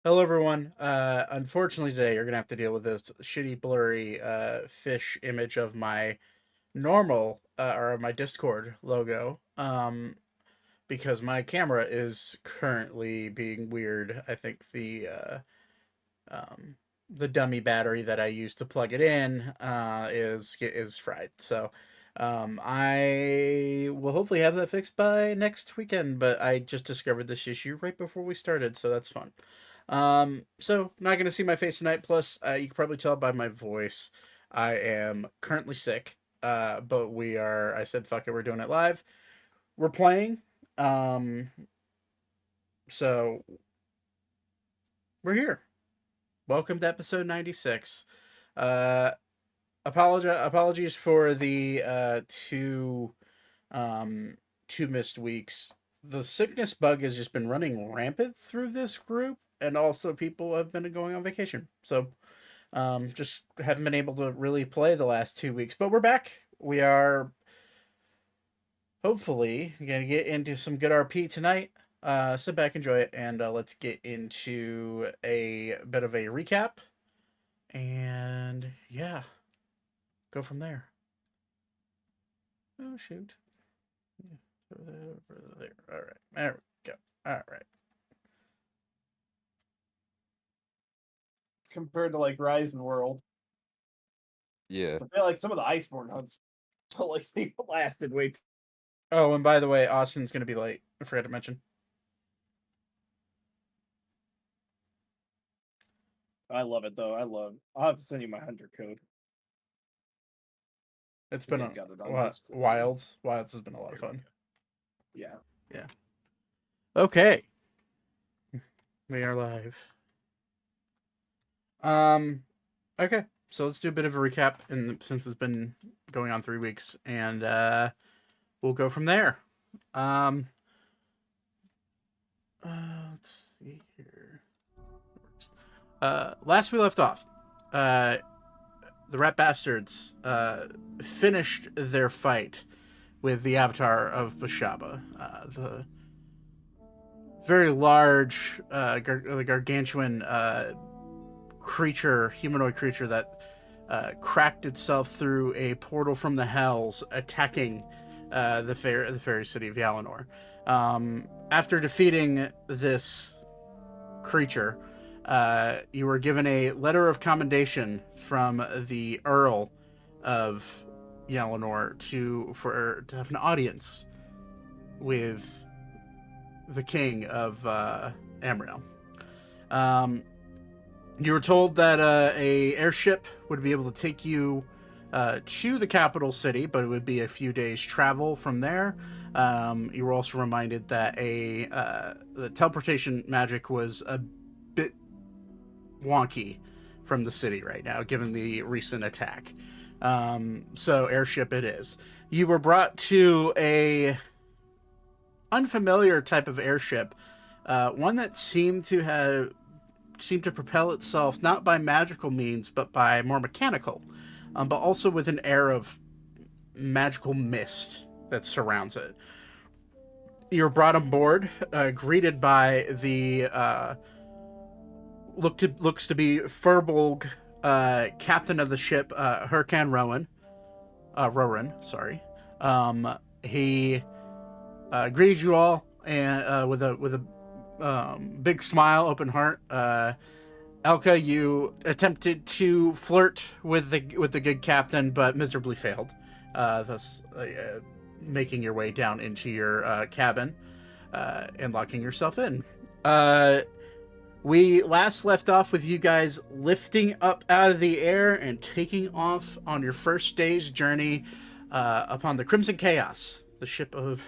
Hello, everyone. Unfortunately, today you're gonna have to deal with this shitty, blurry fish image of my normal or my Discord logo. Because my camera is currently being weird. I think um, the dummy battery that I use to plug it in is fried. So I will hopefully have that fixed by next weekend. But I just discovered this issue right before we started, so that's fun. So not gonna see my face tonight. Plus, you can probably tell by my voice, I am currently sick. But we are. I said, "Fuck it, we're doing it live." We're playing. Um, so we're here. Welcome to episode 96. Uh, apologies for the um two missed weeks. The sickness bug has just been running rampant through this group, and also people have been going on vacation. So just haven't been able to really play the last 2 weeks, but we're back. We are hopefully gonna get into some good RP tonight. Sit back, enjoy it, and let's get into a bit of a recap. And yeah, go from there. Oh shoot. There. All right. There we go. All right. Compared to like Rise and World. Yeah. I feel like some of the Iceborne hunts like they lasted way too. Oh, and by the way, Austin's gonna be late. I forgot to mention. I love it though. I'll have to send you my hunter code. It's been Got it on what Discord. Wilds. Wilds has been a lot of fun. Yeah. Yeah. Okay. We are live. Okay. So let's do a bit of a recap, since it's been going on 3 weeks, and we'll go from there. Let's see here. Last we left off, the Rat Bastards finished their fight with the Avatar of Bashaba, the very large, gargantuan humanoid creature that cracked itself through a portal from the Hells, attacking the fairy city of Yalinor. After defeating this creature, you were given a letter of commendation from the Earl of Yalinor to have an audience with the king of Ammriel. You were told that a airship would be able to take you to the capital city, but it would be a few days travel from there. You were also reminded that the teleportation magic was a bit wonky from the city right now, given the recent attack. So airship it is. You were brought to a unfamiliar type of airship, one that seemed to propel itself not by magical means, but by more mechanical, but also with an air of magical mist that surrounds it. You're brought on board, greeted by the looks to be Furbolg, captain of the ship, Hurkan Rowan. Sorry. He greeted you all and with a big smile, open heart. Elka, you attempted to flirt with the good captain, but miserably failed. Thus, making your way down into your cabin and locking yourself in. We last left off with you guys lifting up out of the air and taking off on your first day's journey upon the Crimson Chaos, the ship of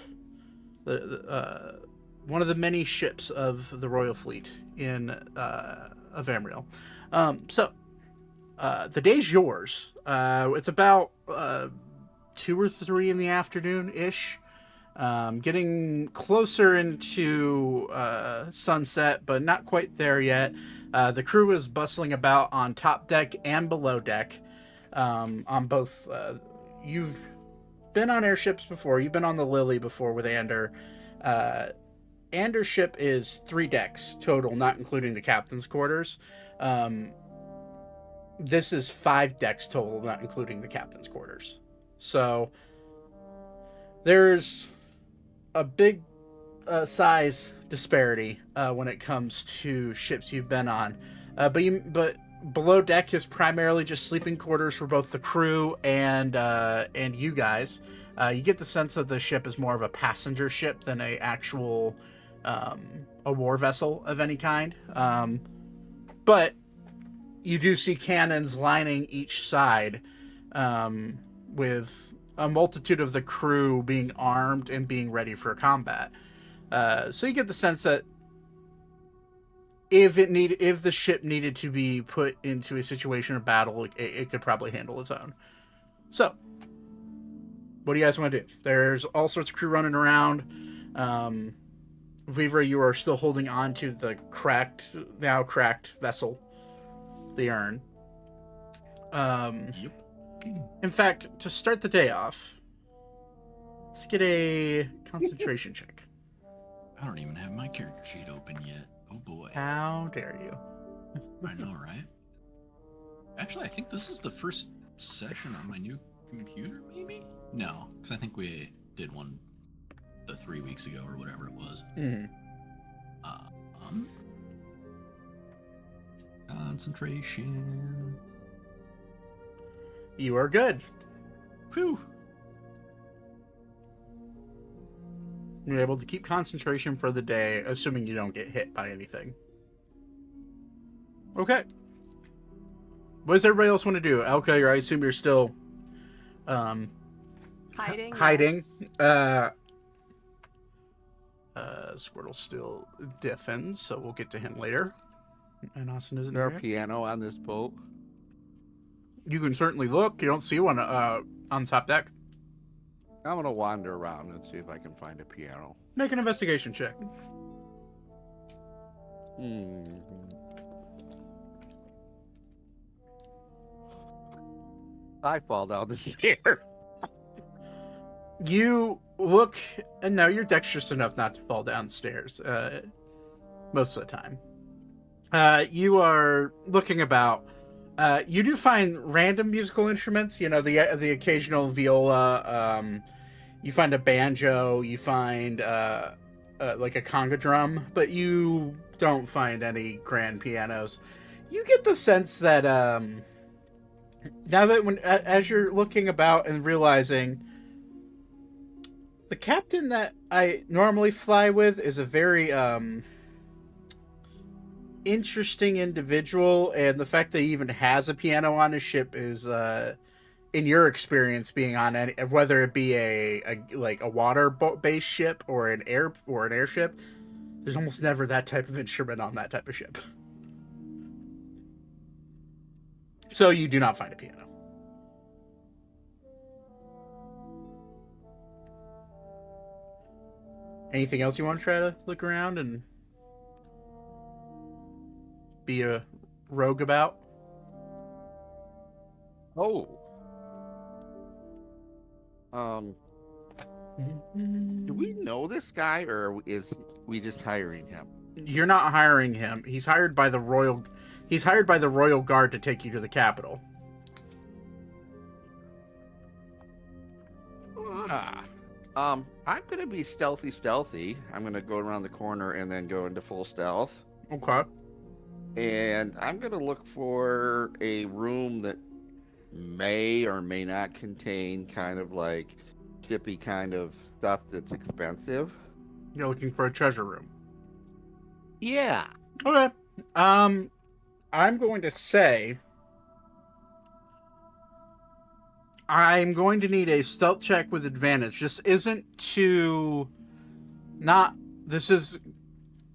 one of the many ships of the Royal Fleet of Ammriel. So the day's yours. It's about 2 or 3 in the afternoon ish. Getting closer into sunset, but not quite there yet. The crew is bustling about on top deck and below deck. On both, you've been on airships before. You've been on the Lily before with Ander. Anders' ship is 3 decks total, not including the captain's quarters. This is 5 decks total, not including the captain's quarters. So there's a big size disparity when it comes to ships you've been on. But below deck is primarily just sleeping quarters for both the crew and you guys. You get the sense that the ship is more of a passenger ship than a actual a war vessel of any kind. But you do see cannons lining each side, with a multitude of the crew being armed and being ready for combat. So you get the sense that if the ship needed to be put into a situation of battle, it could probably handle its own. So, what do you guys want to do? There's all sorts of crew running around. Vivra, you are still holding on to the now cracked vessel, the urn. Yep. In fact, to start the day off, let's get a concentration check. I don't even have my character sheet open yet. Oh boy. How dare you? I know, right? Actually, I think this is the first session on my new computer, maybe? No, because I think we did one 3 weeks ago or whatever it was. Concentration. You are good. Whew. You're able to keep concentration for the day, assuming you don't get hit by anything. Okay. What does everybody else want to do? Okay, I assume you're still hiding. Yes. Squirtle still deafens, so we'll get to him later. And Austin isn't Is there here. a piano on this boat? You can certainly look. You don't see one on top deck. I'm gonna wander around and see if I can find a piano. Make an investigation check. I fall down the stairs. You look, and now you're dexterous enough not to fall downstairs most of the time. You are looking about. You do find random musical instruments. You know, the occasional viola. You find a banjo. You find like a conga drum, but you don't find any grand pianos. You get the sense that now that as you're looking about and realizing the captain that I normally fly with is a very interesting individual, and the fact that he even has a piano on his ship is in your experience being on any, whether it be a water based ship or an airship, there's almost never that type of instrument on that type of ship. So you do not find a piano. Anything else you want to try to look around and be a rogue about? Oh. Do we know this guy, or is we just hiring him? You're not hiring him. He's hired by the royal guard to take you to the capital. I'm gonna be stealthy. I'm gonna go around the corner and then go into full stealth. Okay. And I'm gonna look for a room that may or may not contain kind of like chippy kind of stuff that's expensive. You're looking for a treasure room. Yeah. Okay. I'm going to say I'm going to need a stealth check with advantage. This isn't this is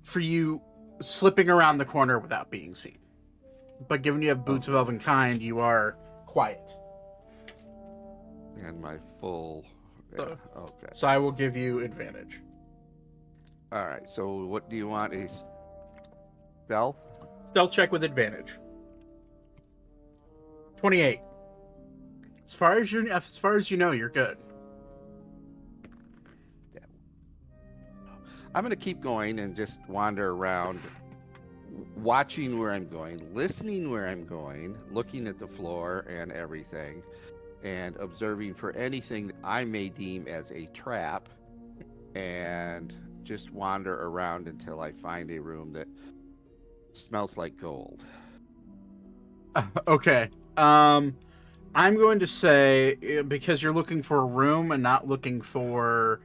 for you slipping around the corner without being seen. But given you have boots of elven kind, you are quiet. And my full. Yeah, okay. So I will give you advantage. All right. So what do you want? A stealth? Stealth check with advantage. 28. As far as you know, you're good. I'm gonna keep going and just wander around, watching where I'm going, listening where I'm going, looking at the floor and everything, and observing for anything that I may deem as a trap, and just wander around until I find a room that smells like gold. Okay. I'm going to say, because you're looking for a room and not looking for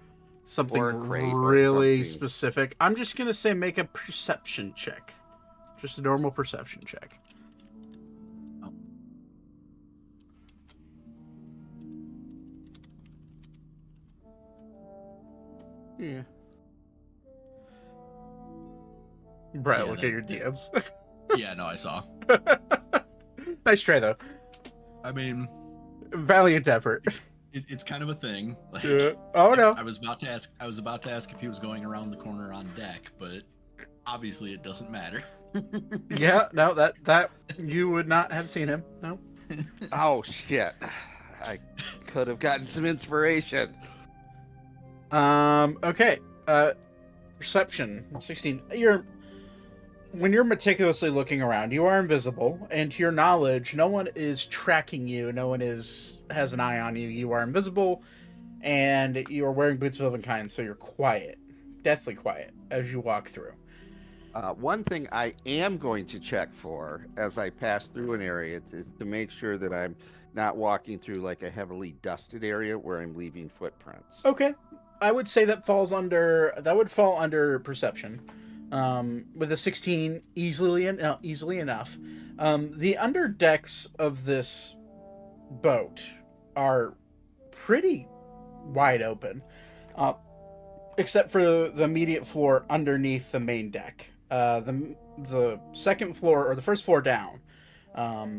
something Or a crate or really something. specific, I'm just going to say make a perception check. Just a normal perception check. Oh. Yeah. Brett, Yeah, look that- at your DMs. Yeah, no, I saw. Nice try, though. I mean, Valiant effort. it's kind of a thing. Like, Yeah. Oh, no. I was about to ask if he was going around the corner on deck, but obviously it doesn't matter. Yeah, no, that you would not have seen him. No. Oh shit! I could have gotten some inspiration. Okay. Perception 16. When you're meticulously looking around, you are invisible, and to your knowledge, no one is tracking you. No one has an eye on you. You are invisible, and you are wearing boots of elvenkind, so you're quiet, deathly quiet as you walk through. One thing I am going to check for as I pass through an area is to make sure that I'm not walking through like a heavily dusted area where I'm leaving footprints. Okay, I would say that would fall under perception. With a 16, easily enough. The underdecks of this boat are pretty wide open, except for the immediate floor underneath the main deck. The second floor, or the first floor down.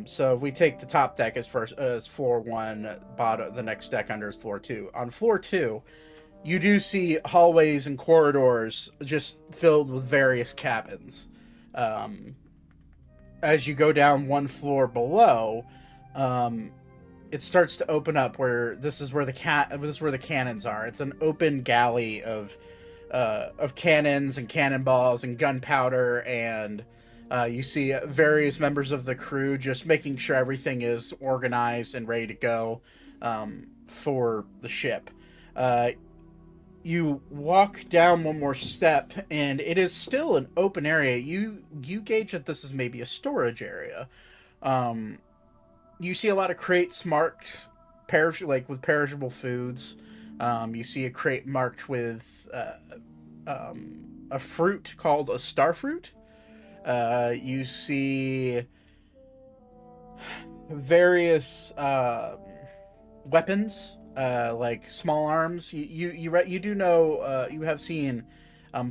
So if we take the top deck as floor 1, bottom the next deck under is floor 2. On floor 2, you do see hallways and corridors just filled with various cabins. As you go down one floor below, it starts to open up where this is where the cannons are. It's an open galley of cannons and cannonballs and gunpowder, and you see various members of the crew just making sure everything is organized and ready to go for the ship. You walk down one more step, and it is still an open area. You gauge that this is maybe a storage area. You see a lot of crates marked with perishable foods. You see a crate marked with a fruit called a star fruit. You see various weapons. Like small arms. You do know you have seen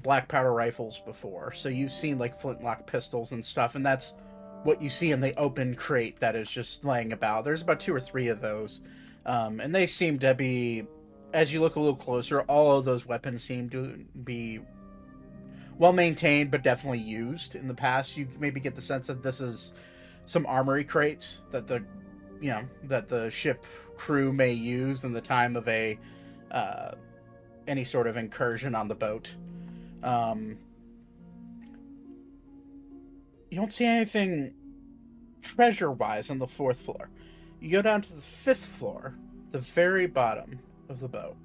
black powder rifles before, so you've seen like flintlock pistols and stuff, and that's what you see in the open crate that is just laying about. There's about 2 or 3 of those, and they seem to be, as you look a little closer, all of those weapons seem to be well maintained, but definitely used in the past. You maybe get the sense that this is some armory crates that the ship crew may use in the time of any sort of incursion on the boat. You don't see anything treasure-wise on the 4th floor. You go down to the 5th floor, the very bottom of the boat,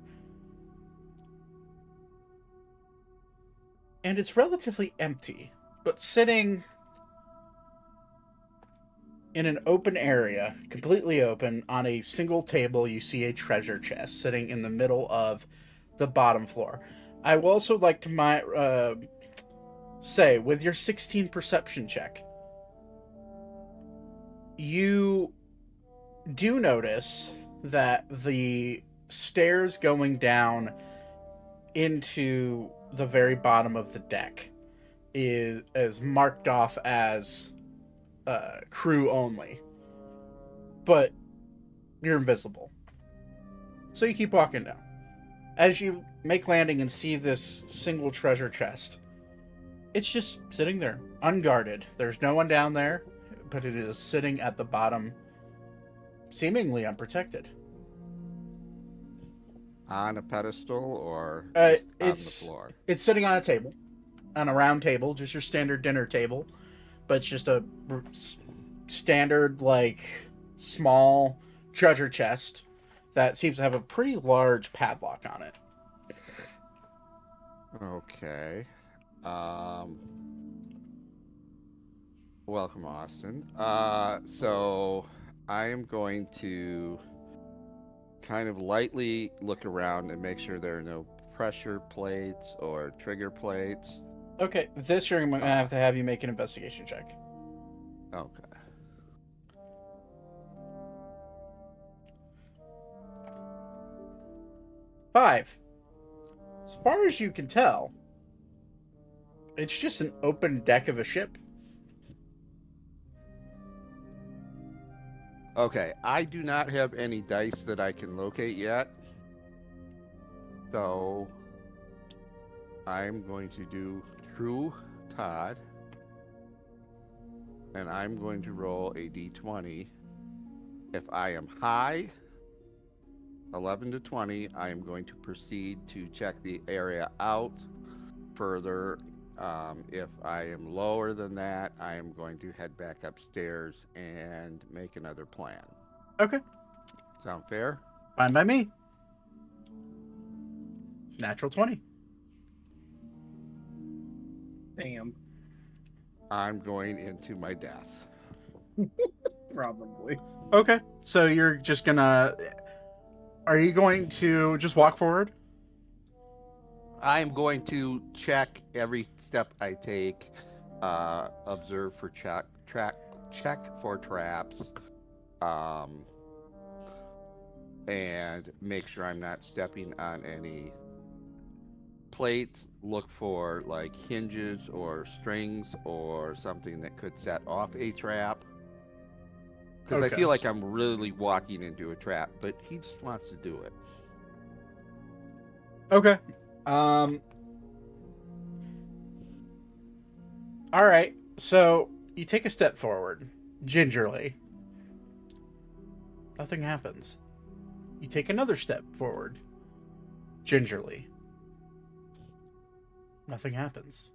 and it's relatively empty, but sitting in an open area, completely open, on a single table, you see a treasure chest sitting in the middle of the bottom floor. I will also like to say, with your 16 perception check, you do notice that the stairs going down into the very bottom of the deck is marked off as crew only, but you're invisible, so you keep walking down. As you make landing and see this single treasure chest, it's just sitting there unguarded. There's no one down there, but it is sitting at the bottom, seemingly unprotected. on a pedestal or just on the floor? It's sitting on a table, on a round table, just your standard dinner table, but it's just a standard, like, small treasure chest that seems to have a pretty large padlock on it. Okay. Welcome, Austin. So I am going to kind of lightly look around and make sure there are no pressure plates or trigger plates. Okay, this year I'm going to have to have you make an investigation check. Okay. Five. As far as you can tell, it's just an open deck of a ship. Okay, I do not have any dice that I can locate yet. So I'm going to do True Todd. And I'm going to roll a d20. If I am high, 11 to 20, I am going to proceed to check the area out further. If I am lower than that, I am going to head back upstairs and make another plan. Okay. Sound fair? Fine by me. Natural 20. Damn. I'm going into my death. Probably. Okay. So you're just gonna... Are you going to just walk forward? I am going to check every step I take, observe for check for traps, and make sure I'm not stepping on any plates. Look for like hinges or strings or something that could set off a trap. Because I feel like I'm really walking into a trap, but he just wants to do it. Okay. All right. So you take a step forward, gingerly. Nothing happens. You take another step forward, gingerly. Nothing happens.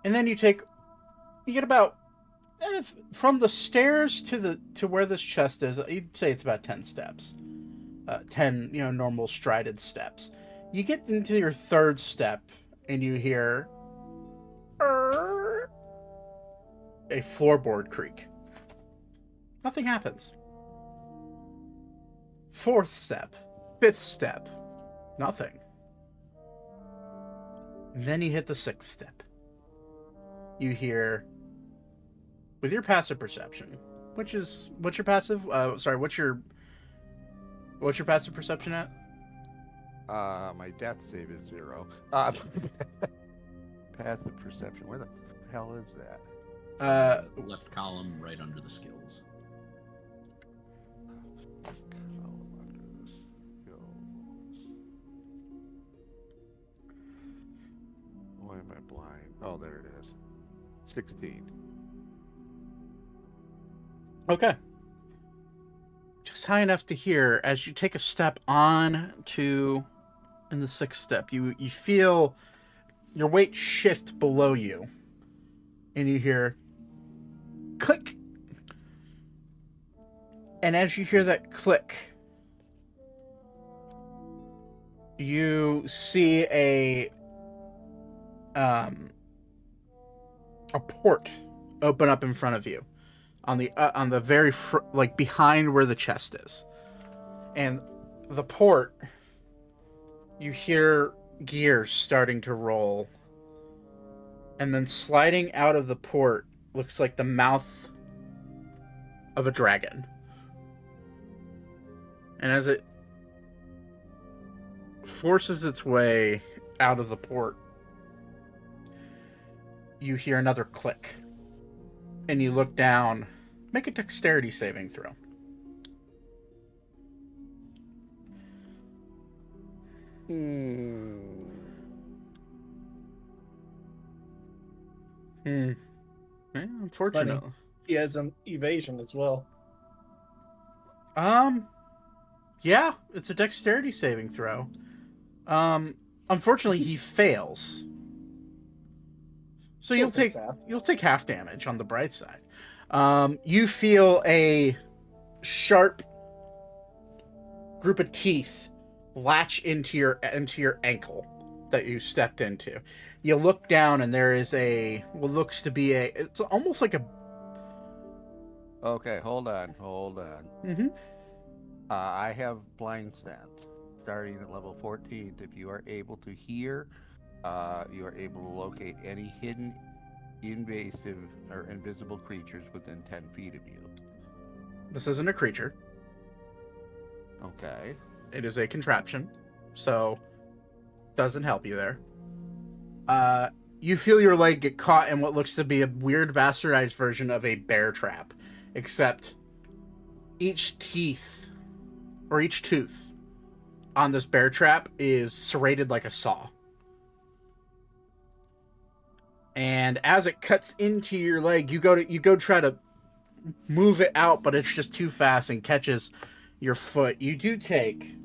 And then you get about from the stairs to where this chest is. You'd say it's about 10 steps. 10, normal strided steps. You get into your third step and you hear a floorboard creak. Nothing happens. Fourth step, fifth step, nothing. And then you hit the sixth step. You hear, with your passive perception, what's your passive? What's your passive perception at? My death save is 0. Passive perception. Where the hell is that? Left column right under the skills. Column under the skills. Why am I blind? Oh, there it is. 16. Okay. Just high enough to hear as you take a step on to in the sixth step. You feel your weight shift below you. And you hear click. And as you hear that click, you see a port open up in front of you on the very like behind where the chest is. And the port, you hear gears starting to roll. And then sliding out of the port looks like the mouth of a dragon. And as it forces its way out of the port, you hear another click. And you look down. Make a dexterity saving throw. Yeah, unfortunately. He has an evasion as well. Yeah, it's a dexterity saving throw. Unfortunately, he fails. So you'll take half damage on the bright side. You feel a sharp group of teeth latch into your ankle that you stepped into. You look down and there is what looks to be it's almost like a. Okay, hold on. Mm-hmm. I have blind sense starting at level 14. If you are able to hear, you are able to locate any hidden, invasive, or invisible creatures within 10 feet of you. This isn't a creature. Okay. It is a contraption, so doesn't help you there. You feel your leg get caught in what looks to be a weird bastardized version of a bear trap, except each tooth on this bear trap is serrated like a saw. And as it cuts into your leg, you go try to move it out, but it's just too fast and catches your foot. You do take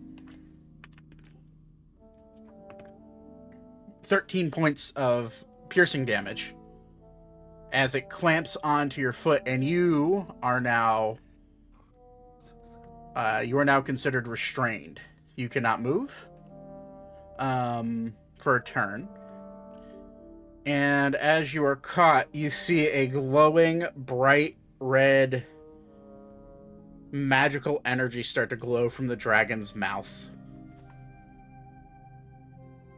13 points of piercing damage as it clamps onto your foot, and you are now considered restrained. You cannot move for a turn. And as you are caught, you see a glowing, bright red magical energy start to glow from the dragon's mouth.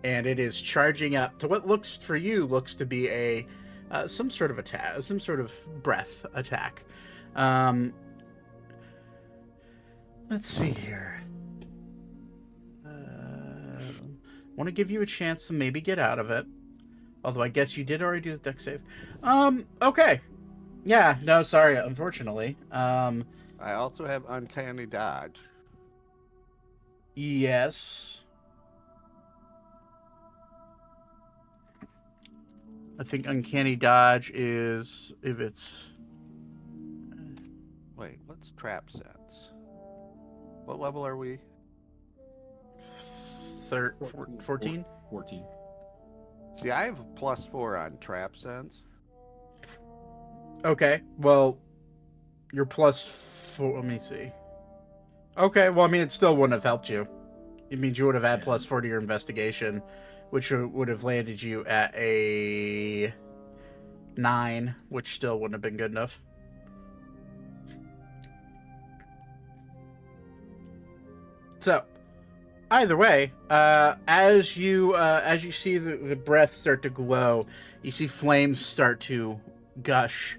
And it is charging up to what looks to be some sort of attack, some sort of breath attack. Let's see here. Want to give you a chance to maybe get out of it. Although I guess you did already do the dex save. Okay. Yeah, no, sorry, unfortunately. I also have uncanny dodge. Yes. I think uncanny dodge is if it's... Wait, what's trap sense? What level are we? 14? 14. See, I have +4 on trap sense. Okay, well, you're +4. Let me see. Okay, well, I mean, it still wouldn't have helped you. It means you would have had +4 to your investigation, which would have landed you at a 9, which still wouldn't have been good enough. So, either way, as you see the breath start to glow, you see flames start to gush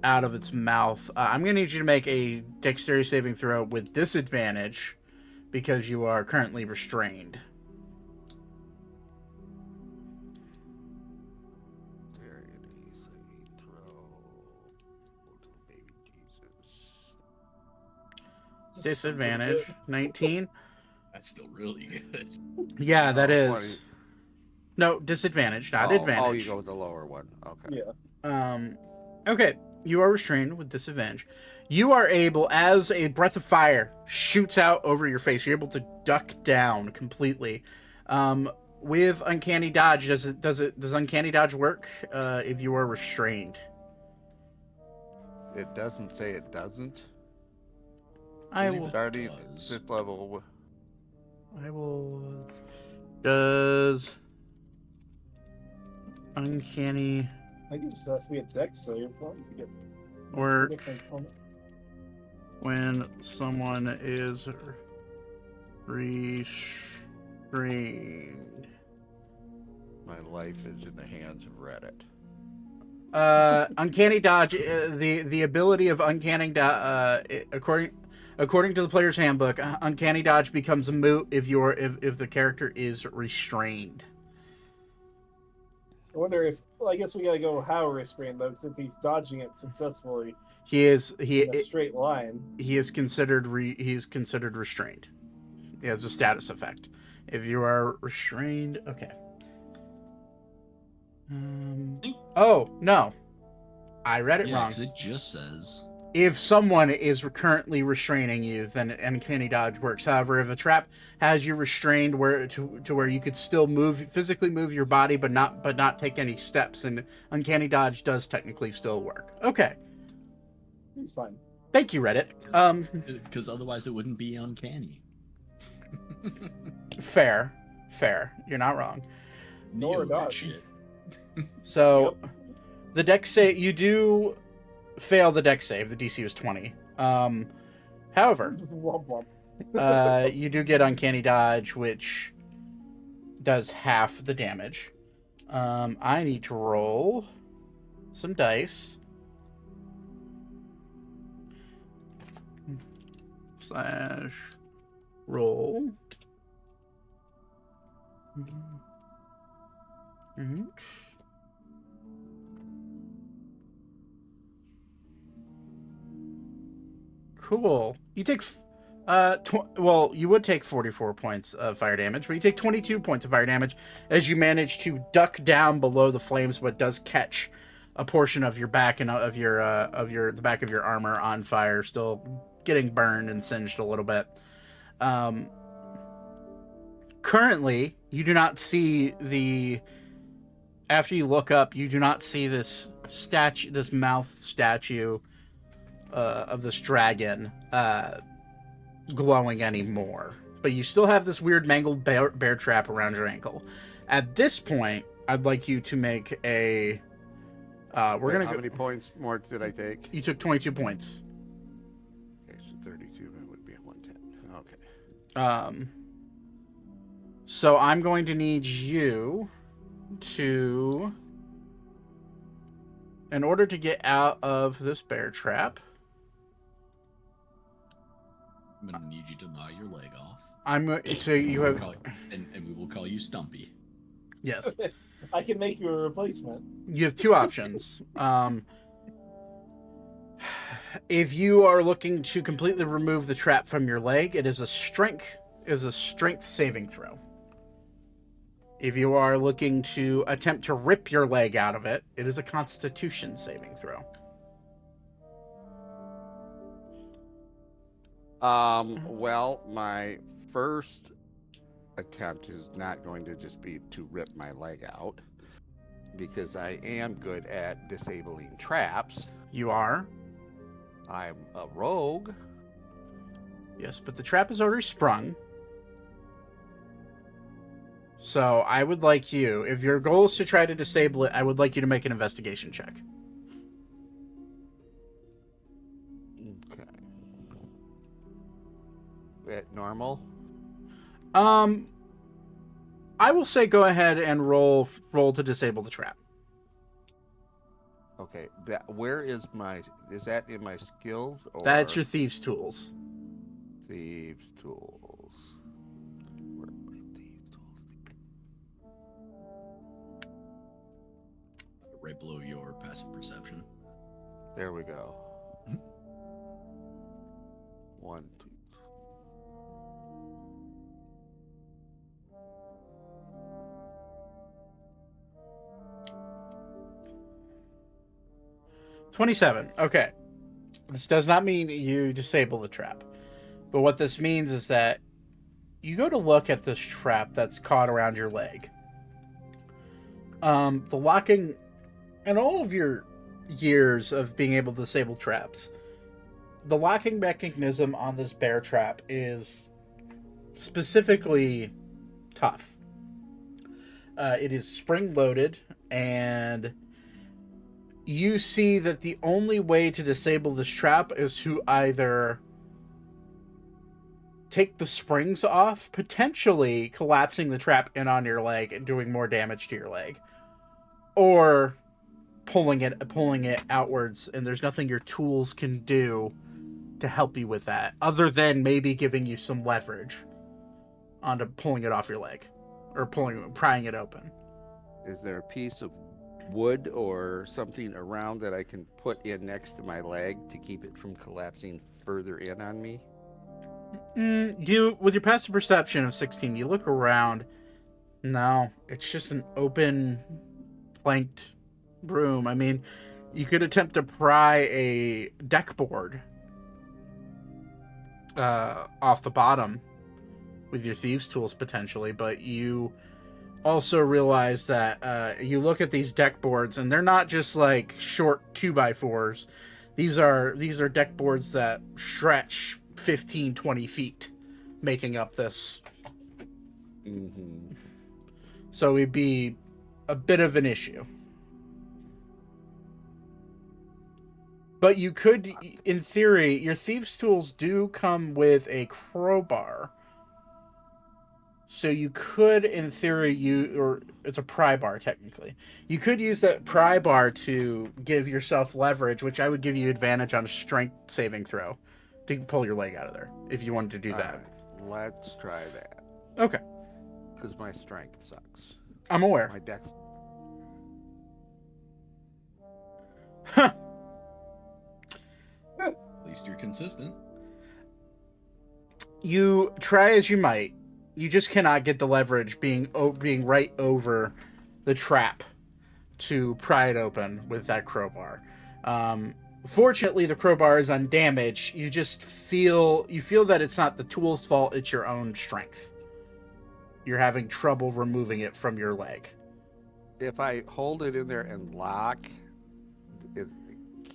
out of its mouth. I'm going to need you to make a dexterity saving throw with disadvantage because you are currently restrained. Dexterity saving throw. Baby Jesus. Disadvantage, 19. That's still really good. Yeah, that is. 20. No, disadvantage, not advantage. Oh, you go with the lower one. Okay. Yeah. Okay, you are restrained with disadvantage. You are able, as a breath of fire shoots out over your face, you're able to duck down completely. With uncanny dodge, does uncanny dodge work if you are restrained? It doesn't say it doesn't. I will. Starting fifth level. Does uncanny I think it just has to be a dex save to get work different on it. when someone is restrained? My life is in the hands of Reddit. Uncanny dodge. The ability of uncanny dodge, according to the player's handbook, uncanny dodge becomes a moot if the character is restrained. I wonder if. Well, I guess we gotta go how restrained though, because if he's dodging it successfully He is in a straight line. He is considered restrained. It has a status effect. If you are restrained, okay. Oh no, I read it wrong. 'Cause it just says if someone is currently restraining you, then uncanny dodge works. However, if a trap has you restrained to where you could still physically move your body, but not take any steps, and uncanny dodge does technically still work. Okay. He's fine. Thank you, Reddit. Because otherwise it wouldn't be uncanny. Fair. You're not wrong. Nor Neo dodge. shit. So, the dex save, you do fail the dex save. The DC was 20. However, Womp womp. you do get uncanny dodge, which does half the damage. I need to roll some dice. / roll. Cool. You take, well, you would take 44 points of fire damage, but you take 22 points of fire damage as you manage to duck down below the flames, but does catch a portion of your back and the back of your armor on fire, still getting burned and singed a little bit. Currently, you do not see after you look up, you do not see this statue, this mouth statue of this dragon glowing anymore. But you still have this weird mangled bear trap around your ankle. At this point, I'd like you to make a... How many points more did I take? You took 22 points. Okay, so 32 that would be 110. Okay. So I'm going to need you to... In order to get out of this bear trap... I'm gonna need you to gnaw your leg off. So you have... And we will call you Stumpy. Yes. I can make you a replacement. You have two options. If you are looking to completely remove the trap from your leg, it is a strength saving throw. If you are looking to attempt to rip your leg out of it, it is a Constitution saving throw. Well, my first attempt is not going to just be to rip my leg out, because I am good at disabling traps. You are? I'm a rogue. Yes, but the trap is already sprung. So I would like you, if your goal is to try to disable it, I would like you to make an investigation check. Okay. At normal? I will say go ahead and roll to disable the trap. Okay. Is that in my skills? Or That's your thieves' tools. thieves' tools. Where are my thieves' tools? Right below your passive perception. There we go. 1, 2. 27. Okay. This does not mean you disable the trap. But what this means is that you go to look at this trap that's caught around your leg. The locking... In all of your years of being able to disable traps, the locking mechanism on this bear trap is specifically tough. It is spring-loaded, and... You see that the only way to disable this trap is to either take the springs off, potentially collapsing the trap in on your leg and doing more damage to your leg, or pulling it outwards, and there's nothing your tools can do to help you with that, other than maybe giving you some leverage onto pulling it off your leg, or prying it open. Is there a piece of wood or something around that I can put in next to my leg to keep it from collapsing further in on me? With your passive perception of 16, you look around. No, it's just an open, planked room. I mean, You could attempt to pry a deck board off the bottom with your thieves' tools potentially, but you also realize that you look at these deck boards and they're not just like short 2x4s. These are deck boards that stretch 15-20 feet, making up this. Mm-hmm. So it'd be a bit of an issue. But you could, in theory, your thieves' tools do come with a crowbar. So you could, in theory, or it's a pry bar, technically. You could use that pry bar to give yourself leverage, which I would give you advantage on a strength saving throw to pull your leg out of there, if you wanted to do that. Right, let's try that. Okay. Because my strength sucks. I'm aware. My dex. Huh. At least you're consistent. You try as you might. You just cannot get the leverage being right over the trap to pry it open with that crowbar. Fortunately, the crowbar is undamaged. You just feel that it's not the tool's fault, it's your own strength. You're having trouble removing it from your leg. If I hold it in there and lock,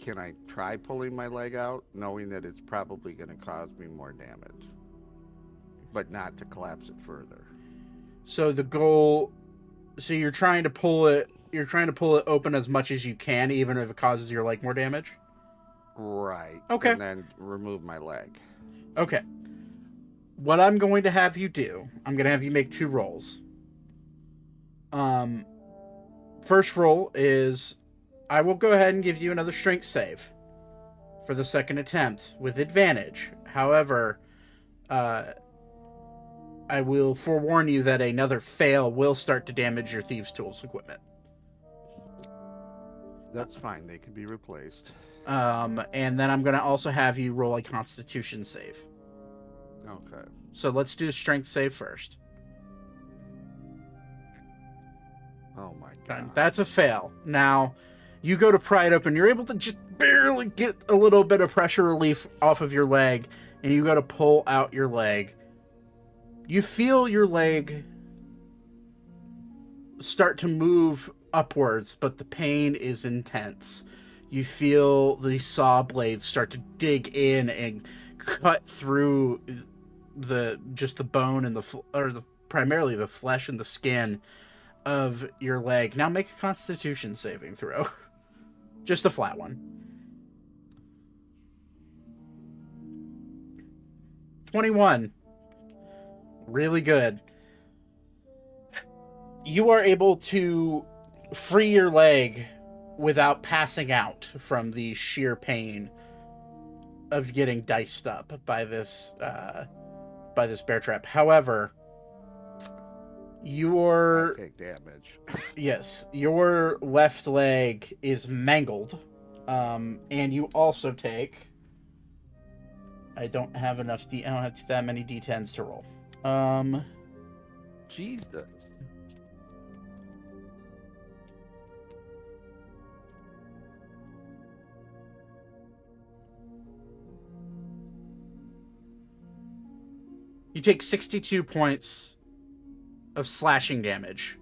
can I try pulling my leg out, knowing that it's probably going to cause me more damage, but not to collapse it further? So the goal, you're trying to pull it open as much as you can, even if it causes your leg more damage? Right. Okay. And then remove my leg. Okay. What I'm going to have you do, I'm going to have you make 2 rolls. First roll is, I will go ahead and give you another strength save for the second attempt with advantage. However, I will forewarn you that another fail will start to damage your thieves' tools equipment. That's fine. They can be replaced. And then I'm going to also have you roll a Constitution save. Okay. So let's do a strength save first. Oh my Done. god. That's a fail. Now, you go to pry it open. You're able to just barely get a little bit of pressure relief off of your leg, and you go to pull out your leg. You feel your leg start to move upwards, but the pain is intense. You feel the saw blades start to dig in and cut through the bone and primarily the flesh and the skin of your leg. Now make a Constitution saving throw. Just a flat one. 21. Really good. You are able to free your leg without passing out from the sheer pain of getting diced up by this bear trap. However, I take damage. yes, your left leg is mangled, and you also take. I don't have that many D10s to roll. Jesus. You take 62 points of slashing damage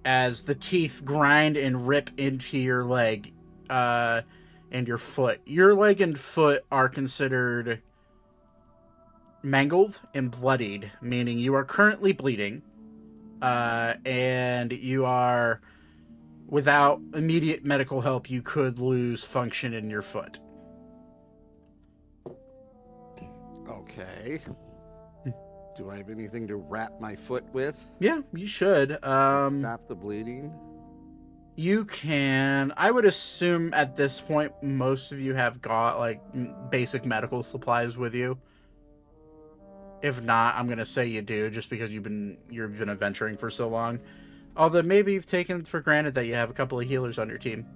as the teeth grind and rip into your leg and your foot. Your leg and foot are considered mangled and bloodied, meaning you are currently bleeding, and you are, without immediate medical help, you could lose function in your foot. Okay. Do I have anything to wrap my foot with? Yeah, you should. Stop the bleeding? You can. I would assume at this point most of you have got like basic medical supplies with you. If not, I'm gonna say you do, just because you've been adventuring for so long. Although maybe you've taken for granted that you have a couple of healers on your team.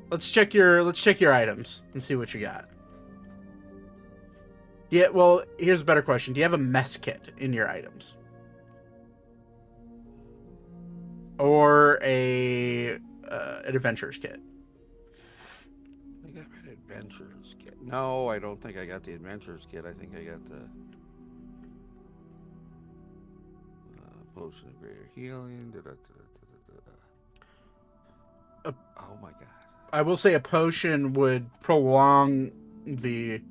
Let's check your items and see what you got. Yeah, well, here's a better question. Do you have a mess kit in your items? or an adventurer's kit. I think I got an adventurer's kit. No, I don't think I got the adventurer's kit. I think I got the potion of greater healing. Oh my god. I will say a potion would prolong it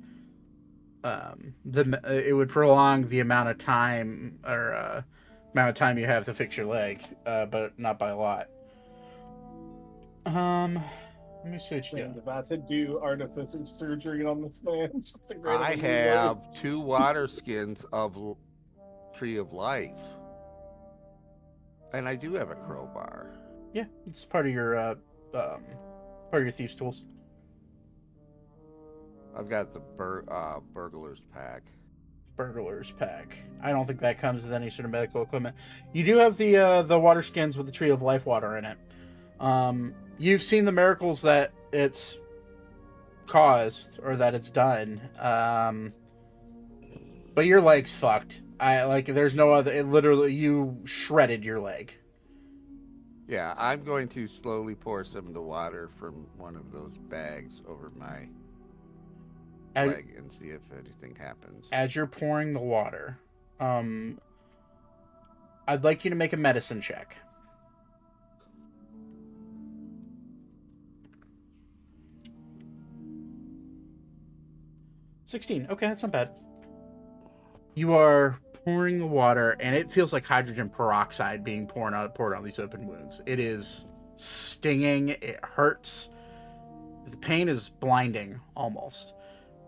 would prolong the amount of time you have to fix your leg, but not by a lot. Let me see what you got. About to do artificial surgery on this man. Just to grant I him a new leg. have 2 water skins of Tree of Life. And I do have a crowbar. Yeah, it's part of your thieves' tools. I've got the burglar's pack. Burglar's pack. I don't think that comes with any sort of medical equipment. You do have the water skins with the Tree of Life water in it. You've seen the miracles that it's caused or that it's done. But your leg's fucked. There's no other. It literally, you shredded your leg. Yeah, I'm going to slowly pour some of the water from one of those bags over my leg and see if anything happens. As you're pouring the water, I'd like you to make a medicine check. $16. Okay, that's not bad. You are pouring the water, and it feels like hydrogen peroxide being poured on these open wounds. It is stinging. It hurts. The pain is blinding, almost.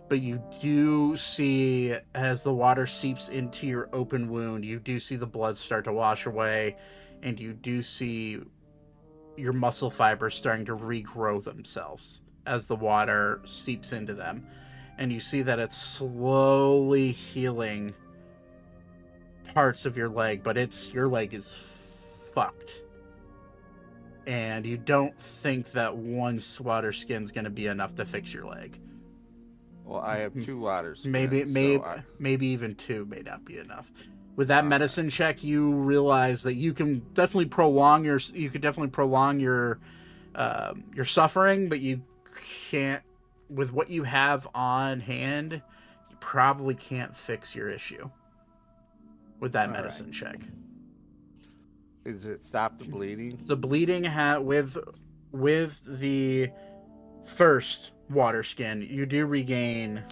But you do see, as the water seeps into your open wound, you do see the blood start to wash away, and you do see your muscle fibers starting to regrow themselves as the water seeps into them. And you see that it's slowly healing parts of your leg, but your leg is fucked. And you don't think that one water skin's going to be enough to fix your leg. Well, I have 2 water skins. Maybe even 2 may not be enough. With that medicine check, you realize that you can definitely prolong your suffering, but you can't. With what you have on hand, you probably can't fix your issue with that medicine check. Does it stop the bleeding? The bleeding with the first water skin, you do regain.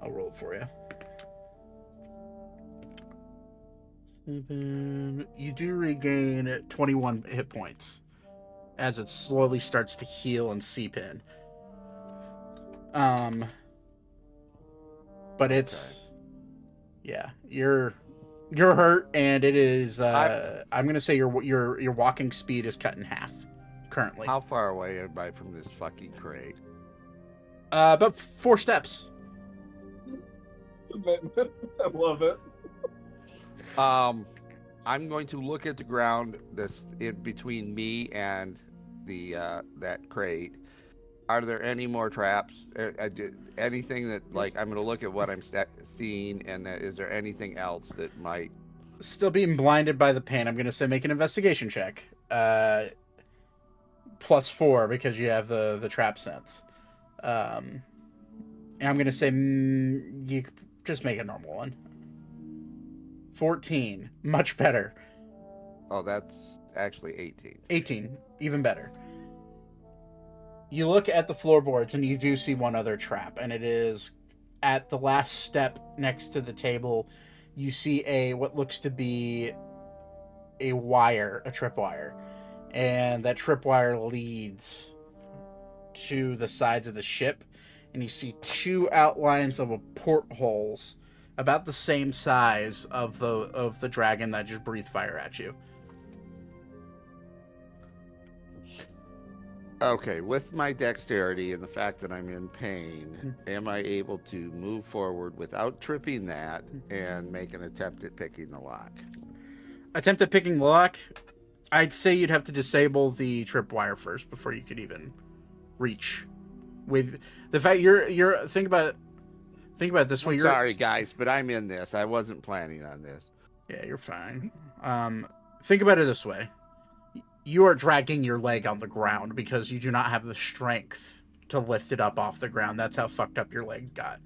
I'll roll it for you. You do regain 21 hit points as it slowly starts to heal and seep in. But it's you're hurt, and it is I'm gonna say your walking speed is cut in half currently. How far away am I from this fucking crate? About 4 steps. I love it. I'm going to look at the ground in between me and the that crate. Are there any more traps? Anything that, I'm going to look at what I'm seeing, and is there anything else that might... Still being blinded by the pain, I'm going to say make an investigation check. +4 because you have the trap sense. And I'm going to say you just make a normal one. 14. Much better. Oh, that's actually 18. 18. Even better. You look at the floorboards, and you do see one other trap, and it is at the last step next to the table. You see what looks to be a tripwire, and that tripwire leads to the sides of the ship, and you see 2 outlines of portholes about the same size of the dragon that just breathed fire at you. Okay, with my dexterity and the fact that I'm in pain, am I able to move forward without tripping that and make an attempt at picking the lock? Attempt at picking the lock? I'd say you'd have to disable the tripwire first before you could even reach. With the fact you're think about it this way. Sorry, guys, but I'm in this. I wasn't planning on this. Yeah, you're fine. Think about it this way. you are dragging your leg on the ground because you do not have the strength to lift it up off the ground. That's how fucked up your leg got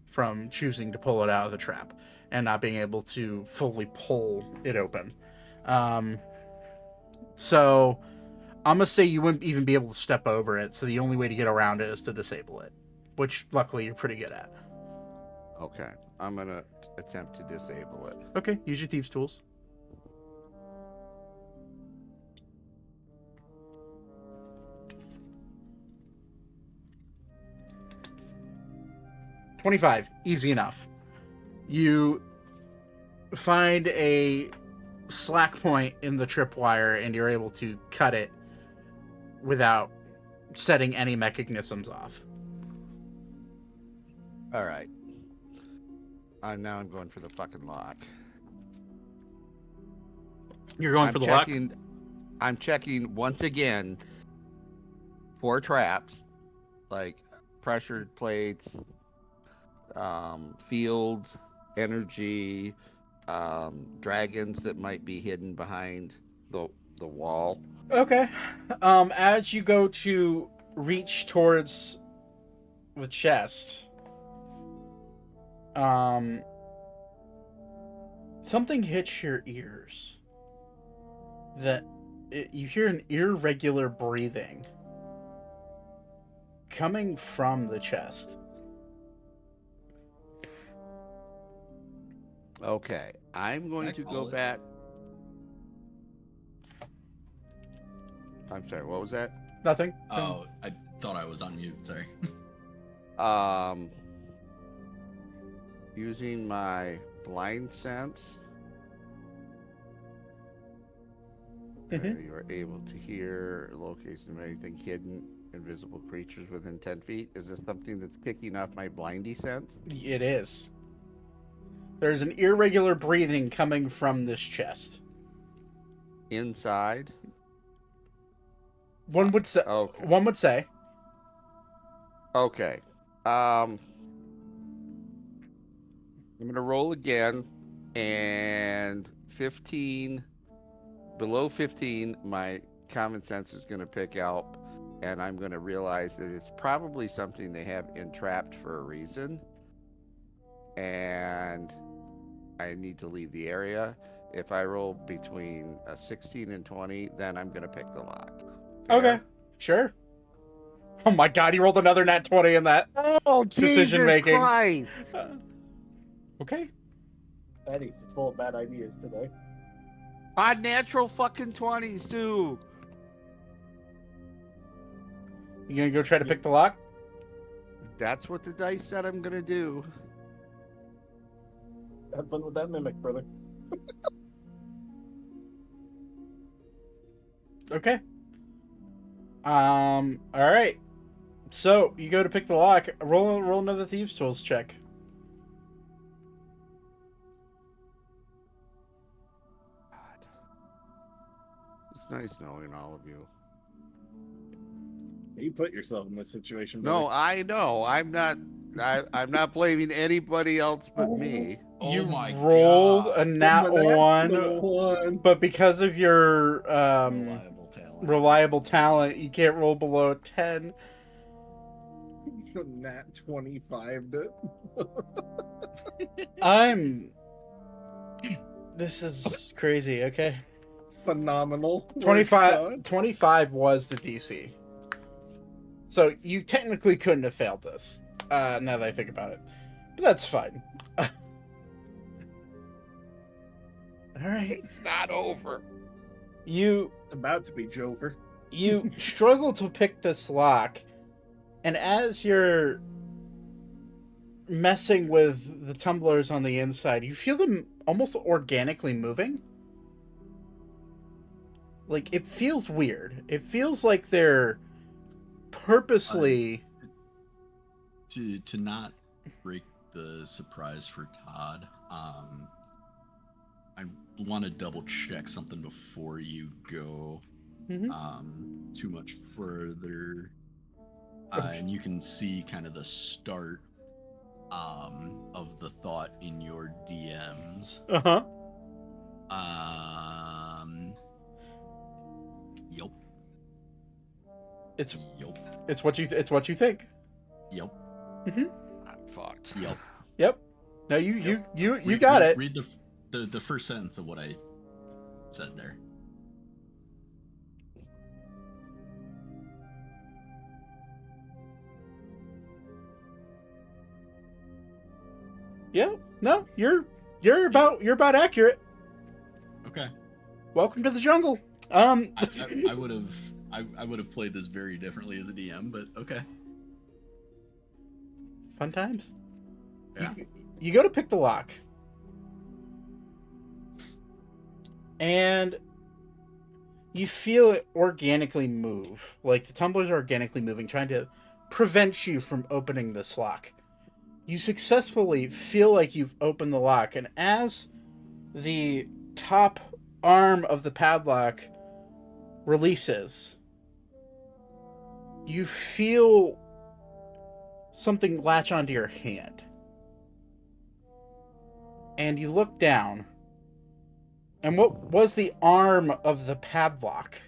from choosing to pull it out of the trap and not being able to fully pull it open. So I'm going to say you wouldn't even be able to step over it, so the only way to get around it is to disable it, which luckily you're pretty good at. Okay, I'm gonna attempt to disable it. Okay, use your thieves' tools. $25, easy enough. You find a slack point in the tripwire and you're able to cut it without setting any mechanisms off. All right. Now I'm going for the fucking lock. You're going for the lock? I'm checking once again for traps, like pressured plates, fields, energy, dragons that might be hidden behind the wall. Okay. As you go to reach towards the chest, something hits your ears. You hear an irregular breathing coming from the chest. Okay, I'm going to go back. I'm sorry, what was that? Nothing. Oh, I thought I was on mute. Sorry. Using my blind sense, you are able to hear location of anything hidden, invisible creatures within 10 feet. Is this something that's picking up my blindy sense? It is. There's an irregular breathing coming from this chest. Inside? One would say. Okay. One would say. Okay. I'm gonna roll again, and 15. Below 15, my common sense is gonna pick out, and I'm gonna realize that it's probably something they have entrapped for a reason, and I need to leave the area. If I roll between a 16 and 20, then I'm gonna pick the lock. Fair? Okay. Sure. Oh my god, he rolled another nat 20 in that. Oh, Decision making. Christ. Okay. Eddie's full of bad ideas today. Odd natural fucking 20s, too. You gonna go try to pick the lock? That's what the dice said I'm gonna do. Have fun with that mimic, brother. Okay. All right. So you go to pick the lock. Roll another thieves' tools check. God. It's nice knowing all of you. You put yourself in this situation. No, brother. I know. I'm not blaming anybody else but me. You Oh my rolled God. a nat one, but because of your reliable talent, you can't roll below a 10. Nat 25. This is crazy. Okay. Phenomenal. 25 was the DC. So you technically couldn't have failed this. Now that I think about it, but that's fine. All right. It's not over. You It's about to be Jover. you struggle to pick this lock, and as you're messing with the tumblers on the inside, you feel them almost organically moving. Like, it feels weird. It feels like they're purposely... To not break the surprise for Todd, I want to double check something before you go too much further. And you can see kind of the start of the thought in your DMs. It's Yup. it's what you think. Yup. I'm fucked. Yup. Yep. No, you got it. Read the first sentence of what I said there. Yeah. No, you're about accurate. Okay. Welcome to the jungle. I would have played this very differently as a DM, but okay. Fun times. Yeah. You go to pick the lock. And you feel it organically move. Like the tumblers are organically moving, trying to prevent you from opening this lock. You successfully feel like you've opened the lock, and as the top arm of the padlock releases, you feel something latch onto your hand. And you look down, and what was the arm of the padlock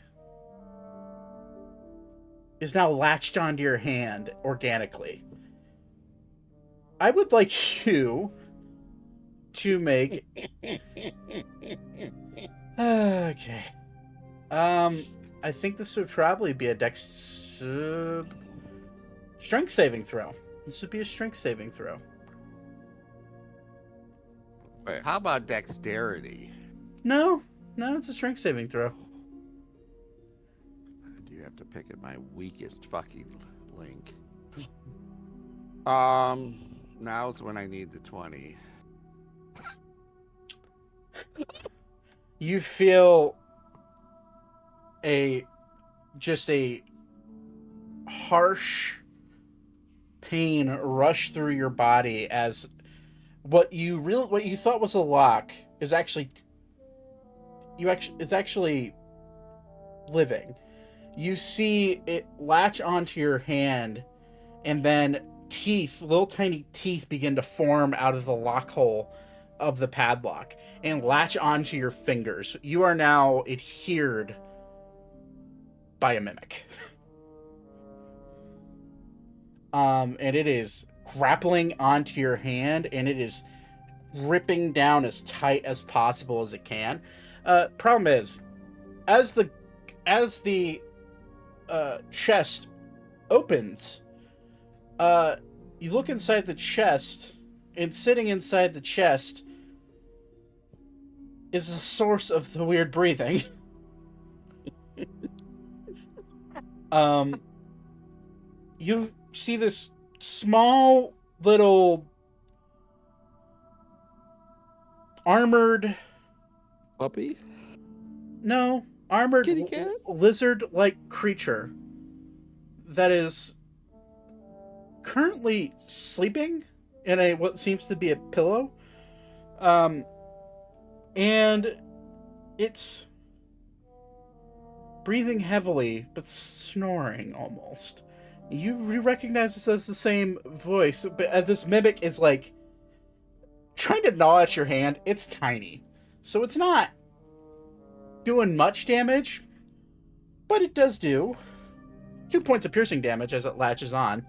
is now latched onto your hand organically. I would like you to make... Okay. I think this would probably be a strength saving throw. This would be a strength saving throw. Wait, how about dexterity? No, it's a strength saving throw. Do you have to pick at my weakest fucking link? Now's when I need the 20. You feel just a harsh pain rush through your body as what you thought was a lock is actually living. You see it latch onto your hand, and then little tiny teeth begin to form out of the lock hole of the padlock and latch onto your fingers. You are now adhered by a mimic. And it is grappling onto your hand, and it is ripping down as tight as possible as it can. Problem is, as the chest opens, you look inside the chest, and sitting inside the chest is the source of the weird breathing. You see this small little armored Puppy? armored Kitty cat? lizard-like creature that is currently sleeping in what seems to be a pillow. And it's breathing heavily, but snoring almost. You recognize this as the same voice, but this mimic is like trying to gnaw at your hand. It's tiny, so it's not doing much damage, but it does do 2 points of piercing damage as it latches on.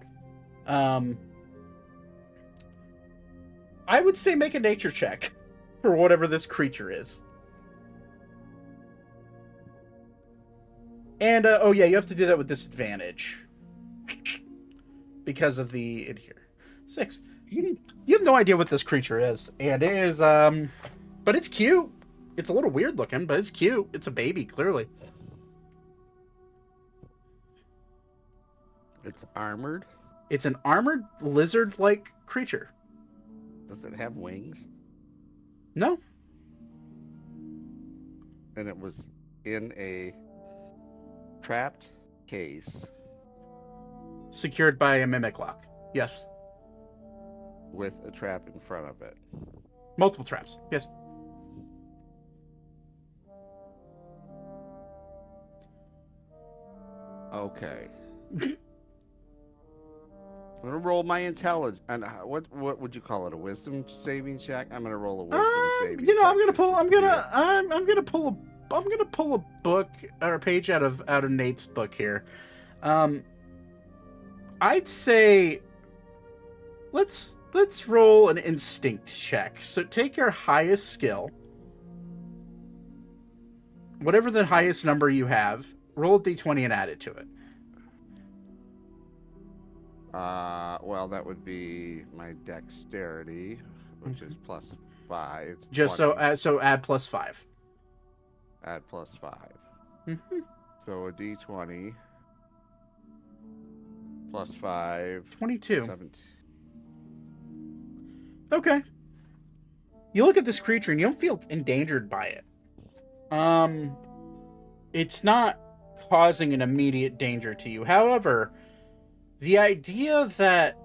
I would say make a nature check for whatever this creature is. And, you have to do that with disadvantage. Because of the adhere. 6. You have no idea what this creature is. And it is, but it's cute. It's a little weird looking, but it's cute. It's a baby, clearly. It's armored? It's an armored lizard-like creature. Does it have wings? No. And it was in a trapped case Secured by a mimic lock. Yes. with a trap in front of it. Multiple traps. Yes. Okay. I'm gonna roll my intelligence. And what would you call it? A wisdom saving check? I'm gonna roll a wisdom saving. You know, check I'm gonna to pull. I'm see gonna pull a book or a page out of Nate's book here. I'd say let's roll an instinct check. So take your highest skill, whatever the highest number you have, roll a d20 and add it to it. Well, that would be my dexterity, which is +5. Just 20. so add +5. Add +5. Mm-hmm. So a d20 +5. 22. 17. Okay. You look at this creature and you don't feel endangered by it. It's not causing an immediate danger to you. However, the idea that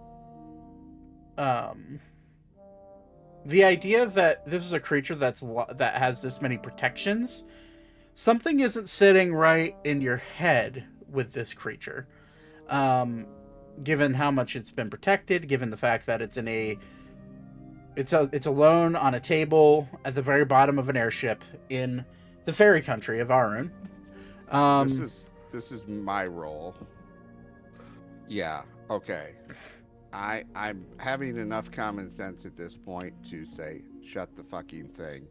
this is a creature that has this many protections, something isn't sitting right in your head with this creature. Given how much it's been protected, given the fact that it's alone on a table at the very bottom of an airship in the fairy country of Arune. This is my role. Yeah. Okay. I'm having enough common sense at this point to say, shut the fucking thing.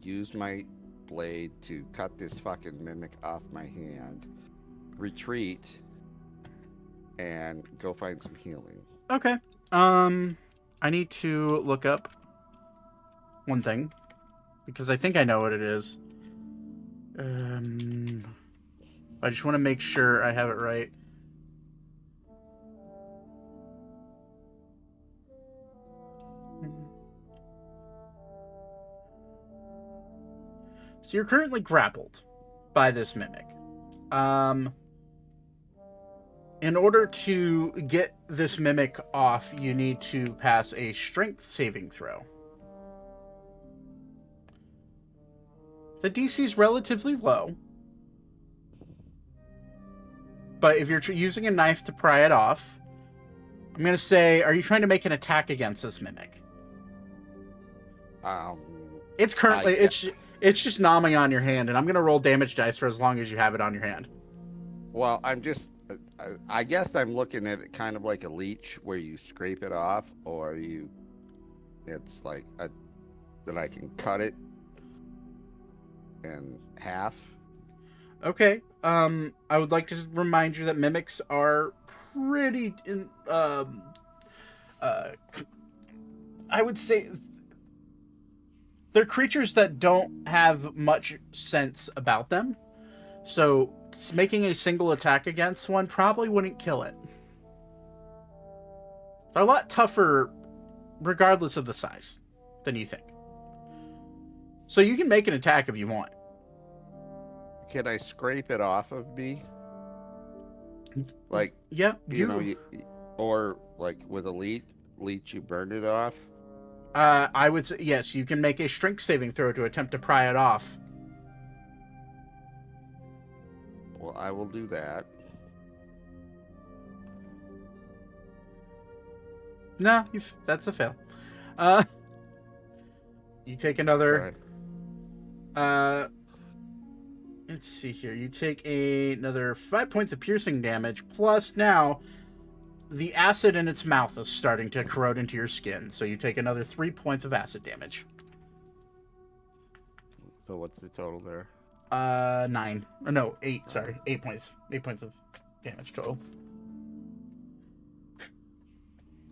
Use my blade to cut this fucking mimic off my hand. Retreat. And go find some healing. Okay. I need to look up one thing because I think I know what it is. I just want to make sure I have it right. So you're currently grappled by this mimic. In order to get this mimic off, you need to pass a strength saving throw. The DC is relatively low. But if you're using a knife to pry it off, I'm going to say, are you trying to make an attack against this mimic? It's currently, it's just nomming on your hand, and I'm going to roll damage dice for as long as you have it on your hand. Well, I guess I'm looking at it kind of like a leech where you scrape it off, or it's like that I can cut it in half. Okay. I would like to remind you that mimics are pretty, I would say they're creatures that don't have much sense about them. So making a single attack against one probably wouldn't kill it. They're a lot tougher regardless of the size than you think. So you can make an attack if you want. Can I scrape it off of me? Like, yeah, or like with a leech you burn it off? I would say yes, you can make a strength saving throw to attempt to pry it off. Well, I will do that. No, that's a fail. You take another. Right. Let's see here. You take another 5 points of piercing damage. Plus, now the acid in its mouth is starting to corrode into your skin. So you take another 3 points of acid damage. So what's the total there? 9. No, 8. Sorry, 8 points. 8 points of damage total.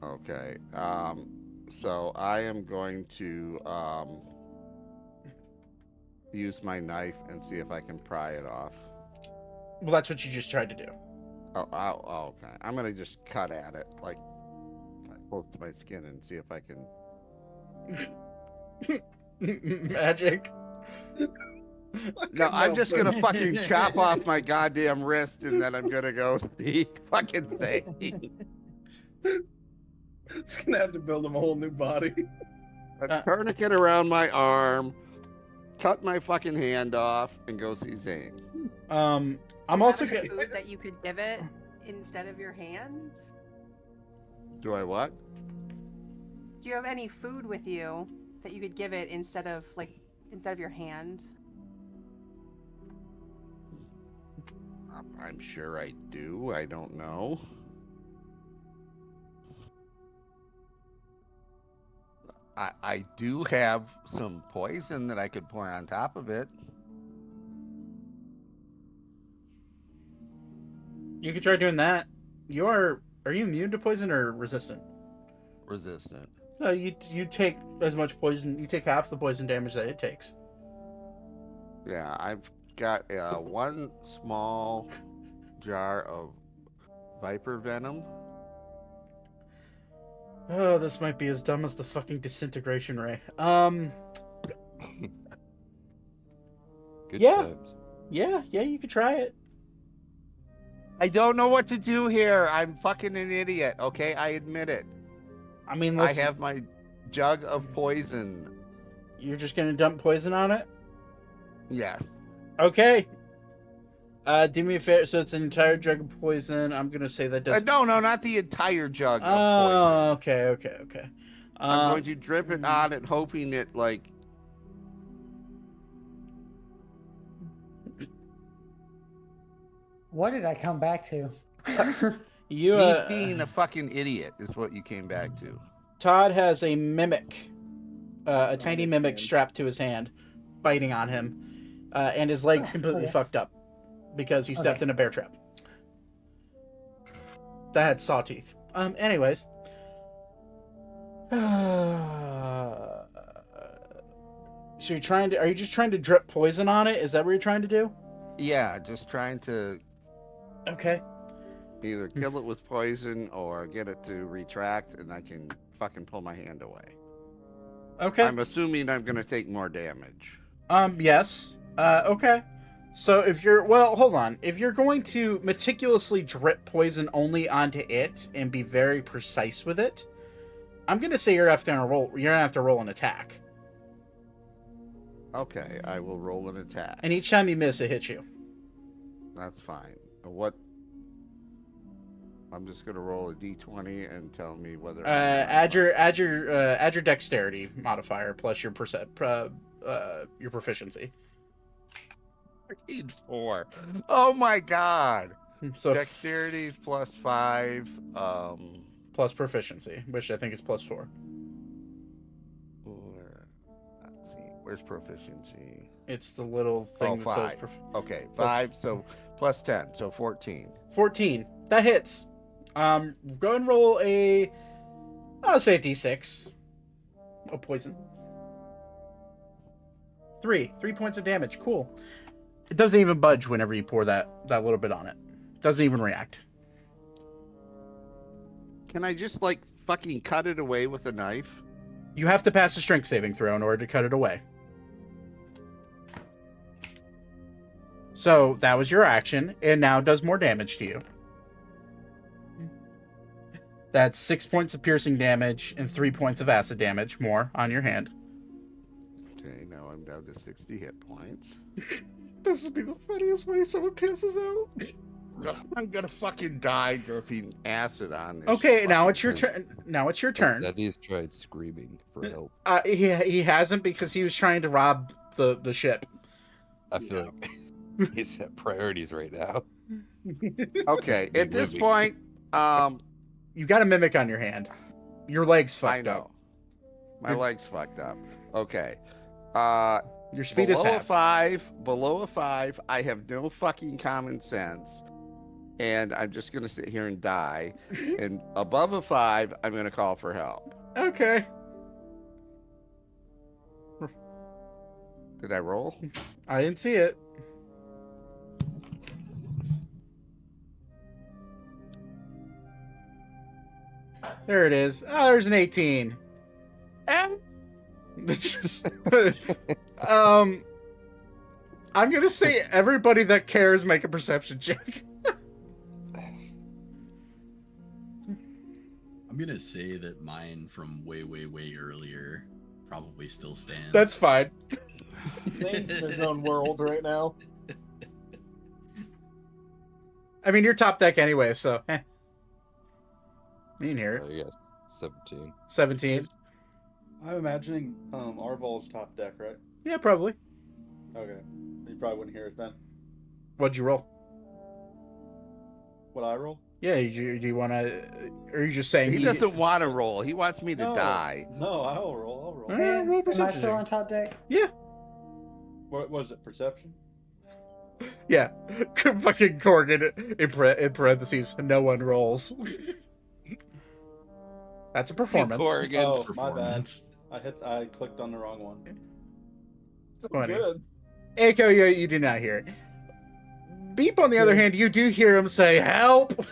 Okay. So I am going to use my knife and see if I can pry it off. Well, that's what you just tried to do. Oh, okay. I'm gonna just cut at it, like close to my skin, and see if I can. Magic. No, I'm just gonna fucking chop off my goddamn wrist, and then I'm gonna go see fucking thing. It's gonna have to build him a whole new body. A tourniquet around my arm, cut my fucking hand off, and go see Zane. I'm also good. Food that you could give it instead of your hand? Do I what? Do you have any food with you that you could give it instead of your hand? I'm sure I do. I don't know. I do have some poison that I could pour on top of it. You could try doing that. Are you immune to poison or resistant? Resistant. No, you take as much poison. You take half the poison damage that it takes. Yeah, I've got one small jar of viper venom. Oh, this might be as dumb as the fucking disintegration ray. Good Yeah. times. Yeah, you could try it. I don't know what to do here. I'm fucking an idiot. Okay, I admit it. I mean, I have my jug of poison. You're just gonna dump poison on it? Yes. Okay. Do me a favor. So it's an entire jug of poison. I'm gonna say that does. No, not the entire jug of poison. Oh, okay. I'm going to drip it on it, hoping it like. What did I come back to? You Me being a fucking idiot is what you came back to. Todd has a mimic, a tiny his mimic hand. strapped to his hand, biting on him, and his legs Oh, completely okay. fucked up because he stepped Okay. in a bear trap that had saw teeth. Anyways. So are you just trying to drip poison on it? Is that what you're trying to do? Yeah, just trying to Okay. either kill it with poison or get it to retract, and I can fucking pull my hand away. Okay. I'm assuming I'm gonna take more damage. Yes. Okay. So hold on. If you're going to meticulously drip poison only onto it and be very precise with it, I'm gonna say you're gonna have to roll an attack. Okay, I will roll an attack. And each time you miss, it hits you. That's fine. What? I'm just gonna roll a d20 and tell me whether. Add your dexterity modifier plus your proficiency. 4. Oh my god! So Dexterity is +5. plus proficiency, which I think is +4. Let's see. Where's proficiency? It's the little thing that says 5. Okay, 5. So +10. So 14. 14. That hits. Go and roll I'll say a d6 of poison. 3 points of damage. Cool. It doesn't even budge whenever you pour that little bit on it. Doesn't even react. Can I just like fucking cut it away with a knife? You have to pass a strength saving throw in order to cut it away. So that was your action, and now does more damage to you. That's 6 points of piercing damage and 3 points of acid damage more on your hand. Okay, now I'm down to 60 hit points. This would be the funniest way someone passes out. I'm gonna fucking die dripping acid on this. Okay, now it's your fucking turn. Now it's your turn. Daddy's tried screaming for help. He hasn't because he was trying to rob the ship. I feel like he's at priorities right now. thing. Okay, at this Living. point, You got a mimic on your hand. Your leg's I fucked know. up. My leg's fucked up. Okay. Your speed is Below a half. 5, below a 5, I have no fucking common sense, and I'm just gonna sit here and die. And above a 5, I'm gonna call for help. Okay. Did I roll? I didn't see it. There it is. Oh, there's an 18. It's just, I'm gonna say everybody that cares make a perception check. I'm gonna say that mine from way earlier probably still stands. That's fine. Zane's in his own world right now. I mean, you're top deck anyway, so. You can hear it. Yes, 17. 17. I'm imagining Arvol's top deck, right? Yeah, probably. Okay. You probably wouldn't hear it then. What'd you roll? What I roll? Yeah, do you want to... Or are you just saying... He doesn't want to roll. He wants me to No. die. No, I'll roll. I'll roll. All right, roll Am I perception still check. on top deck? Yeah. What was it? Perception? Yeah. Fucking Corgan in parentheses. No one rolls. That's a performance. Corrigan. Oh, my bad. Performance. I clicked on the wrong one. So Funny. good. Echo, you do not hear it. Beep, on the other hand, you do hear him say, help!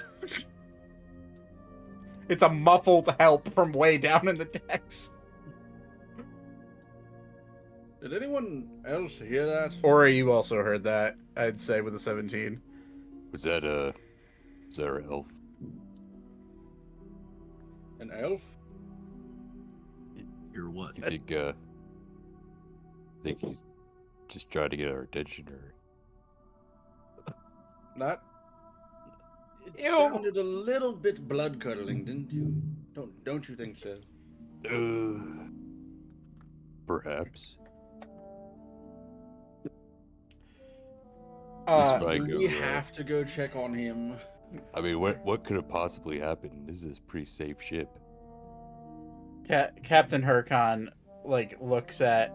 It's a muffled help from way down in the decks. Did anyone else hear that? Or you also heard that, I'd say, with a 17. Was that our elf? An elf? You're what? You think he's just trying to get our attention, or? Not. It sounded a little bit blood curdling, didn't you? Don't you think so? Perhaps. Uh, Might Do go, we have to go check on him? I mean, what could have possibly happened? This is a pretty safe ship. Captain Hurkon, like, looks at...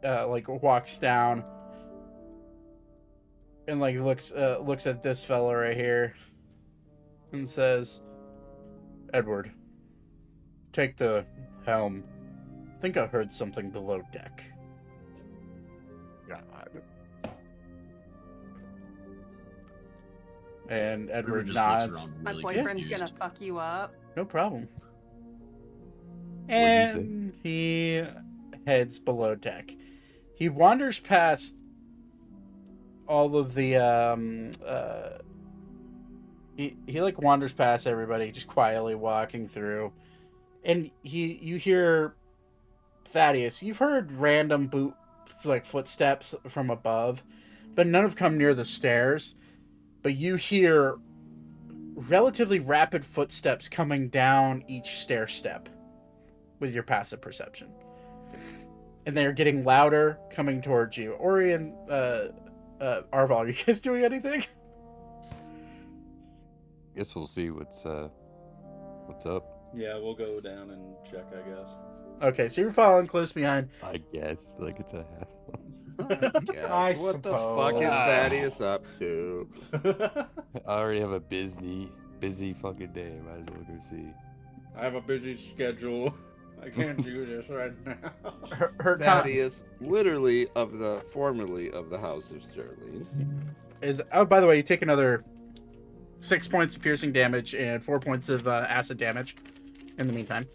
walks down... And, like, looks at this fella right here. And says... Edward, take the helm. I think I heard something below deck. And River Edward just looks nods. around My really boyfriend's confused. gonna fuck you up. No problem. What'd you say? And he heads below deck. He wanders past all of the he like wanders past everybody, just quietly walking through. And you hear Thaddeus, you've heard random footsteps from above, but none have come near the stairs. But you hear relatively rapid footsteps coming down each stair step with your passive perception. And they're getting louder, coming towards you. Ori and Arval, are you guys doing anything? Guess we'll see what's up. Yeah, we'll go down and check, I guess. Okay, so you're following close behind. I guess, like it's a half. Yeah, I what the fuck is suppose. Thaddeus up to? I already have a busy fucking day. Might as well go see. I have a busy schedule. I can't do this right now. Her Thaddeus, literally formerly of the House of Sterling. is. Oh, by the way, you take another 6 points of piercing damage and 4 points of acid damage. In the meantime.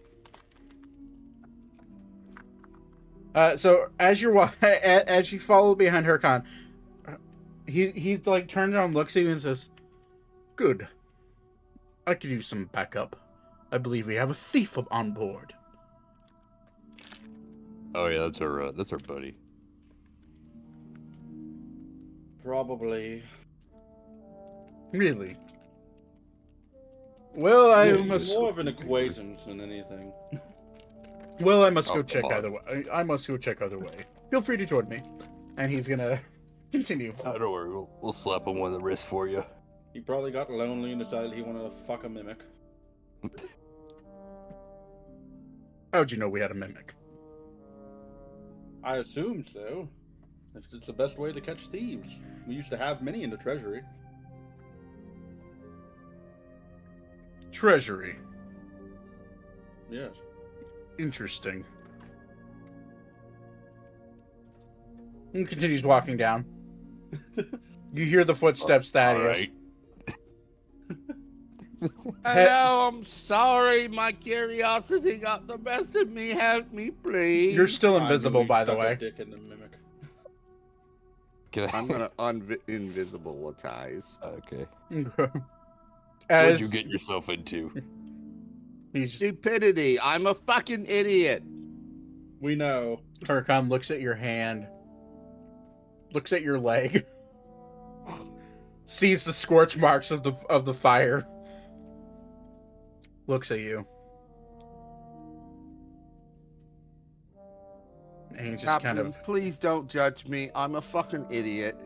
So as as you follow behind Hurkon, he like turns around, looks at you, and says, "Good. I could use some backup. I believe we have a thief on board." Oh yeah, that's our buddy. Probably. Really? Well, I Yeah, must. more of an acquaintance than anything. Well, I must go Oh, check come on. either way. I must go check either way. Feel free to join me. And he's gonna continue. Oh, don't worry, we'll slap him on the wrist for you. He probably got lonely and decided he wanted to fuck a mimic. How'd you know we had a mimic? I assumed so. It's the best way to catch thieves. We used to have many in the treasury. Treasury. Yes. Interesting. He continues walking down. You hear the footsteps, Thaddeus. Hello, I'm sorry. My curiosity got the best of me. Help me, please. You're still I invisible, really by the stuck a way. dick in the mimic. Can I? I'm gonna invisibilize. Okay. What'd What'd you get yourself into? He's Stupidity. I'm a fucking idiot. We know. Hurkon looks at your hand, looks at your leg, sees the scorch marks of the fire, looks at you, and he just Captain, kind of please don't judge me. I'm a fucking idiot.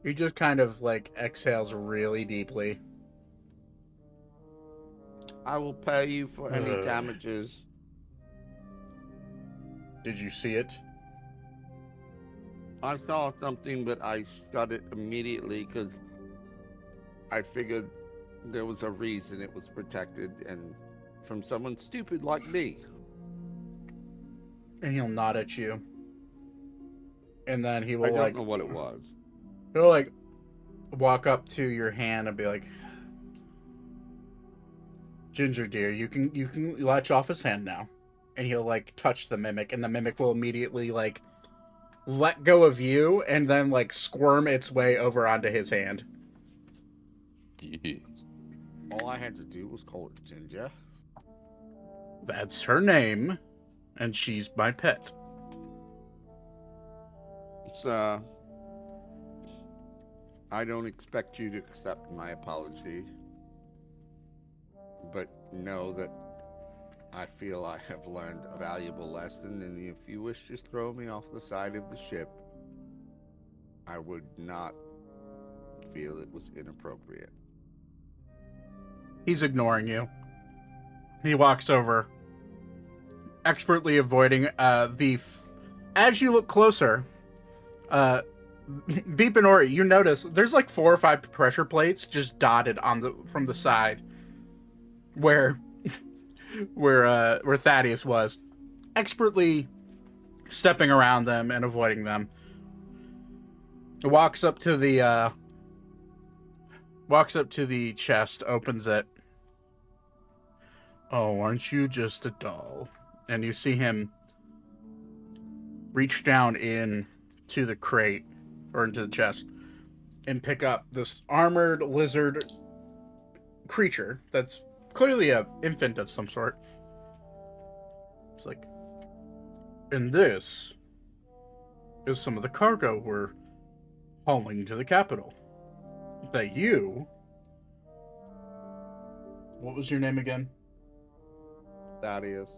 He just kind of like exhales really deeply. I will pay you for any Ugh. damages. Did you see it? I saw something, but I shut it immediately because I figured there was a reason it was protected, and from someone stupid like me. And he'll nod at you. And then he I will don't know what it was. he'll like walk up to your hand and be like, Ginger dear, you can latch off his hand now. And he'll like touch the mimic, and the mimic will immediately like let go of you and then like squirm its way over onto his hand. Yeah. All I had to do was call it Ginger. That's her name, and she's my pet. It's, I don't expect you to accept my apology, but know that I feel I have learned a valuable lesson, and if you wish to throw me off the side of the ship, I would not feel it was inappropriate. He's ignoring you. He walks over, expertly avoiding as you look closer, Beep and Ori, you notice there's like 4 or 5 pressure plates just dotted from the side where Thaddeus was, expertly stepping around them and avoiding them. Walks up to the chest, opens it. Oh, aren't you just a doll? And you see him reach down in to the crate, or into the chest, and pick up this armored lizard creature that's clearly an infant of some sort. It's like, and this is some of the cargo we're hauling to the capital. That you... What was your name again? Thaddeus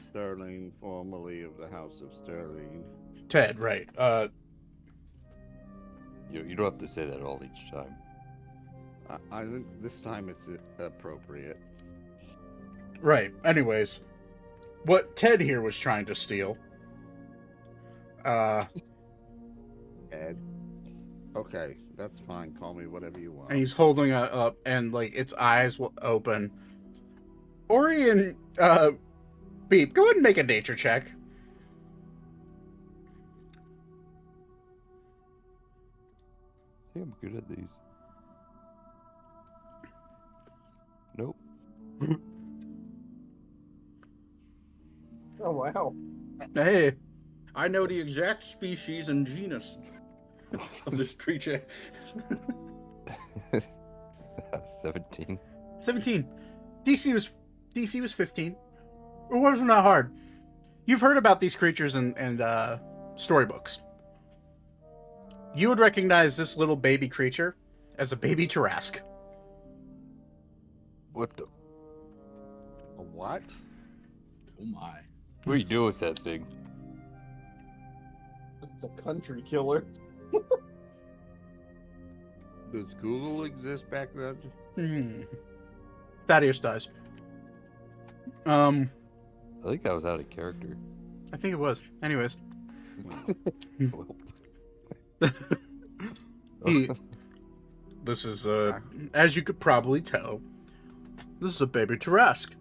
Sterling, formerly of the House of Sterling. Ted, right. You don't have to say that all each time. I think this time it's appropriate. Right. Anyways, what Ted here was trying to steal. Ed. Okay, that's fine. Call me whatever you want. And he's holding it up, and like its eyes will open. Ori and Beep, go ahead and make a nature check. I think I'm good at these. Nope. Oh wow. Hey, I know the exact species and genus of this creature. 17. 17. DC was 15. It wasn't that hard. You've heard about these creatures in storybooks. You would recognize this little baby creature as a baby Tarask. What the? A what? Oh my. What are you doing with that thing? It's a country killer. Does Google exist back then? Thaddeus dies. I think that was out of character. I think it was. Anyways. Well, This is, as you could probably tell, this is a baby Tarask.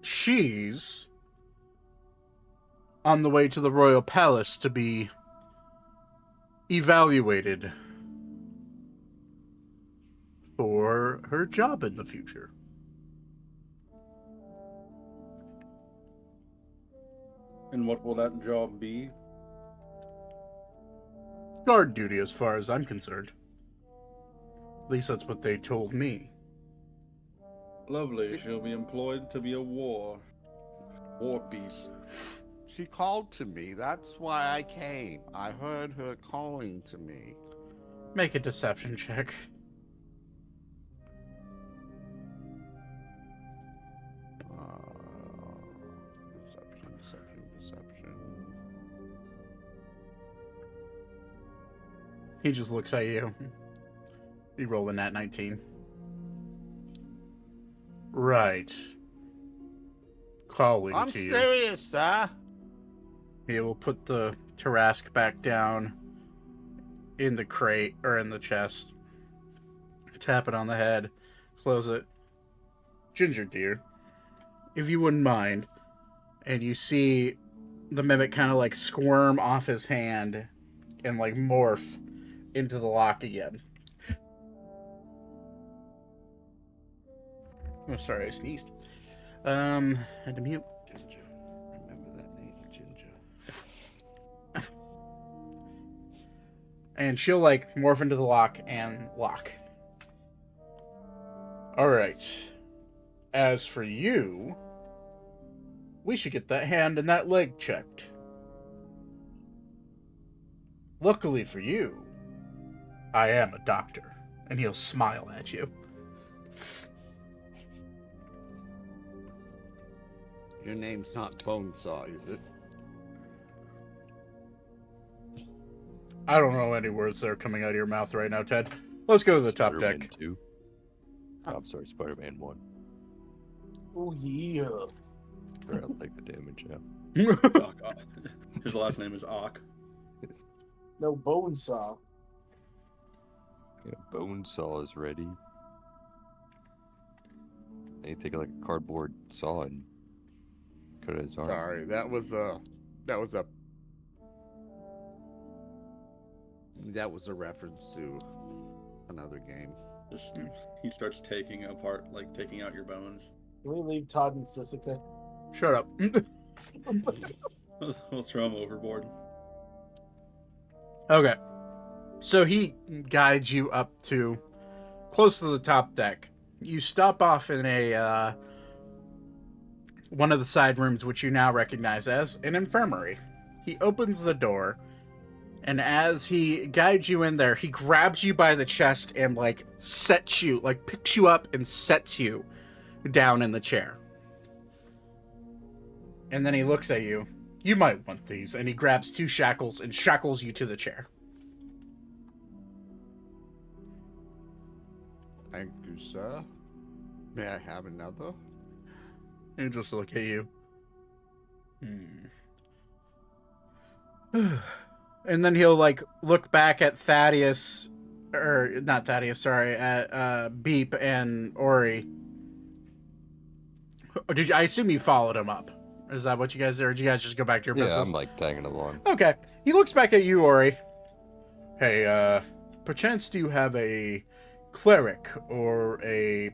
She's on the way to the royal palace to be evaluated for her job in the future. And what will that job be? Guard duty, as far as I'm concerned. At least that's what they told me. Lovely. She'll be employed to be a war beast. She called to me. That's why I came. I heard her calling to me. Make a deception check. Deception. He just looks at you. You roll a nat 19. Right. Calling I'm to you. serious, sir. He will put the Tarask back down in the crate, or in the chest. Tap it on the head. Close it. Ginger, dear, if you wouldn't mind. And you see the mimic kind of like squirm off his hand and like morph into the lock again. Oh, sorry, I sneezed. Had to mute. Ginger. Remember that name, Ginger. And she'll like morph into the lock and lock. Alright. As for you, we should get that hand and that leg checked. Luckily for you, I am a doctor. And he'll smile at you. Your name's not Bonesaw, is it? I don't know any words that are coming out of your mouth right now, Ted. Let's go to the top Spider-Man deck. 2. Oh, I'm sorry, Spider-Man 1. Oh yeah. Sure, I'll take the damage now. Ock. His last name is Ock. No bone saw. Yeah, Bonesaw is ready. And you take like a cardboard saw and cut his arm. Sorry, that was a reference to another game. Just he starts taking apart, like taking out your bones. Can we leave Todd and Sissika? Shut up. We'll throw him overboard. Okay. So he guides you up to close to the top deck. You stop off in a one of the side rooms, which you now recognize as an infirmary. He opens the door, and as he guides you in there, he grabs you by the chest and like sets you, like picks you up and sets you down in the chair. And then he looks at you. You might want these. And he grabs 2 shackles and shackles you to the chair. Thank you, sir. May I have another? And just look at you. And then he'll like look back at Thaddeus, or not Thaddeus, sorry, at Beep and Ori. I assume you followed him up. Is that what you guys did, or did you guys just go back to your business? Yeah, I'm like tagging along. Okay. He looks back at you, Ori. Hey, perchance do you have a cleric or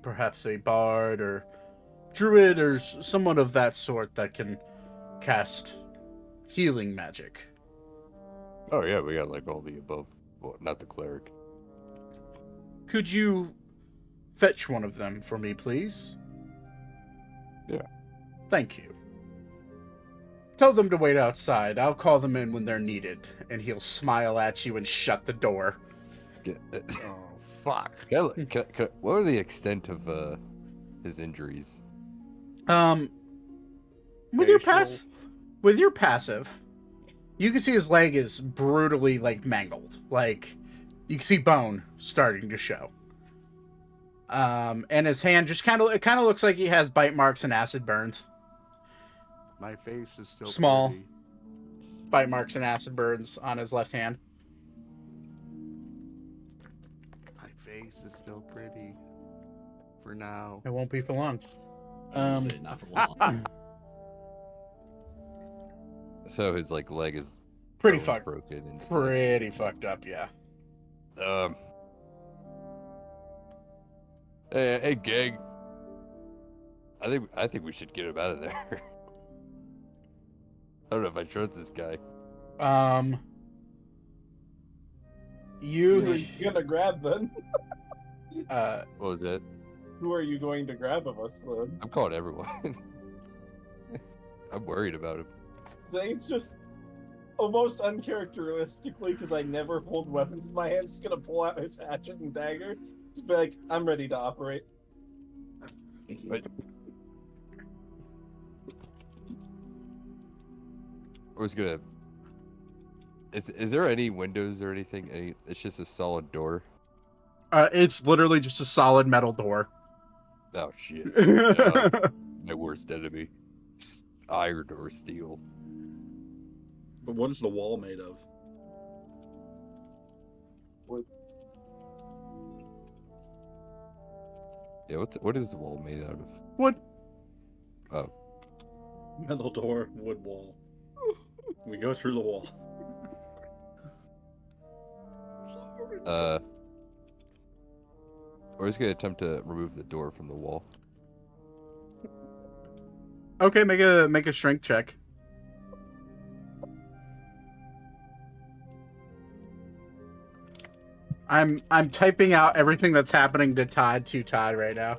perhaps a bard or druid or someone of that sort that can cast healing magic? Oh yeah, we got like all the above. Well, not the cleric. Could you fetch one of them for me, please? Yeah. Thank you. Tell them to wait outside. I'll call them in when they're needed. And he'll smile at you and shut the door. Oh, fuck. What are the extent of his injuries? With your passive, you can see his leg is brutally like mangled. Like you can see bone starting to show. And his hand just kind of looks like he has bite marks and acid burns. My face is still Small. pretty. Bite marks and acid burns on his left hand. My face is still pretty. For now. It won't be for long. Say not for long. So his like leg is Pretty bone's fucked. broken and stuff. Pretty fucked up, yeah. Hey, gang. I think we should get him out of there. I don't know if I trust this guy. Who are You you gonna grab then? What was that? Who are you going to grab of us then? I'm calling everyone. I'm worried about him. Zane's just almost uncharacteristically, because I never hold weapons in my hand, just gonna pull out his hatchet and dagger. Just be like, I'm ready to operate. But I was gonna Is there any windows or anything? It's just a solid door. It's literally just a solid metal door. Oh shit! No, my worst enemy. Iron or steel. But what is the wall made of? Yeah, what is the wall made out of? Wood. Oh, Metal door, wood wall. We go through the wall. We're just gonna attempt to remove the door from the wall. Okay, make a strength check. I'm typing out everything that's happening to Todd right now.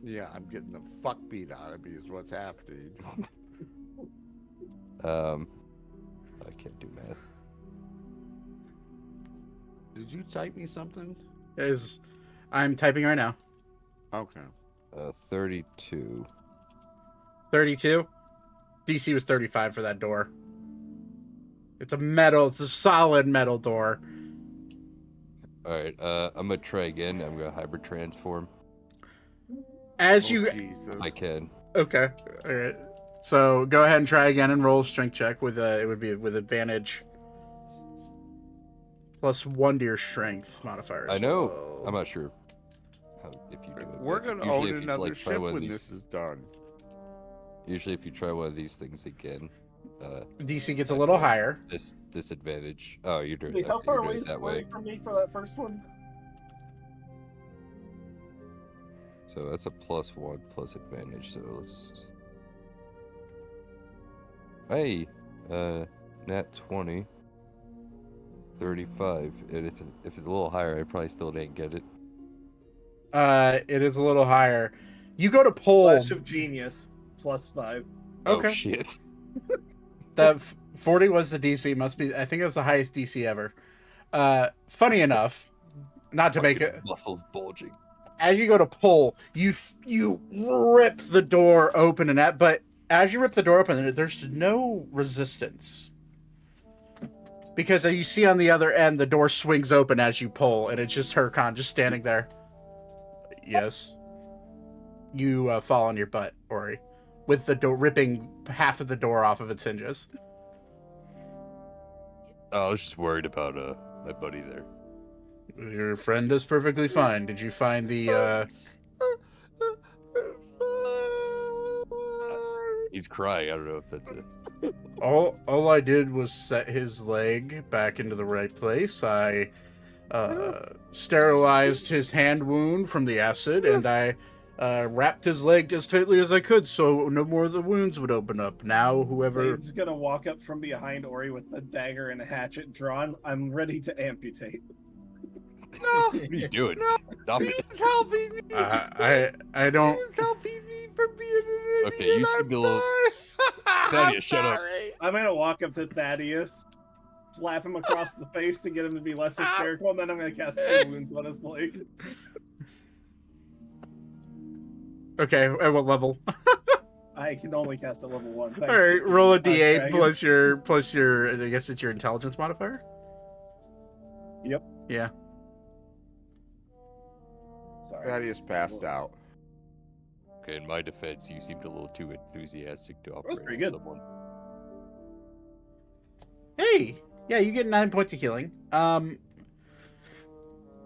Yeah, I'm getting the fuck beat out of me is what's happening. I can't do math. Did you type me something? I'm typing right now. Okay. 32. 32. DC was 35 for that door. It's a solid metal door. All right. I'm gonna try again. I'm gonna hybrid transform. As Oh, you Jesus. I can. Okay. All right. So go ahead and try again and roll a strength check with it would be with advantage. +1 to your strength modifier. I know. well. I'm not sure if you do it. We're but gonna usually own if you, another like, try ship one of when these- this is done. Usually, if you try one of these things again, DC gets a little higher. this disadvantage. Oh, you're doing Wait, that. how far You're away doing is it that Ori way. from me for that first one? So that's a +1 plus advantage. So let's. Hey, nat 20. 35. And if it's a little higher, I probably still didn't get it. It is a little higher. You go to pull. Flash of Genius, +5. Okay. Oh shit. That 40 was the DC. Must be. I think it was the highest DC ever. Funny enough, not to make it. Muscles bulging. As you go to pull, you rip the door open, but as you rip the door open, there's no resistance. Because you see on the other end, the door swings open as you pull, and it's just Hercon just standing there. Yes. You fall on your butt, Ori, with the door ripping half of the door off of its hinges. Oh, I was just worried about my buddy there. Your friend is perfectly fine. Did you find the? He's crying. I don't know if that's it. All I did was set his leg back into the right place. I sterilized his hand wound from the acid, and I wrapped his leg as tightly as I could so no more of the wounds would open up. Now, whoever... He's gonna walk up from behind Ori with a dagger and a hatchet drawn. I'm ready to amputate. No! What are you doing? No! Stop He it. was helping me! I don't... He was helping me from being an idiot! Okay, you I'm seem a little- sorry. Thaddeus, shut up. Sorry. I'm gonna walk up to Thaddeus, slap him across the face to get him to be less hysterical, and then I'm gonna cast Cure Wounds on his leg. Okay, at what level? I can only cast at level 1. All right, roll a d8 dragon. plus your. I guess it's your intelligence modifier. Yep. Yeah. Sorry. Thaddeus passed out. Okay, in my defense, you seemed a little too enthusiastic to operate pretty on good. someone. Hey, yeah, you get 9 points of healing.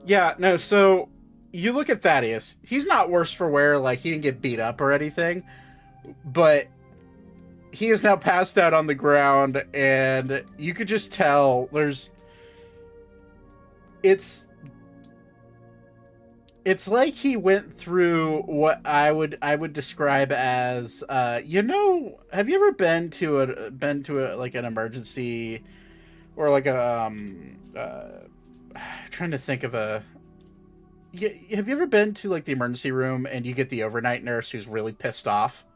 Yeah, no. So you look at Thaddeus. He's not worse for wear. Like, he didn't get beat up or anything, but he is now passed out on the ground, and you could just tell it's like he went through what I would describe as have you ever been to a like an emergency or like a trying to think of a have you ever been to like the emergency room and you get the overnight nurse who's really pissed off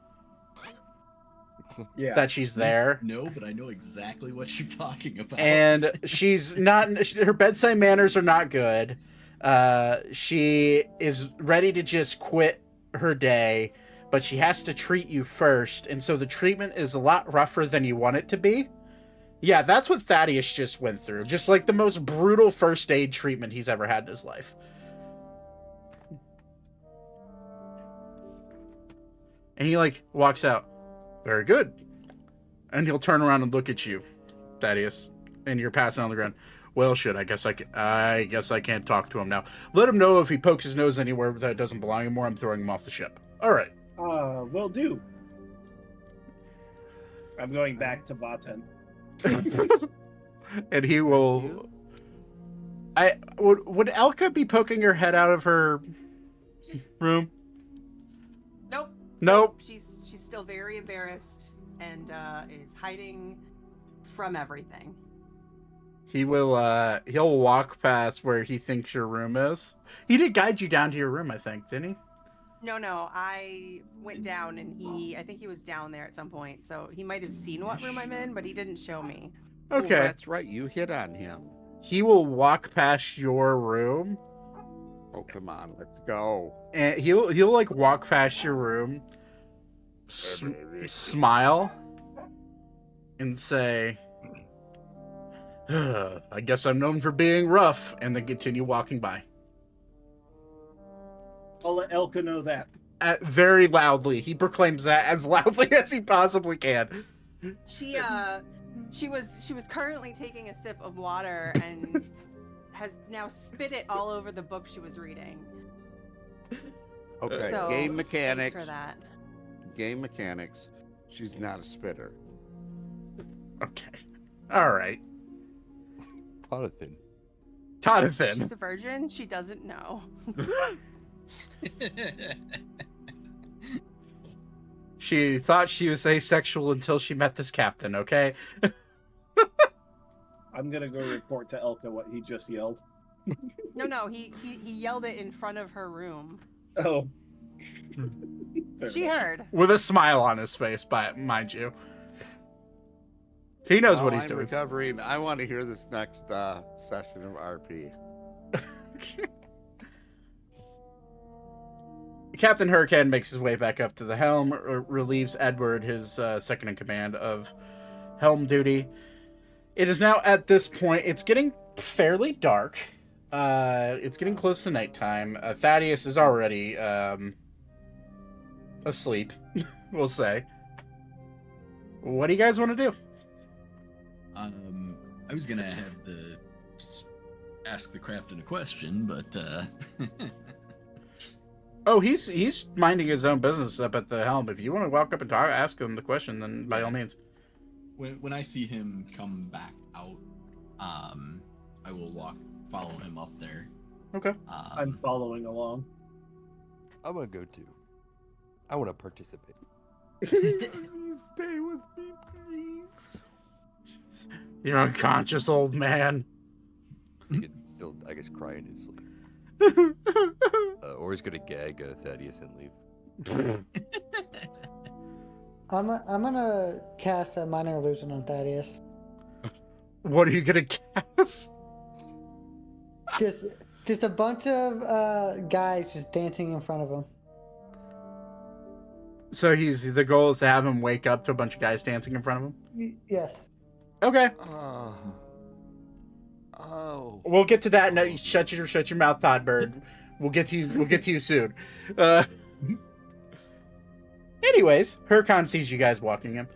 Yeah. that she's there? No, but I know exactly what you're talking about. And her bedside manners are not good. She is ready to just quit her day, but she has to treat you first, and so the treatment is a lot rougher than you want it to be. Yeah, that's what Thaddeus just went through. Just like the most brutal first aid treatment he's ever had in his life. And he, like, walks out. Very good. And he'll turn around and look at you, Thaddeus. And you're passing on the ground. Well, shit, I guess I can't talk to him now. Let him know if he pokes his nose anywhere that doesn't belong anymore, I'm throwing him off the ship. All right. Will do. I'm going back to Vaten. And he will... Would Elka be poking her head out of her room? Nope. She's still very embarrassed and is hiding from everything. He'll walk past where he thinks your room is. He did guide you down to your room, I think, didn't he? No, I went down and I think he was down there at some point, so he might have seen what room I'm in, but he didn't show me. Okay. Oh, that's right. You hit on him. He will walk past your room. Oh, come on. Let's go. And he'll like walk past your room, smile, and say, I guess I'm known for being rough, and then continue walking by. I'll let Elka know that. Very loudly. He proclaims that as loudly as he possibly can. She was currently taking a sip of water and has now spit it all over the book she was reading. Okay, So, game mechanics. Thanks for that. Game mechanics. She's not a spitter. Okay. All right. Tonathan. She's a virgin. She doesn't know. She thought she was asexual until she met this captain, okay? I'm gonna go report to Elka what he just yelled. No, he yelled it in front of her room. Oh. She heard. With a smile on his face, mind you. He knows what he's doing. Recovering. I want to hear this next session of RP. Captain Hurricane makes his way back up to the helm, relieves Edward his second in command of helm duty. It is now at this point, it's getting fairly dark. It's getting close to nighttime. Thaddeus is already asleep, we'll say. What do you guys want to do? I was gonna have ask the captain a question, but Oh, he's minding his own business up at the helm. If you want to walk up and ask him the question, then by all means. When I see him come back out, I will follow him up there. Okay. I'm following along. I'm gonna go too. I want to participate. Stay with me, please. You're unconscious, old man. He can still, I guess, cry in his sleep. Or he's gonna gag Thaddeus and leave. I'm gonna cast a minor illusion on Thaddeus. What are you gonna cast? Just a bunch of guys just dancing in front of him. So the goal is to have him wake up to a bunch of guys dancing in front of him? Yes. Okay. Oh. We'll get to that. No, shut your mouth, Todd Bird. We'll get to you soon. Anyways, Hurcon sees you guys walking in.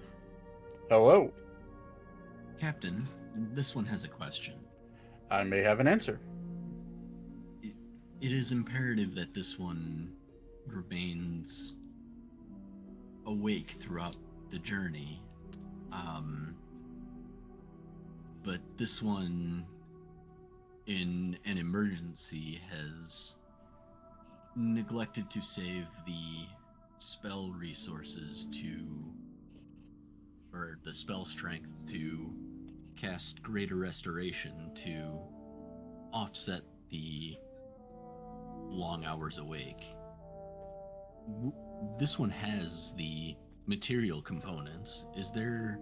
Hello. Captain, this one has a question. I may have an answer. It is imperative that this one remains awake throughout the journey. But this one, in an emergency, has neglected to save the spell resources or the spell strength to cast Greater Restoration to offset the long hours awake. This one has the material components. Is there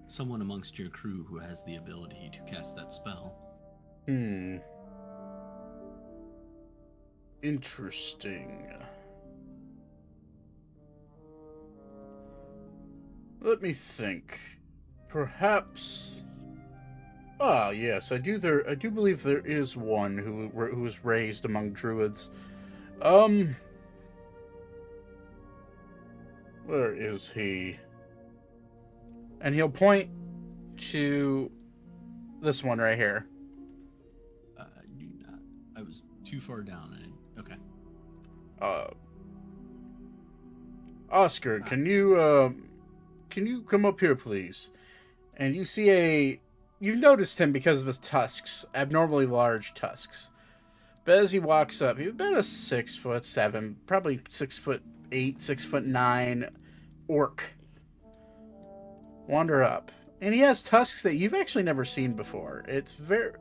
someone amongst your crew who has the ability to cast that spell? Interesting. Let me think. Perhaps. Ah, yes, I do believe there is one who was raised among druids. Where is he? And he'll point to this one right here. Do not. I was too far down. Okay. Oscar, can you come up here, please? And you see you've noticed him because of his tusks, abnormally large tusks. But as he walks up, he's about a 6'7", probably 6'8", 6'9" orc. Wander up. And he has tusks that you've actually never seen before. It's very,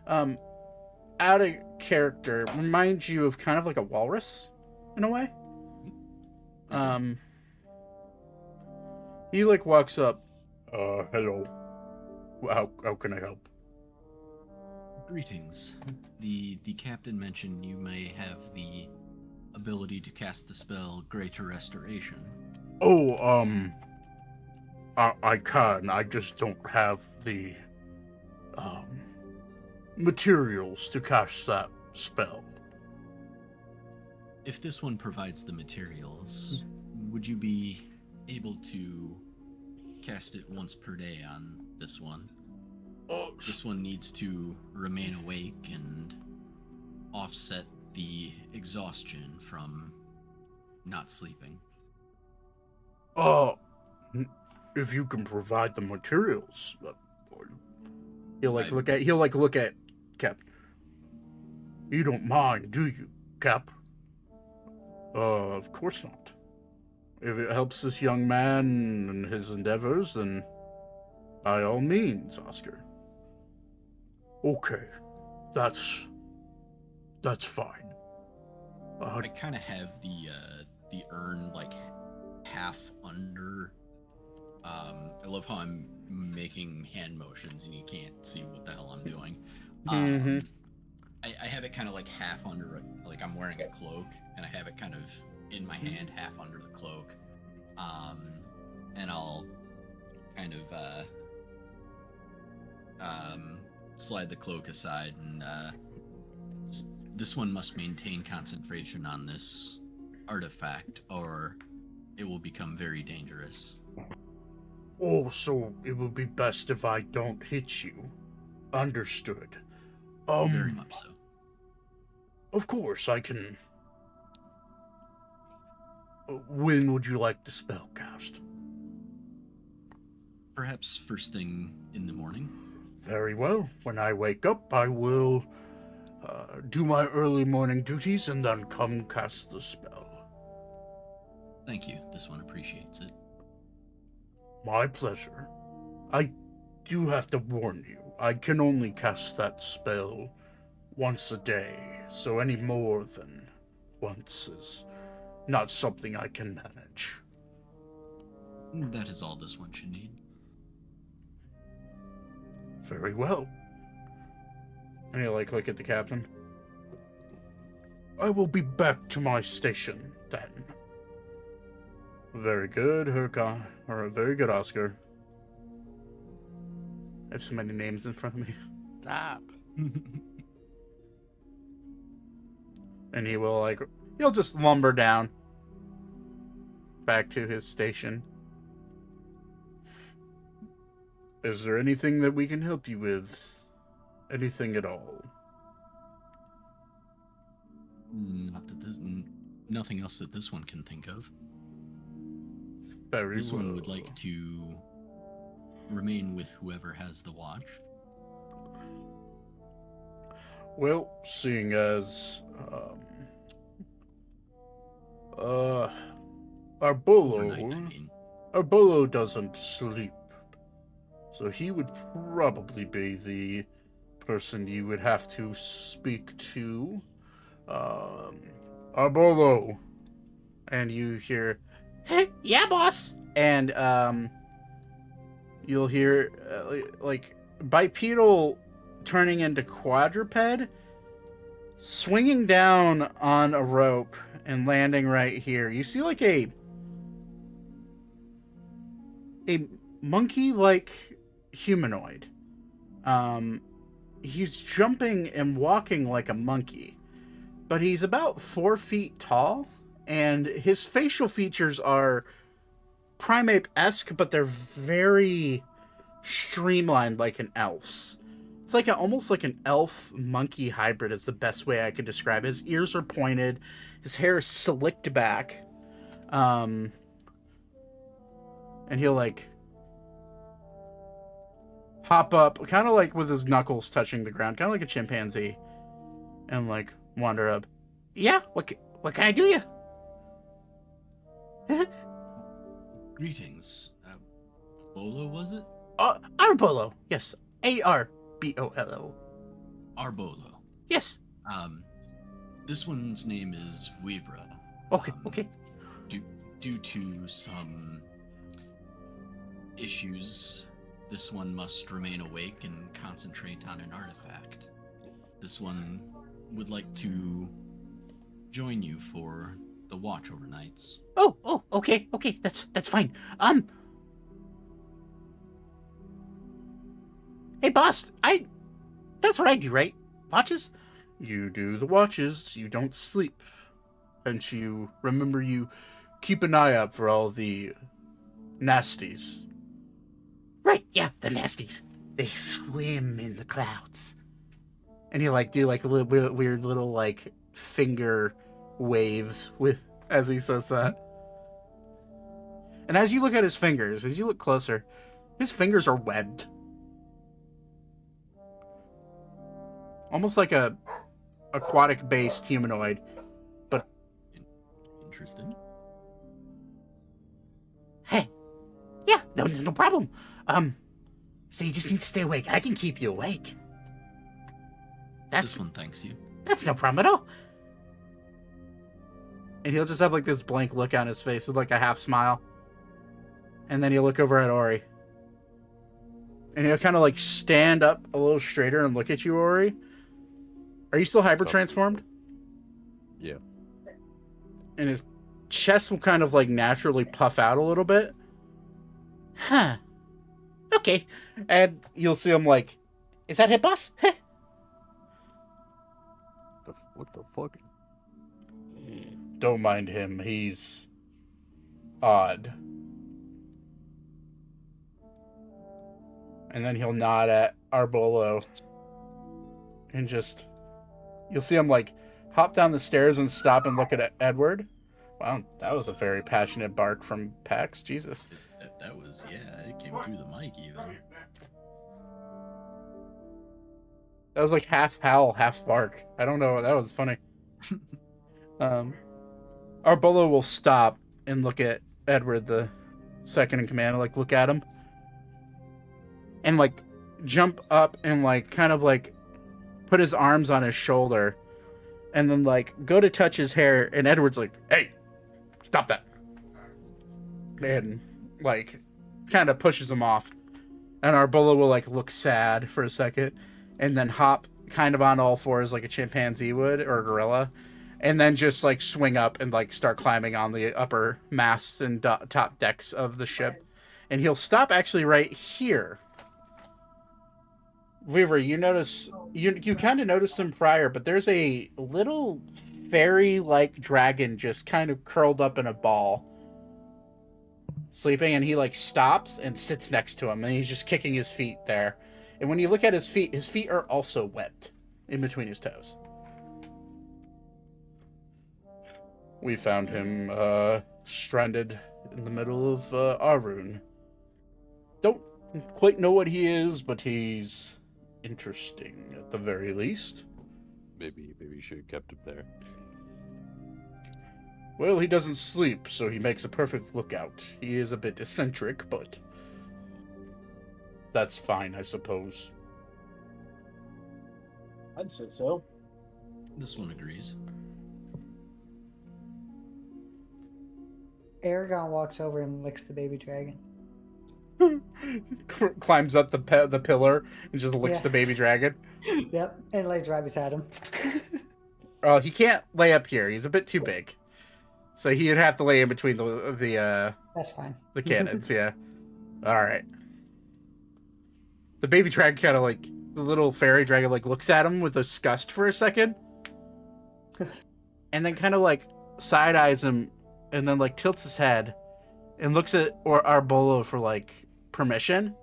out of character. Reminds you of kind of like a walrus, in a way. He like walks up. Hello. How can I help? Greetings. The captain mentioned you may have the ability to cast the spell Greater Restoration. Oh, I can. I just don't have the materials to cast that spell. If this one provides the materials, would you be able to cast it once per day on this one? This one needs to remain awake and offset the exhaustion from not sleeping. If you can provide the materials, he'll look at Cap. You don't mind, do you, Cap? Of course not. If it helps this young man and his endeavors, then by all means, Oscar. Okay, that's fine. I kind of have the urn like half under. I love how I'm making hand motions and you can't see what the hell I'm doing. I have it kind of like half under, like I'm wearing a cloak, and I have it kind of in my hand, half under the cloak. And I'll kind of slide the cloak aside, and this one must maintain concentration on this artifact, or it will become very dangerous. Oh, so it would be best if I don't hit you. Understood. Very much so. Of course, I can. When would you like the spell cast? Perhaps first thing in the morning. Very well. When I wake up, I will do my early morning duties and then come cast the spell. Thank you. This one appreciates it. My pleasure. I do have to warn you, I can only cast that spell once a day, so any more than once is not something I can manage. That is all this one should need. Very well. And he'll look at the captain. I will be back to my station then. Very good, very good, Oscar. I have so many names in front of me. Stop. And he'll just lumber down back to his station. Is there anything that we can help you with? Anything at all? Nothing else that this one can think of. Very this well. One would like to remain with whoever has the watch. Well, seeing as Arbolo doesn't sleep, so he would probably be the person you would have to speak to. Arbolo, and you hear, "Hey, yeah, boss," and you'll hear bipedal turning into quadruped, swinging down on a rope and landing right here. You see a monkey-like humanoid. He's jumping and walking like a monkey, but he's about 4 feet tall, and his facial features are primate-esque, but they're very streamlined like an elf's. It's like almost like an elf-monkey hybrid is the best way I could describe it. His ears are pointed, his hair is slicked back, and he'll like hop up, kind of like with his knuckles touching the ground, kind of like a chimpanzee, and like wander up. Yeah, what can I do you? Greetings. Bolo, was it? Arbolo. Yes, Arbolo. Arbolo. Yes. This one's name is Weavra. Okay. Due to some issues, this one must remain awake and concentrate on an artifact. This one would like to join you for the watch overnights. Oh, okay, that's fine. Hey, boss, that's what I do, right? Watches? You do the watches, you don't sleep. And you remember you keep an eye out for all the nasties. Right, yeah, the nasties. They swim in the clouds. And you like do like a little weird little like finger waves with as he says that. And as you look at his fingers, as you look closer, his fingers are webbed. Almost like a aquatic-based humanoid, but interesting. Hey, yeah, no problem. So you just need to stay awake. I can keep you awake. This one thanks you. That's no problem at all. And he'll just have like this blank look on his face with like a half smile. And then he'll look over at Ori. And he'll kind of like stand up a little straighter and look at you, Ori. Are you still hyper transformed? Yeah. And his chest will kind of like naturally puff out a little bit. Huh. Okay. And you'll see him like, is that it, boss? What the fuck? Don't mind him. He's odd. And then he'll nod at Arbolo. And just... You'll see him, like, hop down the stairs and stop and look at Edward. Wow, that was a very passionate bark from Pax. Jesus. That was, yeah, it came through the mic, even. That was, like, half howl, half bark. I don't know. That was funny. Arbolo will stop and look at Edward, the second in command, like, look at him. And, like, jump up and, like, kind of, like, put his arms on his shoulder. And then, like, go to touch his hair. And Edward's like, hey, stop that. And, like, kind of pushes him off. And Arbolo will, like, look sad for a second. And then hop kind of on all fours like a chimpanzee would, or a gorilla. And then just, like, swing up and, like, start climbing on the upper masts and top decks of the ship. And he'll stop actually right here. Weaver, you notice... You kind of noticed him prior, but there's a little fairy-like dragon just kind of curled up in a ball. Sleeping, and he, like, stops and sits next to him. And he's just kicking his feet there. And when you look at his feet are also webbed in between his toes. We found him stranded in the middle of Arune. Don't quite know what he is, but he's interesting at the very least. Maybe you should have kept him there. Well, he doesn't sleep, so he makes a perfect lookout. He is a bit eccentric, but that's fine, I suppose. I'd say so. This one agrees. Aragon walks over and licks the baby dragon. Climbs up the pillar and just licks the baby dragon. Yep, and lays right beside him. Oh, he can't lay up here. He's a bit too big. So he'd have to lay in between the That's fine. the cannons, yeah. All right. The baby dragon kind of like, the little fairy dragon like looks at him with disgust for a second. And then kind of like side eyes him and then like tilts his head and looks at Arbolo for like permission.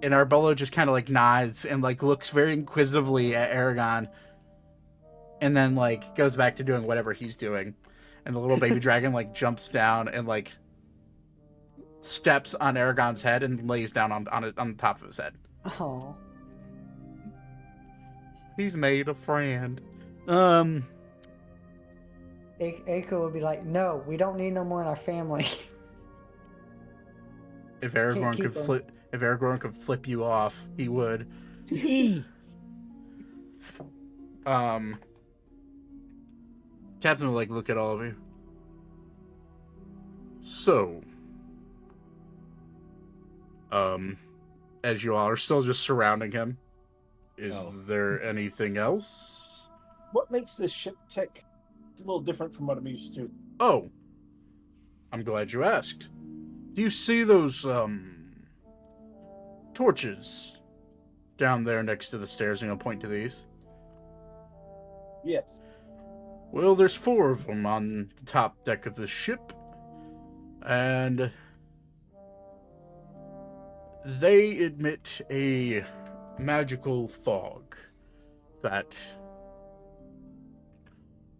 And Arbolo just kind of like nods and like looks very inquisitively at Aragon. And then like goes back to doing whatever he's doing. And the little baby dragon like jumps down and like steps on Aragon's head and lays down on the top of his head. Oh. He's made a friend. Aiko would be like, no, we don't need no more in our family. If Aragorn could flip you off, he would. Captain would like look at all of you. So, as you all are still just surrounding him, is there anything else? What makes this ship tick? It's a little different from what I'm used to. Oh, I'm glad you asked. Do you see those, torches down there next to the stairs? And I'll point to these. Yes. Well, there's 4 of them on the top deck of the ship. And they emit a magical fog that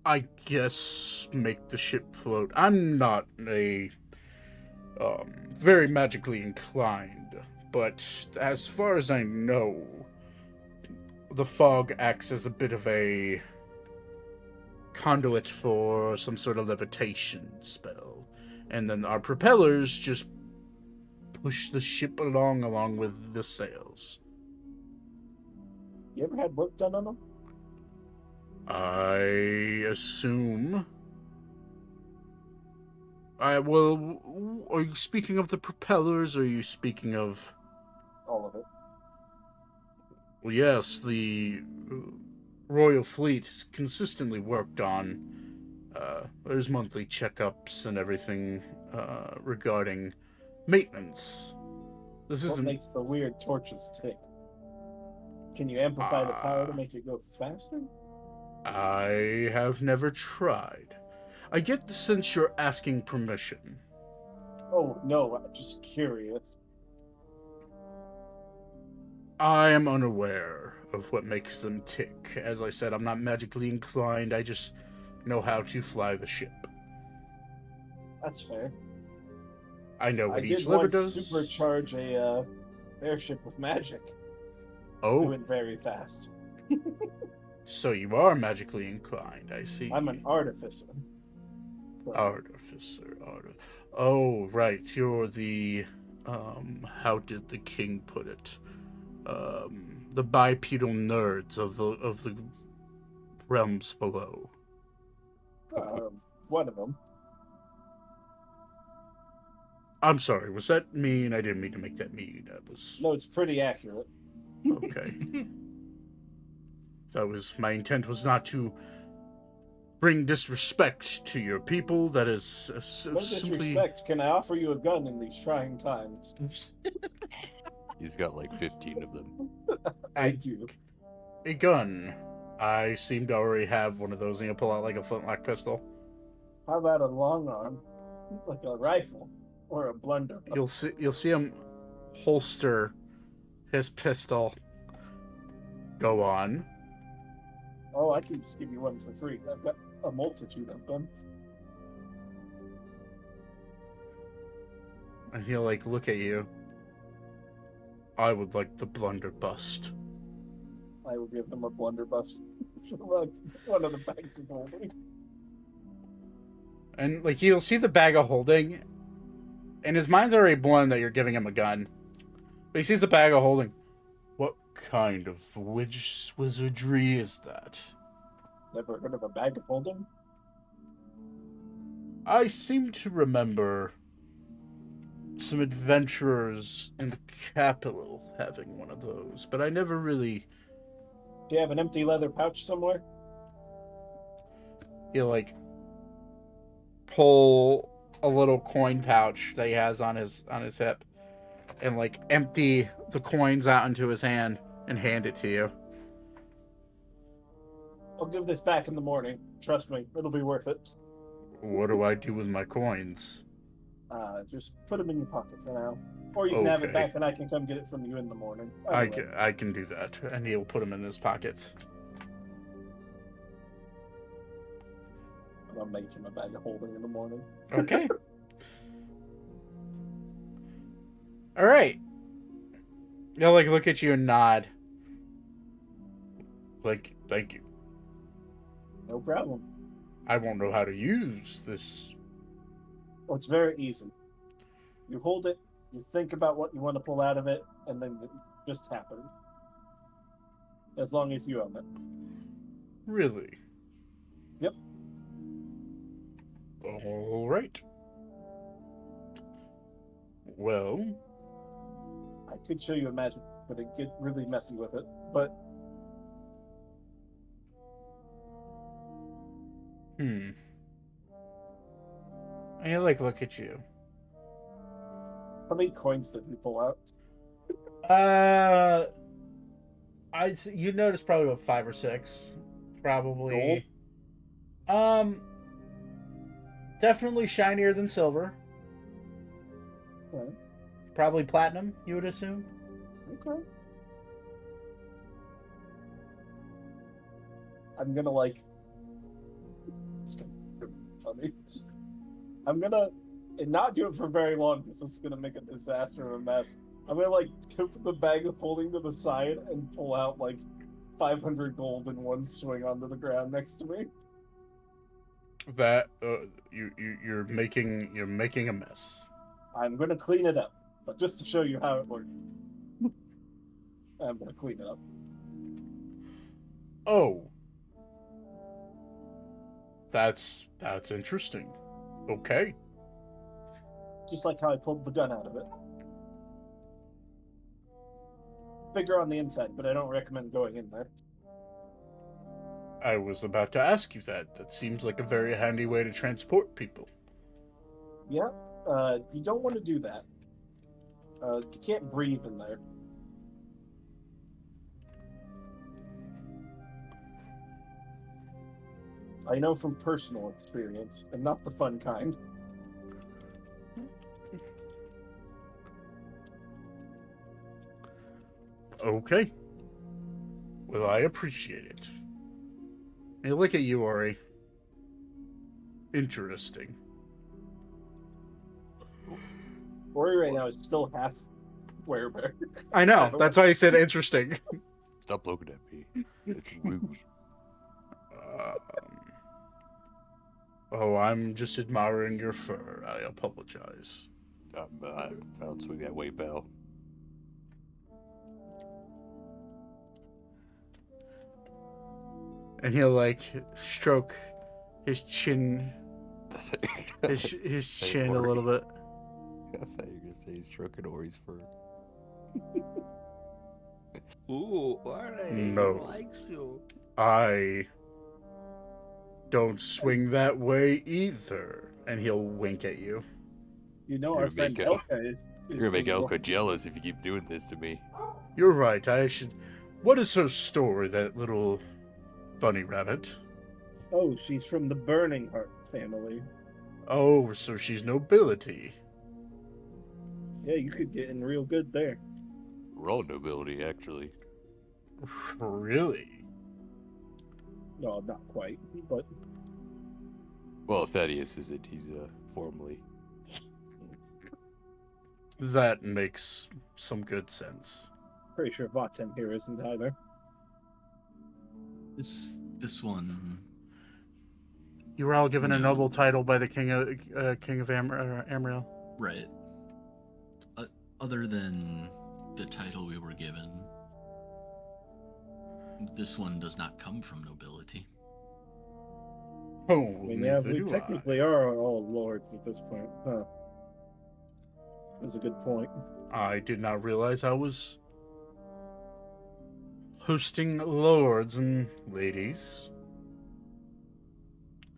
I guess make the ship float. I'm not a very magically inclined, but as far as I know, the fog acts as a bit of a conduit for some sort of levitation spell. And then our propellers just push the ship along with the sails. You ever had work done on them? I assume. Well, are you speaking of the propellers, or are you speaking of... All of it. Well, yes, the Royal Fleet is consistently worked on. There's monthly checkups and everything regarding maintenance. This What isn't... makes the weird torches tick? Can you amplify the power to make it go faster? I have never tried. I get the sense you're asking permission. Oh, no, I'm just curious. I am unaware of what makes them tick. As I said, I'm not magically inclined. I just know how to fly the ship. That's fair. I know I what did each lever once does. supercharge a airship with magic. It Oh, went very fast. so you are magically inclined. I see. I'm an artificer. Artificer. Oh, right. You're the... how did the king put it? The bipedal nerds of the realms below. One of them. I'm sorry, was that mean? I didn't mean to make that mean. That was... No, it's pretty accurate. Okay. My intent was not to bring disrespect to your people. That is No simply... disrespect. Can I offer you a gun in these trying times? He's got like 15 of them. I do. A gun. I seem to already have one of those, and you'll pull out like a flintlock pistol. How about a long arm? Like a rifle? Or a blunder? You'll see him holster his pistol. Go on. Oh, I can just give you one for free. I've got a multitude of them. And he'll like look at you. I would like the blunderbuss. I will give them a blunderbuss. One of the bags of holding. And like you'll see the bag of holding, and his mind's already blown that you're giving him a gun. But he sees the bag of holding. What kind of wizardry is that? Never heard of a bag of holding? I seem to remember some adventurers in the capital having one of those, but I never really... Do you have an empty leather pouch somewhere? He'll like pull a little coin pouch that he has on his hip, and like empty the coins out into his hand and hand it to you. I'll give this back in the morning. Trust me, it'll be worth it. What do I do with my coins? Just put them in your pocket for now. Or you can have it Okay. back and I can come get it from you in the morning. I can do that. And he'll put them in his pockets. I'll make him a bag of holding in the morning. Okay. All right. He'll like look at you and nod. Like, thank you. No problem. I won't know how to use this. Well, it's very easy. You hold it, you think about what you want to pull out of it, and then it just happens. As long as you own it. Really? Yep. All right. Well, I could show you a magic, but it'd get really messy with it. But I like look at you. how many coins did you pull out? You'd notice probably about 5 or 6, probably. Gold? Definitely shinier than silver. Okay. Probably platinum, you would assume. Okay. I'm gonna like. It's gonna be funny. I'm gonna and not do it for very long because this is gonna make a disaster of a mess. I'm gonna like tip the bag of holding to the side and pull out like 500 gold in one swing onto the ground next to me. That you're making a mess. I'm gonna clean it up, but just to show you how it works, I'm gonna clean it up. Oh, that's interesting. Okay. Just like how I pulled the gun out of it. Bigger on the inside, but I don't recommend going in there. I was about to ask you that. That seems like a very handy way to transport people. Yeah, you don't want to do that. You can't breathe in there. I know from personal experience, and not the fun kind. Okay. Well, I appreciate it. Hey, look at you, Ori. Interesting. Ori right now is still half werebear. I know. That's why I said interesting. Stop looking at me. It's rude. Oh, I'm just admiring your fur. I apologize. I don't swing that way, pal. And he'll like stroke his chin, his chin a little bit. I thought you were gonna say he's stroking Ori's fur. Ooh, Arune, No. likes you. I don't swing that way either. And he'll wink at you. You know You're our friend gonna make Elka is You're gonna make single. Elka jealous if you keep doing this to me. You're right. I should. What is her story? That little bunny rabbit. Oh, she's from the Burning Heart family. Oh, so she's nobility. Yeah, you could get in real good there. We're all nobility, actually. Really? No, not quite, but Well, Thaddeus isn't. He's formally. That makes some good sense. pretty sure Vaten here isn't either. This one. You were all given a No. noble title by the King of Ammriel. Right. Other than the title we were given, this one does not come from nobility. Oh, I mean, yeah, we technically are all lords at this point. Huh. That's a good point. I did not realize I was hosting lords and ladies.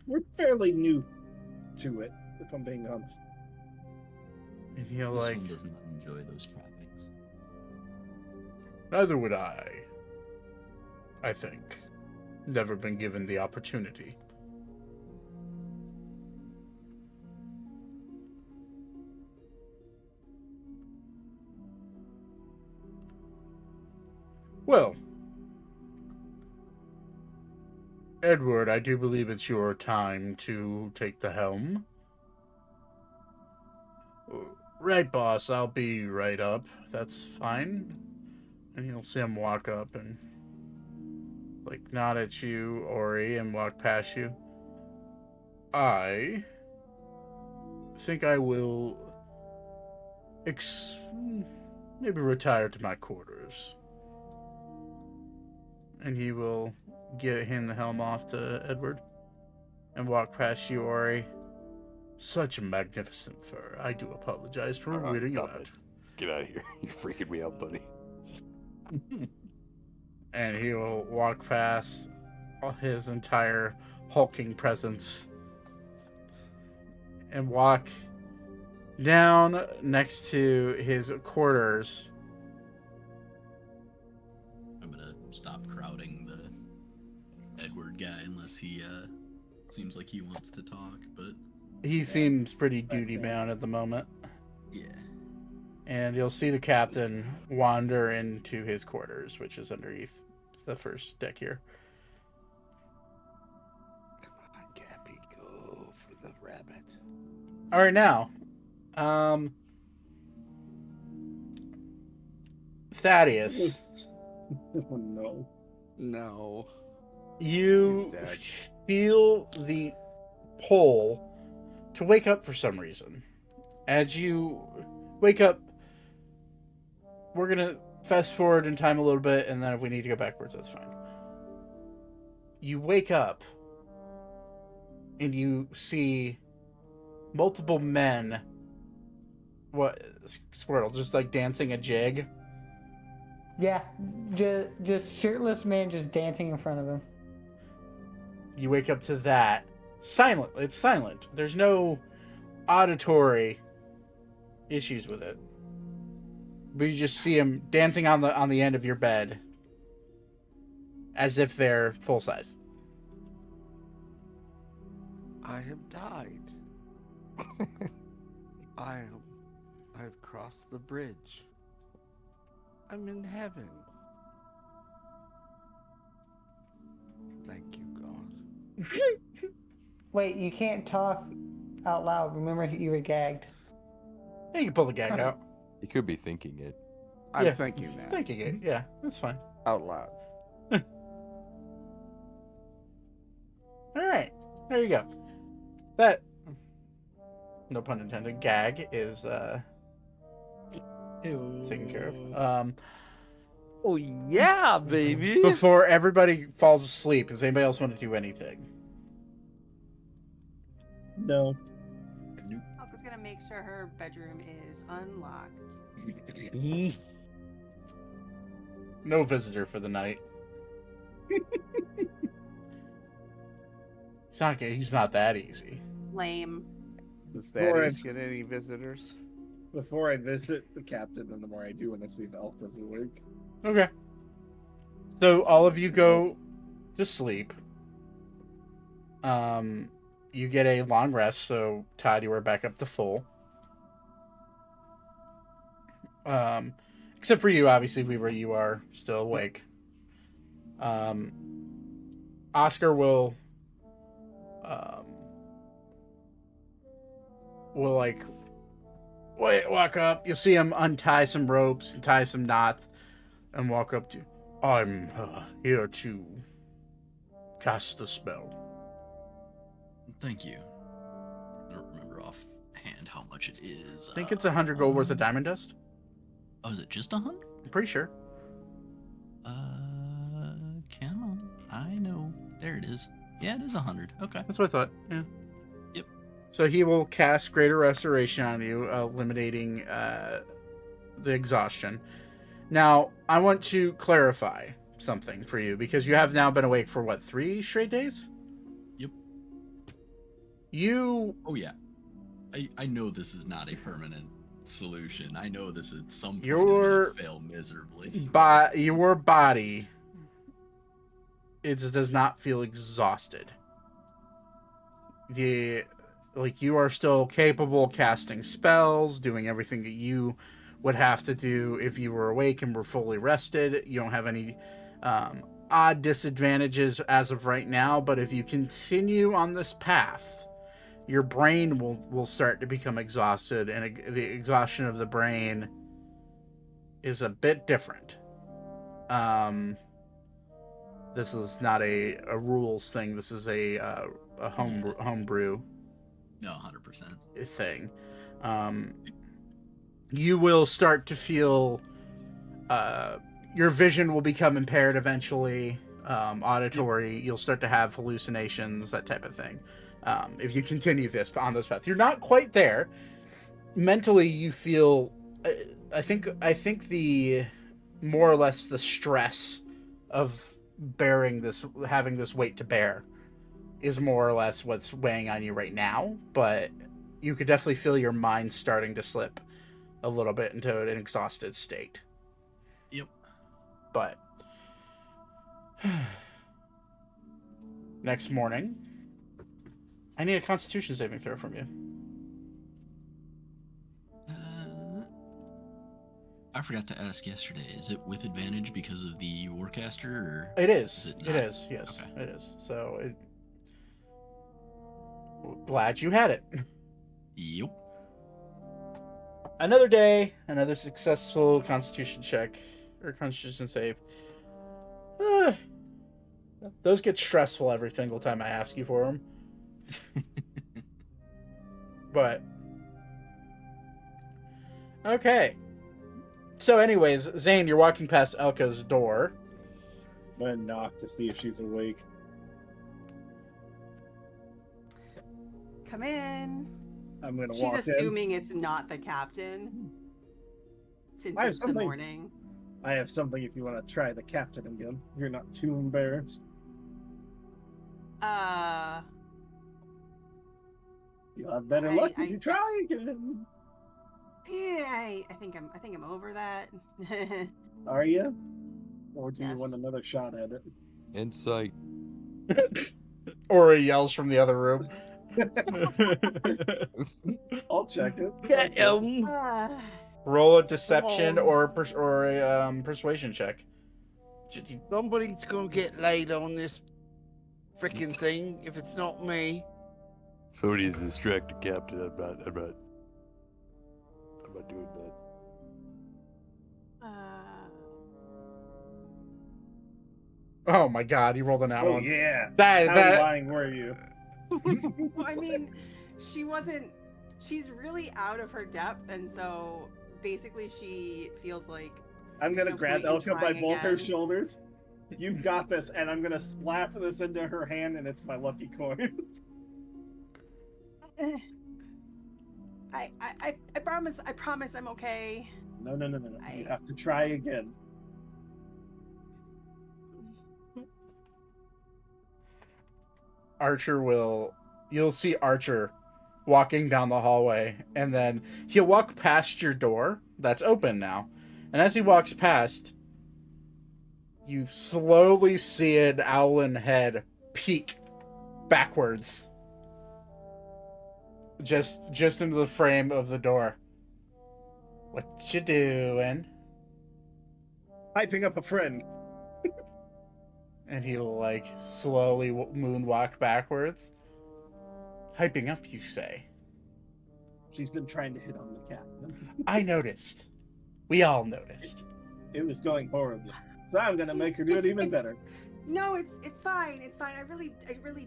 We're fairly new to it, if I'm being honest. And he'll This like, one does not enjoy those trappings. neither would I think. Never been given the opportunity. Well, Edward, I do believe it's your time to take the helm. Right, boss, I'll be right up. That's fine. And you'll see him walk up and like nod at you, Ori, and walk past you. I think I will maybe retire to my quarters. And he will hand the helm off to Edward and walk past you, Ori. Such a magnificent fur. I do apologize for weirding you out. Get out of here. You're freaking me out, buddy. And he will walk past his entire hulking presence and walk down next to his quarters. I'm gonna stop crowding the Edward guy unless he seems like he wants to talk, but He seems pretty duty bound at the moment. yeah. And you'll see the captain wander into his quarters, which is underneath the first deck here. Come on, Gappy, go for the rabbit. All right, now, Thaddeus, Oh no. No. you He's dead. feel the pull to wake up for some reason. As you wake up, we're gonna fast forward in time a little bit, and then if we need to go backwards, that's fine. You wake up, and you see multiple men. What, Squirtle? Just like dancing a jig. Yeah, just shirtless man just dancing in front of him. You wake up to that. Silent. It's silent. There's no auditory issues with it. But you just see him dancing on the end of your bed, as if they're full size. I have died. I've crossed the bridge. I'm in heaven. Thank you, God. Wait, you can't talk out loud. Remember, you were gagged. Yeah, you can pull the gag out. You could be thinking it. I'm Yeah. thinking that Thinking it. Yeah, that's fine. out loud. All right, there you go. That, no pun intended, gag is taken care of. Oh yeah, baby. Before everybody falls asleep, does anybody else want to do anything? No. Alka's gonna make sure her bedroom is unlocked. No visitor for the night. He's not that easy. Lame. Before I, Thaddeus get any visitors? before I visit the captain, and the more I do when I see if Elk doesn't wake. Okay. So all of you go to sleep. You get a long rest, so Todd, you are back up to full. Except for you, obviously, Weaver, you are still awake. Oscar will like walk up. You'll see him untie some ropes and tie some knots and walk up to you. I'm here to cast the spell. Thank you. I don't remember offhand how much it is. I think it's 100 gold worth of diamond dust. Oh, is it just 100? I'm pretty sure. Come on. I know. There it is. Yeah, it is 100. Okay. That's what I thought. Yeah. Yep. So he will cast Greater Restoration on you, eliminating the exhaustion. Now, I want to clarify something for you, because you have now been awake for, what, 3 straight days? Yep. You... Oh, yeah. I know this is not a permanent solution. I know this at some point Your- is gonna fail miserably. Your body, it does not feel exhausted. You are still capable of casting spells, doing everything that you would have to do if you were awake and were fully rested. You don't have any odd disadvantages as of right now, but if you continue on this path, your brain will start to become exhausted, and the exhaustion of the brain is a bit different. This is not a rules thing. This is a homebrew No, 100%. thing. You will start to feel your vision will become impaired eventually. Auditory, you'll start to have hallucinations, that type of thing. If you continue on this path, you're not quite there. Mentally, you feel. I think the more or less the stress of bearing this, having this weight to bear, is more or less what's weighing on you right now. But you could definitely feel your mind starting to slip a little bit into an exhausted state. Yep. But next morning, I need a Constitution saving throw from you. I forgot to ask yesterday. Is it with advantage because of the Warcaster, or It is. it It not? is. Yes, Okay. it is. So, glad you had it. Yep. Another day, another successful Constitution check or Constitution save. Those get stressful every single time I ask you for them. But okay. So, anyways, Zane, you're walking past Elka's door. I'm gonna knock to see if she's awake. Come in. I'm gonna She's walk assuming it's not the captain. Since I have it's the something. morning. in. I have something if you want to try the captain again. You're not too embarrassed. You'll have better luck if you try again. Yeah, I think I'm over that. Are you? Or do Yes. you want another shot at it? Insight. Or he yells from the other room. I'll check it. Roll a deception or a persuasion check. Somebody's gonna get laid on this freaking thing if it's not me. Somebody's distracted, Captain. I'm not doing that. Oh my god, he rolled an out Oh one. yeah. That How lying were you? Well, I mean, she's really out of her depth, and so basically she feels like I'm gonna no grab point in Elka by trying both her again. shoulders. You've got this, and I'm gonna slap this into her hand, and it's my lucky coin. I promise I'm okay. No. You have to try again. You'll see Archer walking down the hallway, and then he'll walk past your door that's open now. And as he walks past, you slowly see an owlin head peek backwards. Just into the frame of the door. What you doing? Hyping up a friend. And he'll slowly moonwalk backwards. Hyping up, you say? She's been trying to hit on the captain. I noticed. We all noticed. It was going horribly. So I'm gonna make her do it even better. No, it's fine. It's fine. I really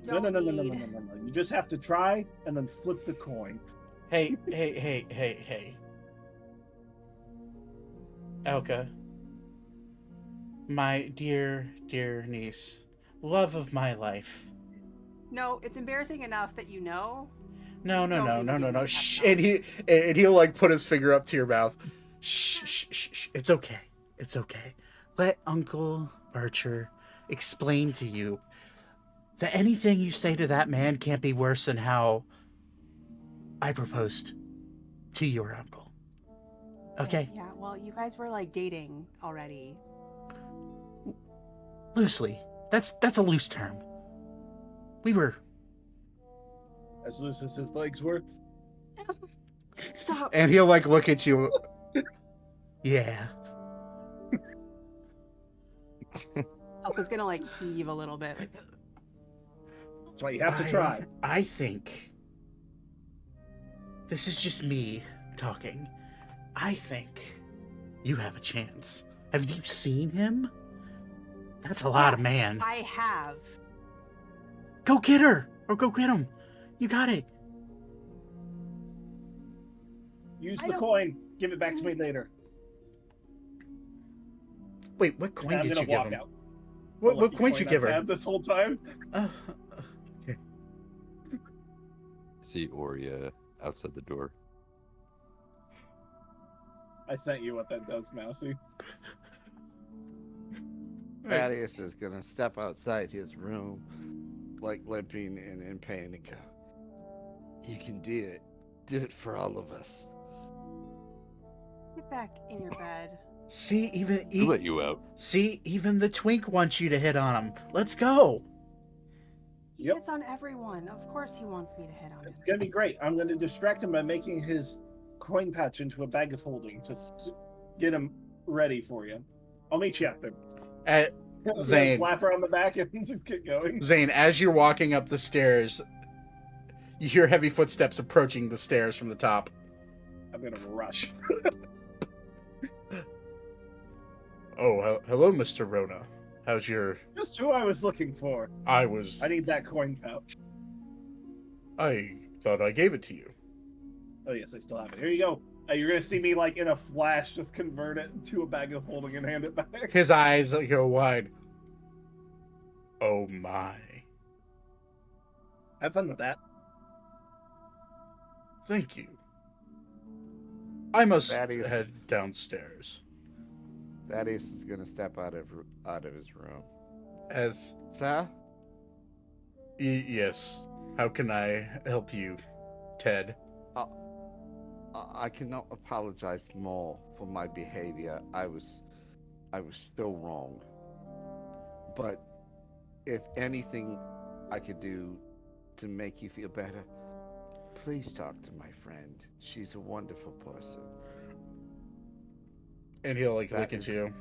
No. don't. You just have to try and then flip the coin. Hey. Elka. My dear niece. Love of my life. No, it's embarrassing enough that you know. No. Don't need to be Shh. made And he'll put his finger up to your mouth. Shh. It's okay. Let Uncle Archer explain to you that anything you say to that man can't be worse than how I proposed to your uncle. Okay, Yeah, well, you guys were like dating already. loosely. That's a loose term. We were. As loose as his legs were. Stop. And he'll like look at you. Yeah. Elka's gonna like heave a little bit. Like, That's why you have to try. I think this is just me talking. I think you have a chance. Have you seen him? That's a lot of yes, man. I have. Go get her or go get him. You got it. Use I the don't- coin. Give it back to me later. Wait, what coin And I'm did gonna you give walk him? out. What The lucky coin did you coin give I've her? had this whole time. Okay. See Ori outside the door. I sent you what that does, Mousy. Thaddeus is gonna step outside his room, like limping and in pain, and go, "You can do it. Do it for all of us." Get back in your bed. See, Who let you out? see, even the twink wants you to hit on him. Let's go. He Yep. hits on everyone. Of course he wants me to hit on him. It's gonna be great. I'm gonna distract him by making his coin pouch into a bag of holding. Just get him ready for you. I'll meet you out there. Zane. Slap her on the back and just get going. Zane, as you're walking up the stairs, you hear heavy footsteps approaching the stairs from the top. I'm gonna rush. Oh, hello, Mr. Rona. How's your... Just who I was looking for. I need that coin pouch. thought I gave it to you. Oh yes, I still have it. Here you go. You're gonna see me like in a flash, just convert it to a bag of holding and hand it back. His eyes go wide. Oh my. Have fun with that. Thank you. I must Thaddeus. head downstairs. Thaddeus is gonna step out of his room. As... Sir? Yes. How can I help you, Ted? I cannot apologize more for my behavior. I was so wrong. But if anything I could do to make you feel better, please talk to my friend. She's a wonderful person. And he'll like That look at is- you.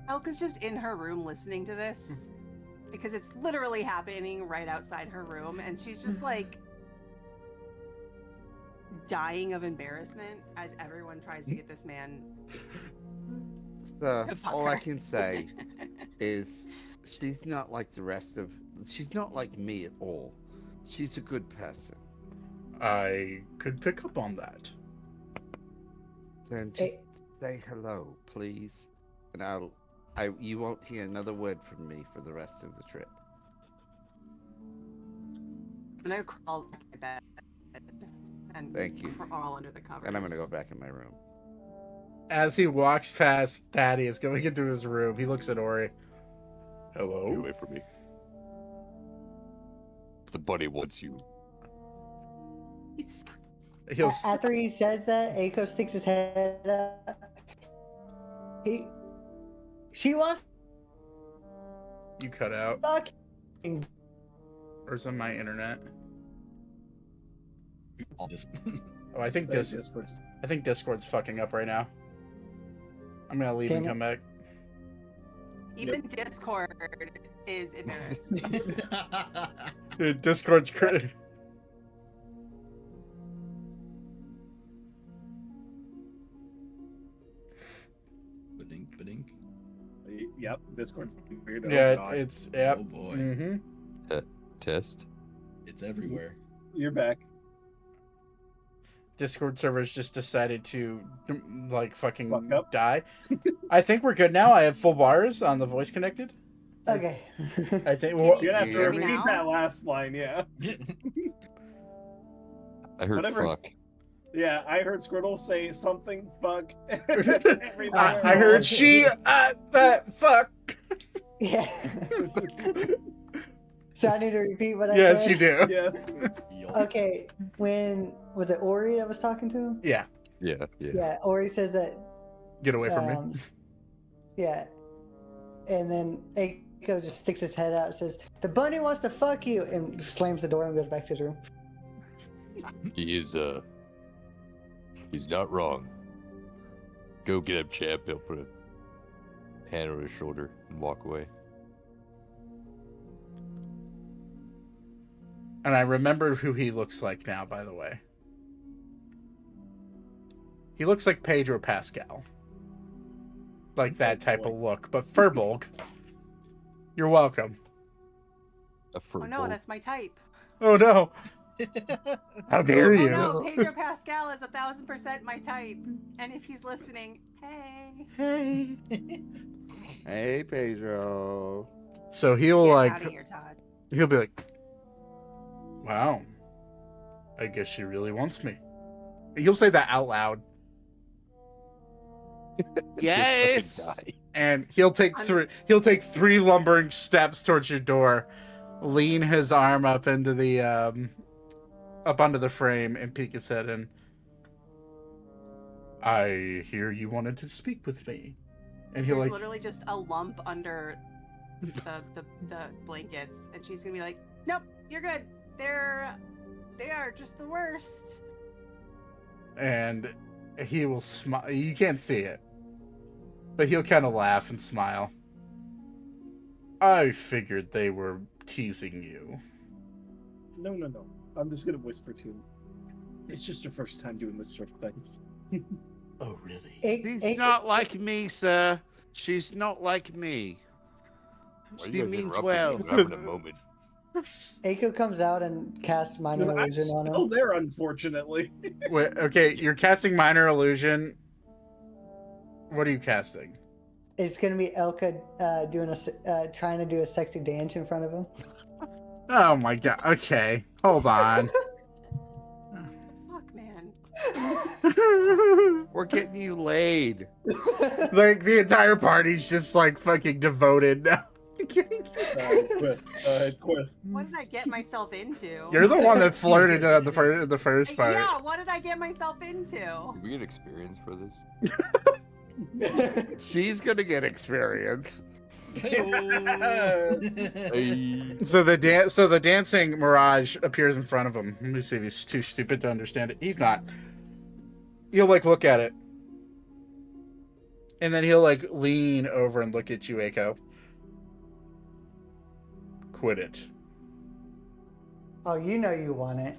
Elka's just in her room listening to this because it's literally happening right outside her room, and she's just like dying of embarrassment as everyone tries to get this man. So to fuck all I her. can say is she's not like the rest of. She's not like me at all. She's a good person. I could pick up on that. Then just Hey. say hello, please, and you won't hear another word from me for the rest of the trip. I'm gonna crawl back to bed and Thank you. crawl under the covers. And I'm gonna go back in my room. As he walks past Thaddeus going into his room, he looks at Ori. Get Hello? away from me. The bunny wants you. He's- He'll... After he says that, Aiko sticks his head up. She wants You cut out. fucking. Or is it my internet? All this. Oh, I think Discord's fucking up right now. I'm gonna leave and Damn it. come back. Even Discord is embarrassed. Discord's crit. Badink, badink. Yep, Discord's fucking weird. Yeah, Oh, God. it's... Yep. Oh boy. Mm-hmm. Test. It's everywhere. You're back. Discord servers just decided to, like, fucking Fuck up. die. I think we're good now. I have full bars on the voice connected. Okay. I think... Can Well, You're gonna have to hear me repeat now? that last line, yeah. I heard Whatever. fuck. Yeah, I heard Squirtle say something fuck. every time. I heard she... fuck. Yeah. So I need to repeat what I Yes, said? you do. Yes. Yo. Okay, when was it Ori that was talking to him? Yeah. Yeah. Yeah, Ori says that. Get away from me. Yeah, and then Aiko just sticks his head out and says, "The bunny wants to fuck you," and slams the door and goes back to his room. He is, he's not wrong. Go get him, champ. He'll put a hand on his shoulder and walk away. And I remembered who he looks like now, by the way. He looks like Pedro Pascal. Like that type of look. But Furbolg, you're welcome. Oh no, that's my type. Oh no. How dare Oh you? no, Pedro Pascal is 1000% my type. And if he's listening, hey. Hey, Pedro. So he'll Get like, out of here, Todd. he'll be like, wow, I guess she really wants me. He'll say that out loud. Yes. And he'll take three lumbering steps towards your door, lean his arm up into the up onto the frame, and peek his head in. I hear you wanted to speak with me. And he'll There's like literally just a lump under the blankets, and she's gonna be like, "Nope, you're good. They are just the worst." And he will smile. You can't see it, but he'll kind of laugh and smile. I figured they were teasing you. No. I'm just gonna whisper to him. It's just your first time doing this sort of thing. Oh, really? She's not like me, sir. She's not like me. Why are She you guys means interrupting well. me? I'm having a moment. Aiko comes out and casts minor I'm illusion on still him. there, unfortunately. Wait, okay, you're casting minor illusion. What are you casting? It's gonna be Elka trying to do a sexy dance in front of him. Oh my god. Okay, hold on. Fuck, man. We're getting you laid. Like the entire party's just like fucking devoted now. Quest. What did I get myself into? You're the one that flirted the first part. Yeah, what did I get myself into? Did we get experience for this? She's gonna get experience. So the dancing mirage appears in front of him. Let me see if he's too stupid to understand it. He's not. He'll like look at it, and then he'll like lean over and look at you, Eiko. Quit it. Oh, you know you want it.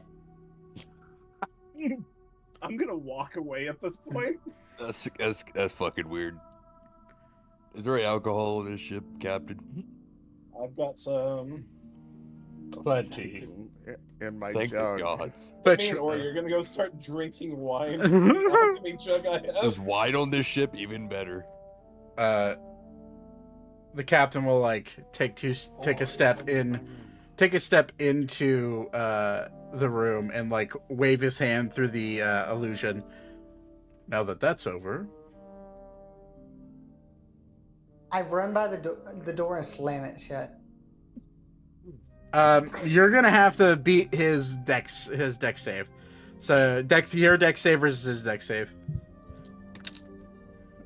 I'm gonna walk away at this point. That's fucking weird. Is there any alcohol in this ship, Captain? I've got some. Plenty. In my Thank the jug. gods. But Or you're gonna go start drinking wine. How many jug I have? There's wine on this ship, even better. the captain will like take a step into the room and like wave his hand through the illusion. Now that that's over, I run by the door and slam it shut. you're gonna have to beat his dex save. So your dex save versus his dex save.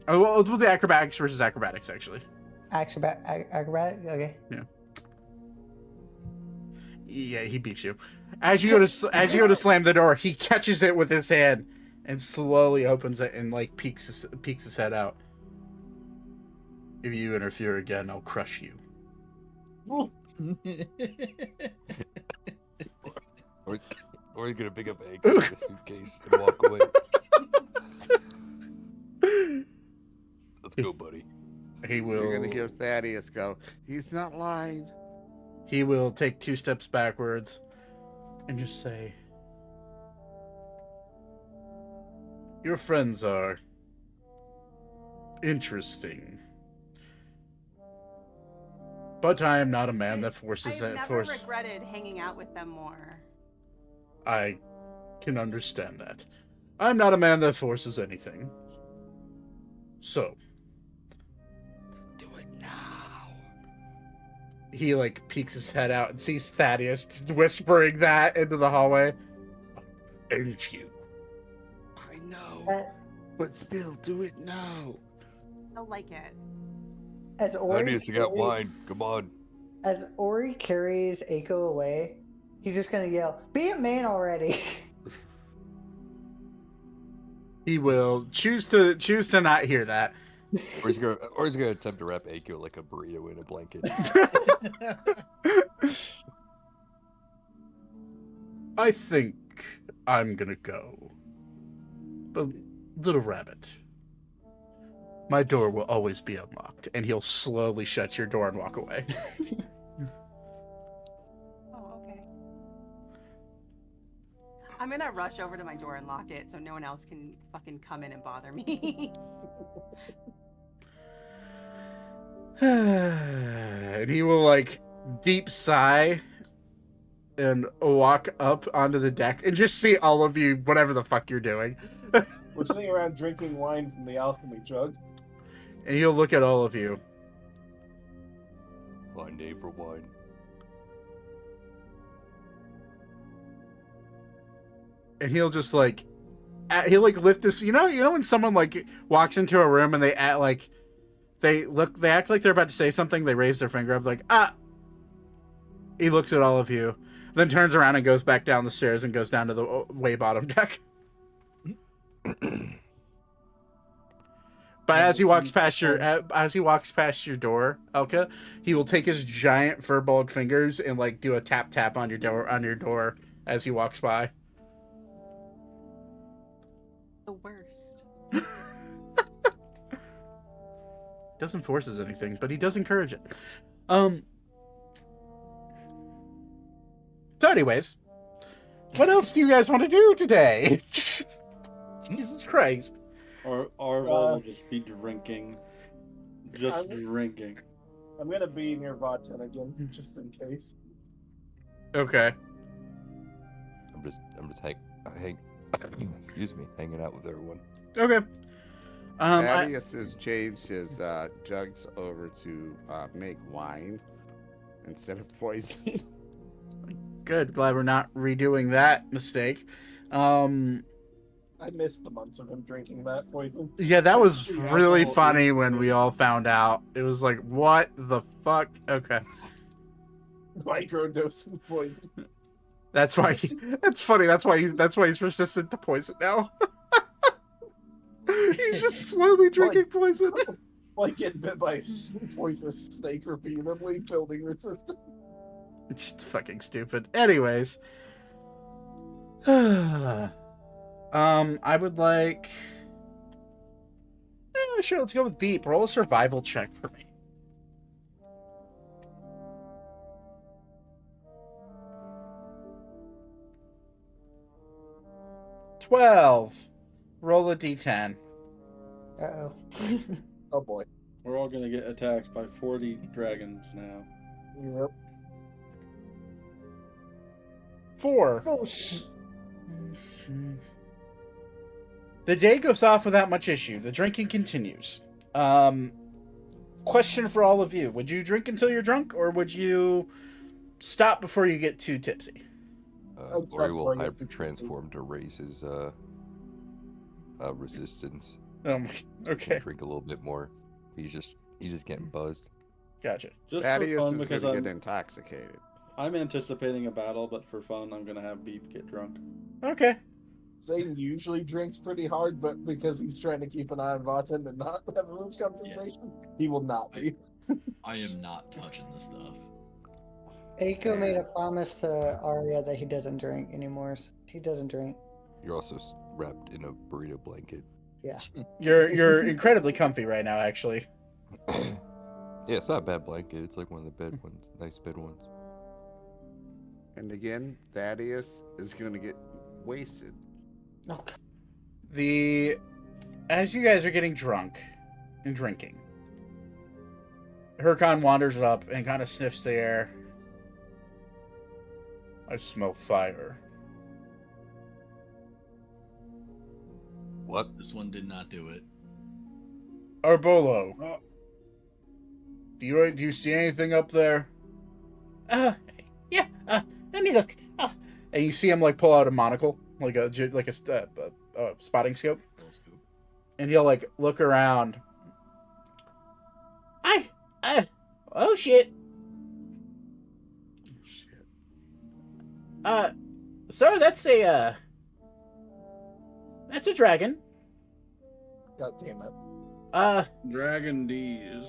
Oh, well, we'll do acrobatics versus acrobatics actually. Acrobatic? Okay. Yeah, he beats you. As you go to slam the door, he catches it with his hand and slowly opens it and like peeks his head out. If you interfere again, I'll crush you. Or he's gonna pick up a suitcase and walk away. Let's go, buddy. He will. You're gonna hear Thaddeus go. He's not lying. He will take 2 steps backwards and just say, "Your friends are interesting, but I am not a man that forces I've that never force. regretted hanging out with them more. I can understand that. I'm not a man that forces anything. So." Do it now. He like peeks his head out and sees Thaddeus whispering that into the hallway. Ain't you? I know. But still, do it now. I like it. As Ori, Thaddeus, you got wine. Come on. as Ori carries Aiko away, he's just gonna yell, "Be a man already!" He will choose to not hear that. Or he's gonna attempt to wrap Aiko like a burrito in a blanket. I think I'm gonna go. But little rabbit, my door will always be unlocked, and he'll slowly shut your door and walk away. Oh, okay. I'm gonna rush over to my door and lock it so no one else can fucking come in and bother me. And he will like deep sigh and walk up onto the deck and just see all of you, whatever the fuck you're doing. We're sitting around drinking wine from the alchemy jug. And he'll look at all of you. Fine day for wine. And he'll just like, he'll like lift this, you know when someone like walks into a room and they act like, they act like they're about to say something, they raise their finger up like, ah! He looks at all of you, then turns around and goes back down the stairs and goes down to the way bottom deck. But as he walks past your door, Elka, he will take his giant fur-balled fingers and like do a tap tap on your door as he walks by. The worst. Doesn't force us anything, but he does encourage it. So anyways, what else do you guys want to do today? Jesus Christ. Or Arval will just be drinking. Drinking. I'm gonna be near Vaten again, just in case. Okay. I'm just hanging out with everyone. Okay. Thaddeus has changed his jugs over to make wine instead of poison. Good. Glad we're not redoing that mistake. I missed the months of him drinking that poison. Yeah, that was really funny when we all found out. It was like, what the fuck? Okay. Microdosing poison. That's why. That's funny. That's why he's resistant to poison now. He's just slowly drinking poison. Like getting bit by a poisonous snake repeatedly, building resistance. It's just fucking stupid. Anyways. I would like... sure, let's go with Beep. Roll a survival check for me. 12. Roll a d10. Uh-oh. Oh boy. We're all gonna get attacked by 40 dragons now. Yep. 4. Oh, sh- The day goes off without much issue. The drinking continues. Question for all of you. Would you drink until you're drunk, or would you stop before you get too tipsy? Ori will hyper transform to raise his resistance. Okay. Drink a little bit more. He's just getting buzzed. Gotcha. Just Thaddeus for fun, is because going to get intoxicated. I'm anticipating a battle, but for fun, I'm gonna have Beep get drunk. Okay. Zane usually drinks pretty hard, but because he's trying to keep an eye on Vaten and not have a loose concentration, he will not be. I am not touching this stuff. Aiko made a promise to Arya that he doesn't drink anymore. So he doesn't drink. You're also wrapped in a burrito blanket. Yeah. You're incredibly comfy right now, actually. Yeah, it's not a bad blanket. It's like one of the bed ones, nice bed ones. And again, Thaddeus is going to get wasted. Okay. As you guys are getting drunk and drinking, Hurkon wanders up and kind of sniffs the air. I smell fire. What? This one did not do it. Arbolo, do you see anything up there? Yeah. Let me look. And you see him like pull out a monocle, like a spotting scope. and he'll like look around. Oh shit. Shit. Sir, that's a dragon. God damn it. Dragon D's.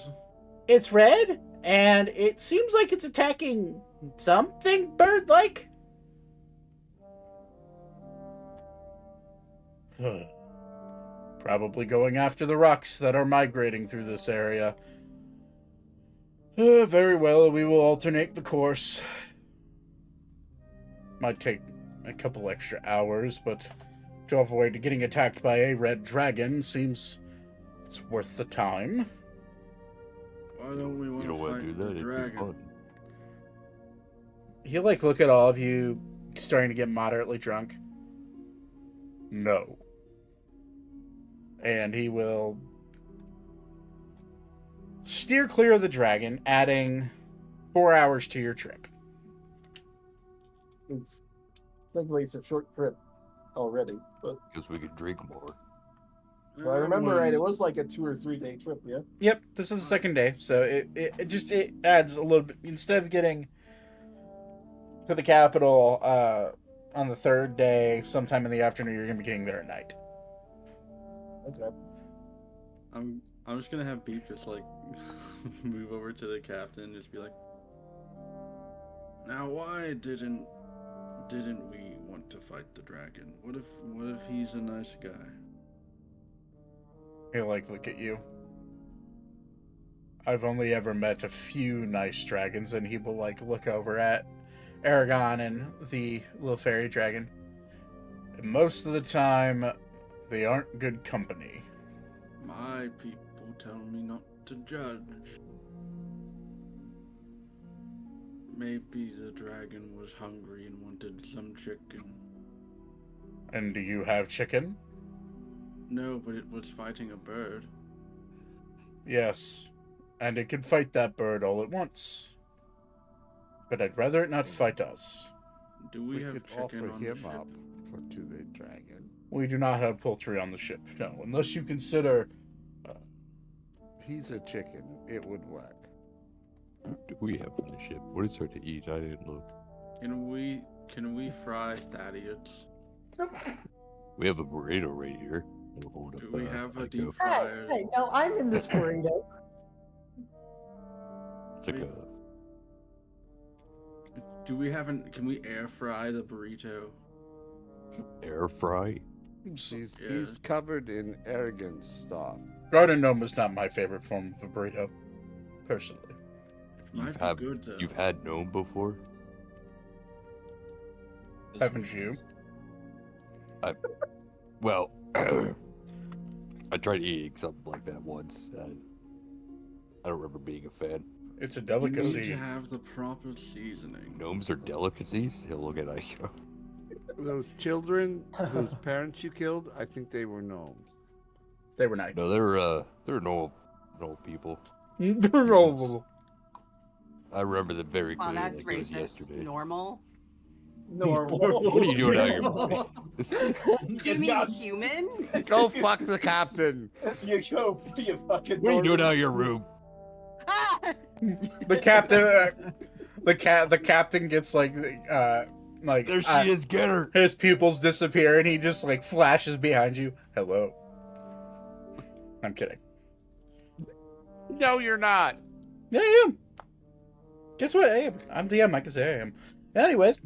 It's red, and it seems like it's attacking something bird-like. Probably going after the rocks that are migrating through this area. Very well, we will alternate the course. Might take a couple extra hours, but to avoid getting attacked by a red dragon seems it's worth the time. Why don't we want You to don't want fight to do the that? It'd be dragon? fun. He'll like look at all of you starting to get moderately drunk. No. And he will steer clear of the dragon, adding 4 hours to your trip. Thankfully, it's a short trip already, but Because we could drink more. if I remember right, it was like a 2 or 3 day trip, yeah? Yep, this is the second day, so it adds a little bit. Instead of getting to the capital on the third day, sometime in the afternoon, you're gonna be getting there at night. Okay. I'm just gonna have Beep just like move over to the captain and just be like, now why didn't we want to fight the dragon? What if he's a nice guy? He'll like look at you. I've only ever met a few nice dragons, and he will like look over at Aragon and the little fairy dragon. And most of the time, they aren't good company. My people tell me not to judge. Maybe the dragon was hungry and wanted some chicken. And do you have chicken? No, but it was fighting a bird. Yes. And it can fight that bird all at once. But I'd rather it not fight us. Do we have could chicken offer on the him ship? up to the dragon. We do not have poultry on the ship, no. Unless you consider... He's a chicken. It would work. Do we have on the ship? What is there to eat? I didn't look. Can we fry Thaddeus? We have a burrito right here. We'll hold Do up, we have a like deep Hey, fryer? hey, no, I'm in this burrito. It's like a Do we have an? Can we air fry the burrito? air fry. He's Yeah. covered in arrogant stuff. Garden gnome is not my favorite form of a burrito, personally. Might be Have- good though. You've had gnome before? Haven't you? Well, I tried eating something like that once. I don't remember being a fan. It's a You need delicacy. to have the proper seasoning. Gnomes are delicacies? He'll look at Aiko. Those children whose parents you killed, I think they were gnomes. They were nice. No, they're normal people. No. I remember them very Wow, clearly that's like it was racist. yesterday. Normal. Normal. What are you doing out here, buddy? Do you mean human? Go fuck the captain. You go, you fucking. What are you doing dork. out of your room? The captain, the captain gets like There she is, get her! his pupils disappear, and he just like flashes behind you. Hello. I'm kidding. No, you're not. Yeah, I am. Guess what? Hey, I'm DM. I can say I am. Anyways,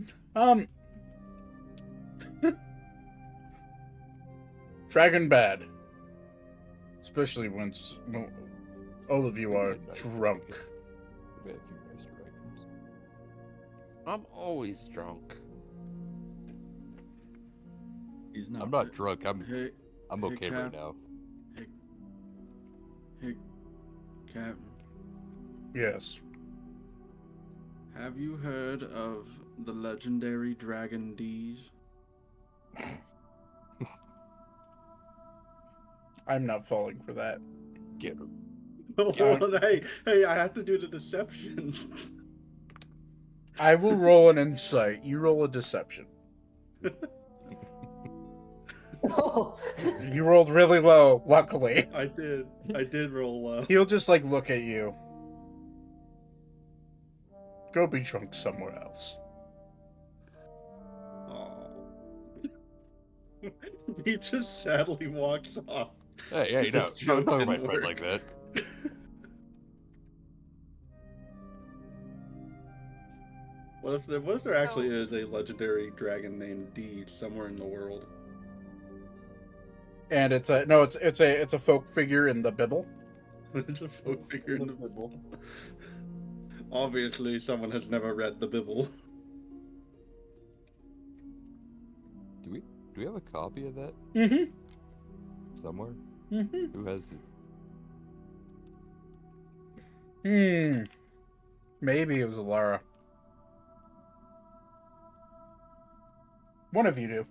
Dragon bad. Especially when all of you are drunk. We've had a few nice dragons. I'm always drunk. He's not. I'm not drunk. I'm Hey, okay right Cap. now. hey, Captain. Yes. Have you heard of the legendary Dragon D's? I'm not falling for that. Get her. Hey, I have to do the deception. I will roll an insight. You roll a deception. Oh. You rolled really low, luckily. I did roll low. He'll just like look at you. Go be drunk somewhere else. He just sadly walks off. Hey, no, This don't joke talk to my didn't friend work. like that. What if there actually is a legendary dragon named D somewhere in the world? And it's a folk figure in the Bible. It's a folk figure in the Bible. Obviously, someone has never read the Bible. Do we have a copy of that Mm-hmm. somewhere? Mm-hmm. Who has it? Maybe it was Alara. One of you do.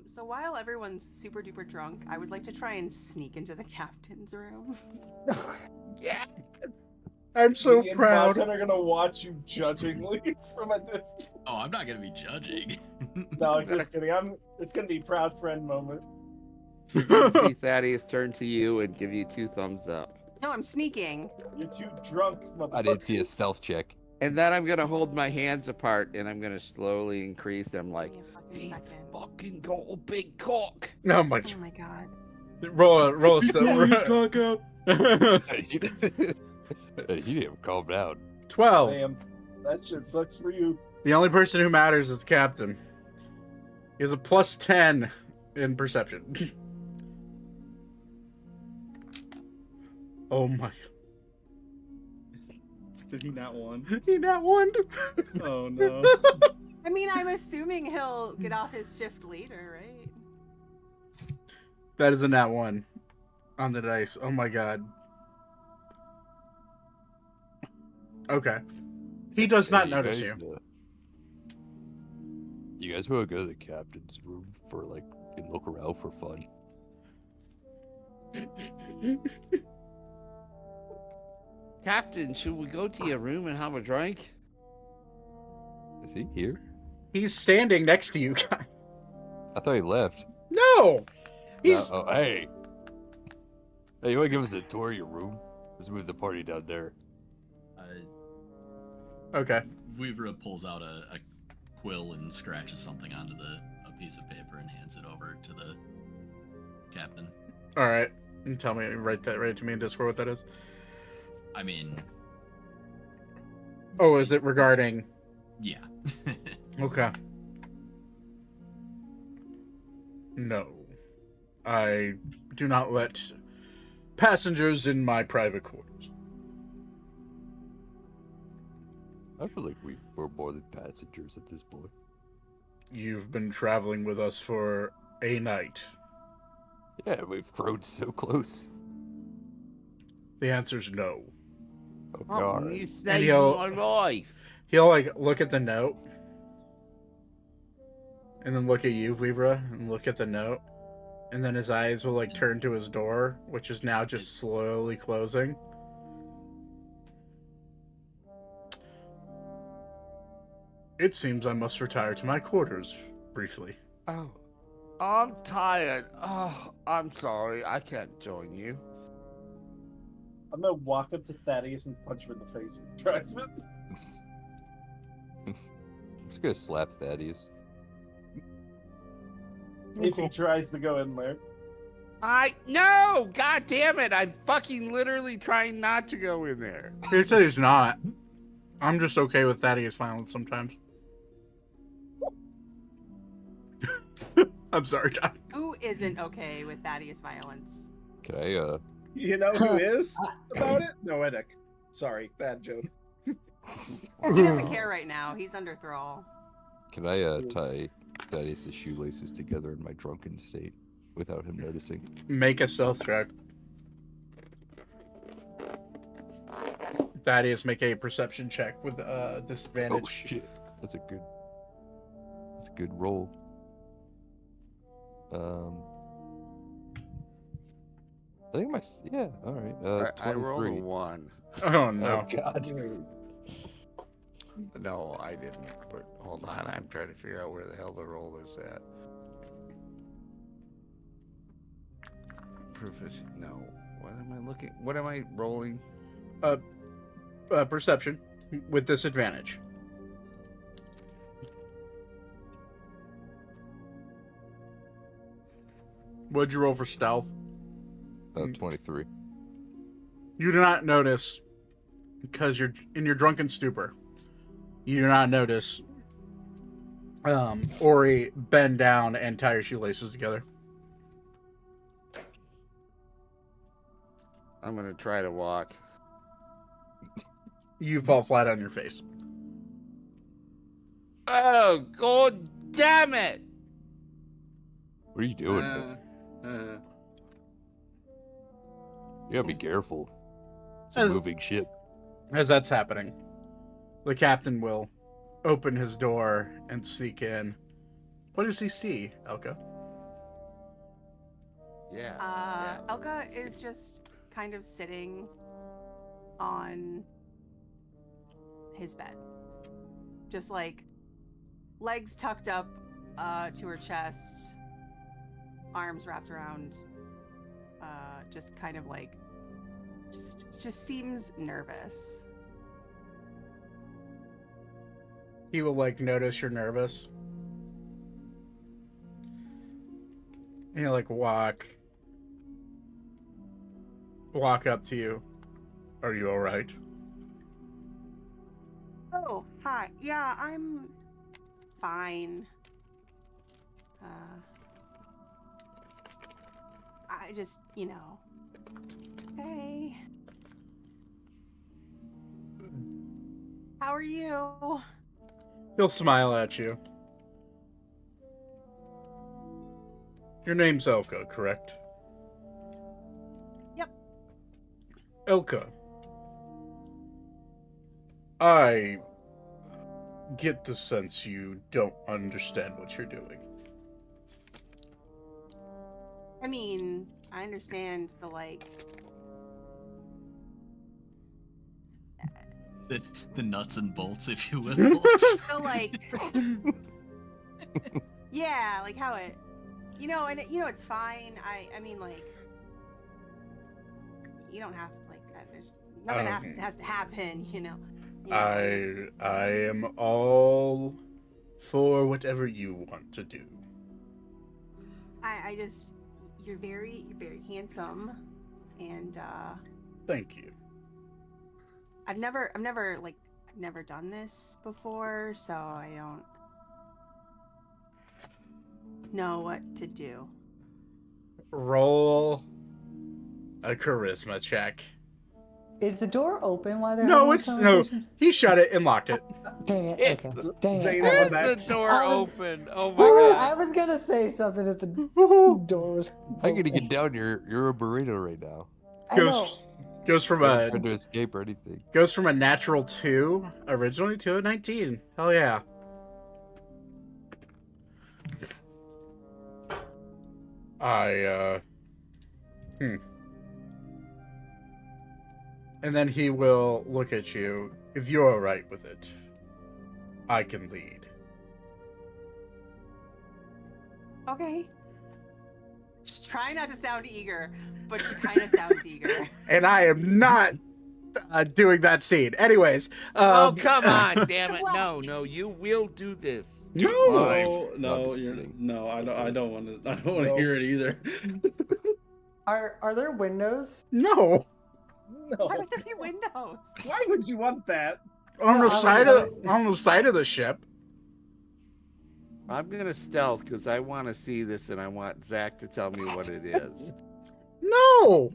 So while everyone's super duper drunk, I would like to try and sneak into the captain's room. Yeah. I'm so Me and proud. Fontaine are gonna watch you judgingly from a distance. Oh, I'm not gonna be judging. No, just kidding. It's gonna be proud friend moment. You're gonna see Thaddeus turn to you and give you 2 thumbs up. No, I'm sneaking. You're too drunk, motherfucker. I didn't see a stealth check. And then I'm gonna hold my hands apart and I'm gonna slowly increase them like, Give me a fucking "He second. fucking got a big cock." Oh my Oh my god. roll a step. Knockout. You didn't calm down. 12. Damn, that shit sucks for you. The only person who matters is the captain. He has a plus 10 in perception. Oh my. Did he not won? He not won. Oh no. I mean, I'm assuming he'll get off his shift later, right? That is a nat 1 on the dice. Oh my god. Okay. He does not notice you. You guys want to go to the captain's room for and look around for fun? Captain, should we go to your room and have a drink? Is he here? He's standing next to you guys. I thought he left. No! He's. Oh, hey. Hey, you want to give us a tour of your room? Let's move the party down there. Okay. Weaver pulls out a quill and scratches something onto a piece of paper and hands it over to the captain. Alright. And tell me, write it to me in Discord what that is. I mean, Oh, is it regarding. yeah. Okay. No. I do not let passengers in my private quarters. I feel like we're more than passengers at this point. You've been traveling with us for a night. Yeah, we've grown so close. The answer's no. Oh, Oh, God. you And saved he'll- my life. He'll look at the note. And then look at you, Vibra, and look at the note. And then his eyes will turn to his door, which is now just slowly closing. It seems I must retire to my quarters, briefly. Oh, I'm tired. Oh, I'm sorry. I can't join you. I'm gonna walk up to Thaddeus and punch him in the face if he tries it. I'm just gonna slap Thaddeus. If he tries to go in there. No! God damn it! I'm fucking literally trying not to go in there. Here's that he's not. I'm just okay with Thaddeus violence sometimes. I'm sorry, John. Who isn't okay with Thaddeus violence? Can I, You know who is about it? Noetic. Sorry, bad joke. He doesn't care right now. He's under thrall. Can I, tie Thaddeus' shoelaces together in my drunken state without him noticing? Make a stealth check. Thaddeus, make a perception check with disadvantage. Oh shit, that's a good roll. I think all right. I rolled a 23. 1. Oh no. Oh god. No, I didn't. But hold on, I'm trying to figure out where the hell the roll is at. proficient. No. What am I looking? What am I rolling? Perception with disadvantage. What'd you roll for stealth? 23. You do not notice, because you're in your drunken stupor, you do not notice Ori bend down and tie your shoelaces together. I'm gonna try to walk. You fall flat on your face. Oh, god damn it! What are you doing? man? You gotta be careful. It's a As- moving ship. As that's happening, the captain will open his door and sneak in. What does he see, Elka? Yeah. Elka is just kind of sitting on his bed. Just like legs tucked up to her chest, arms wrapped around, just kind of like, just seems nervous. He will notice you're nervous. And he'll walk up to you. Are you all right? Oh, hi. Yeah, I'm fine. I just, Hey. How are you? He'll smile at you. Your name's Elka, correct? Yep. Elka. I get the sense you don't understand what you're doing. I mean, I understand the The nuts and bolts, if you will. so yeah, how it, and it's fine. I mean, you don't have to, there's nothing has to happen, I am all for whatever you want to do. I just, you're very handsome, and Thank you. I've never done this before, so I don't know what to do. Roll a charisma check. Is the door open while they're No, having it's this no. conversation? He shut it and locked it. Dang it. Okay. Dang it. Zane I in was, the Where's back. the door I was- open? Oh my I god. was gonna say something if the door was How you gonna open. get down? You're a burrito right now. I know. Goes from You're not a trying to escape or anything. natural 2 originally to a 19. Hell yeah. And then he will look at you. If you're alright with it, I can lead. Okay. Just try not to sound eager, but she kind of sounds eager. And I am not doing that scene. Anyways. Oh, come on, damn it. No, you will do this. No. No, I'm no, just you're, kidding. no, I don't want to. I don't want to No. hear it either. Are there windows? No. No. Why would there be windows? Why would you want that? On No, the I side was- on the side of the ship. I'm gonna stealth because I want to see this and I want Zach to tell me what it is. No.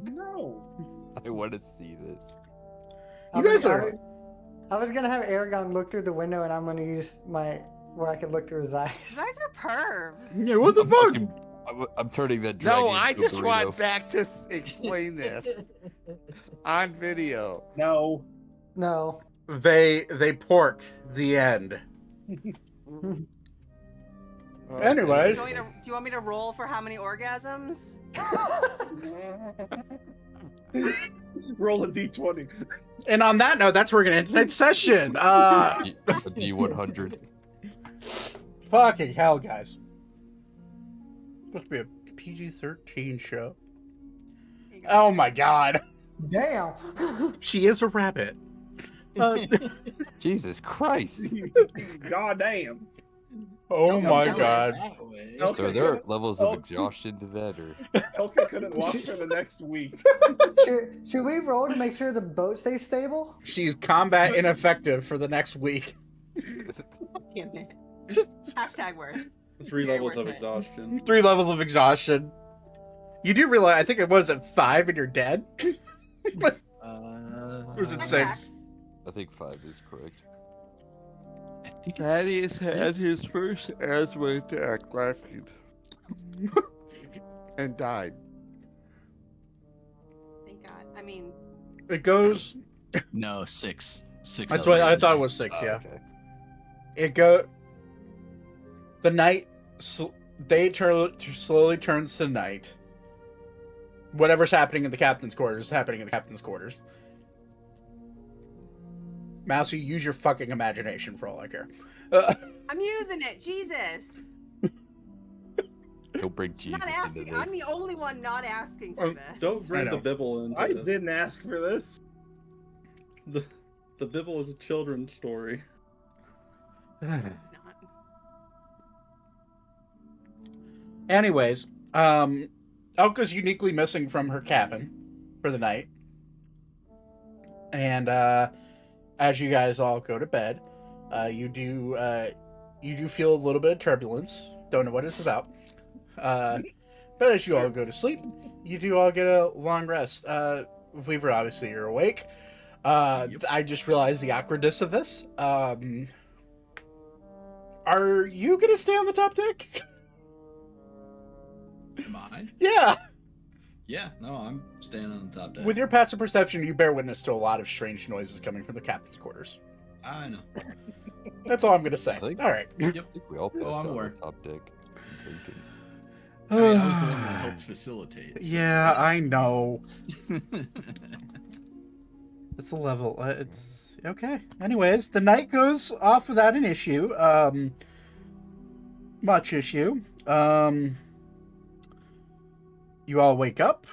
No. I want to see this. You guys I are- was- I was gonna have Aragon look through the window, and I'm gonna use where I can look through his eyes. You guys are pervs. Yeah, what the fuck? I'm turning that dragon No, I into a just want burrito. Zach to explain this on video. No. No. They pork the end. Oh, Anyway. Do you want me to roll for how many orgasms? Roll a d20. And on that note, that's where we're gonna end tonight's session. A D100. Fucking hell, guys. Supposed to be a PG-13 show. Oh my god. Damn. She is a rabbit. Jesus Christ. God damn. Oh my jealous. god. That way. So are there levels of exhaustion to that, or Elka couldn't walk for the next week. Should we roll to make sure the boat stays stable? She's combat ineffective for the next week. Damn it. Hashtag worth. 3 Very levels of worth it. exhaustion. 3 levels of exhaustion. You do realize, I think it was at 5 and you're dead? Or was it That 6? tracks. I think 5 is correct. I think Thaddeus had his first asthma attack last week and died. Thank God. I mean, It goes. No, 6. 6. That's what I thought it was 6, Oh, yeah. okay. It go. The night. Day slowly turns to night. Whatever's happening in the captain's quarters is happening in the captain's quarters. Mousy, use your fucking imagination for all I care. I'm using it. Jesus. Don't bring Jesus Not into asking. this. I'm the only one not asking for this. Don't bring know. the Bibble into I this. didn't ask for this. The Bibble is a children's story. It's not. Anyways, Elka's uniquely missing from her cabin for the night. And as you guys all go to bed, you do feel a little bit of turbulence. Don't know what it's about. But as you all go to sleep, you do all get a long rest. Weaver, obviously you're awake. I just realized the awkwardness of this. Are you gonna stay on the top deck? Am I? Yeah. Yeah, no, I'm staying on the top deck. With your passive perception, you bear witness to a lot of strange noises coming from the captain's quarters. I know. That's all I'm gonna say. I think- All right. I think we all passed I'm out on aware. the top deck. I'm thinking. I mean, I was the one that helped facilitate. so- Yeah, I know. It's a level. It's okay. Anyways, the night goes off without an issue. Much issue. You all wake up.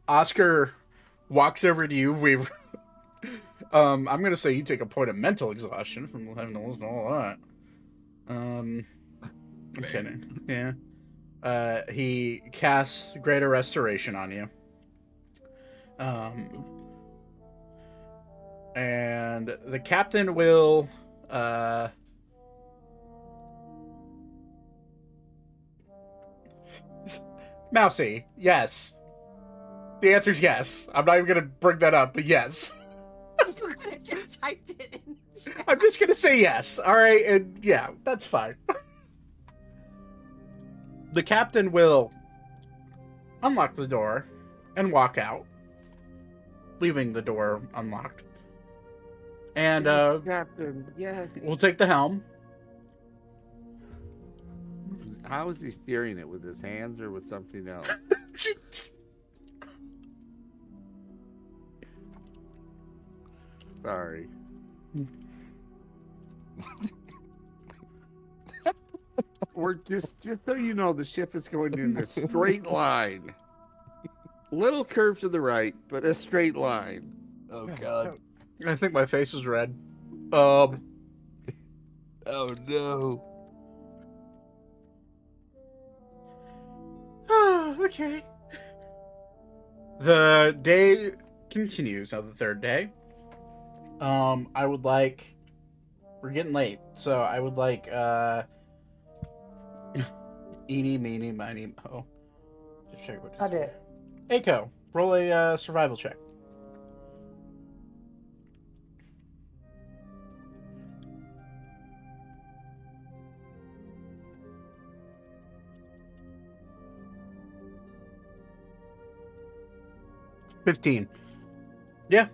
Oscar walks over to you. I'm gonna say you take a point of mental exhaustion from having to listen to all that. I'm Fair. kidding. Yeah. He casts Greater Restoration on you. And the captain will Mousy, yes. The answer's yes. I'm not even gonna bring that up, but yes. You could have just typed it in. Chat. I'm just gonna say yes. Alright, and yeah, that's fine. The captain will unlock the door and walk out, leaving the door unlocked. And Captain, yes. we'll take the helm. How is he steering it? With his hands or with something else? Sorry. We're just so you know, the ship is going in a straight line. Little curve to the right, but a straight line. Oh God. I think my face is red. Oh no. Okay. The day continues on the third day. I would like... We're getting late, so I would like, eeny, meeny, miny, mo. Just check what... I did. Eiko, roll a survival check. $15. Yeah.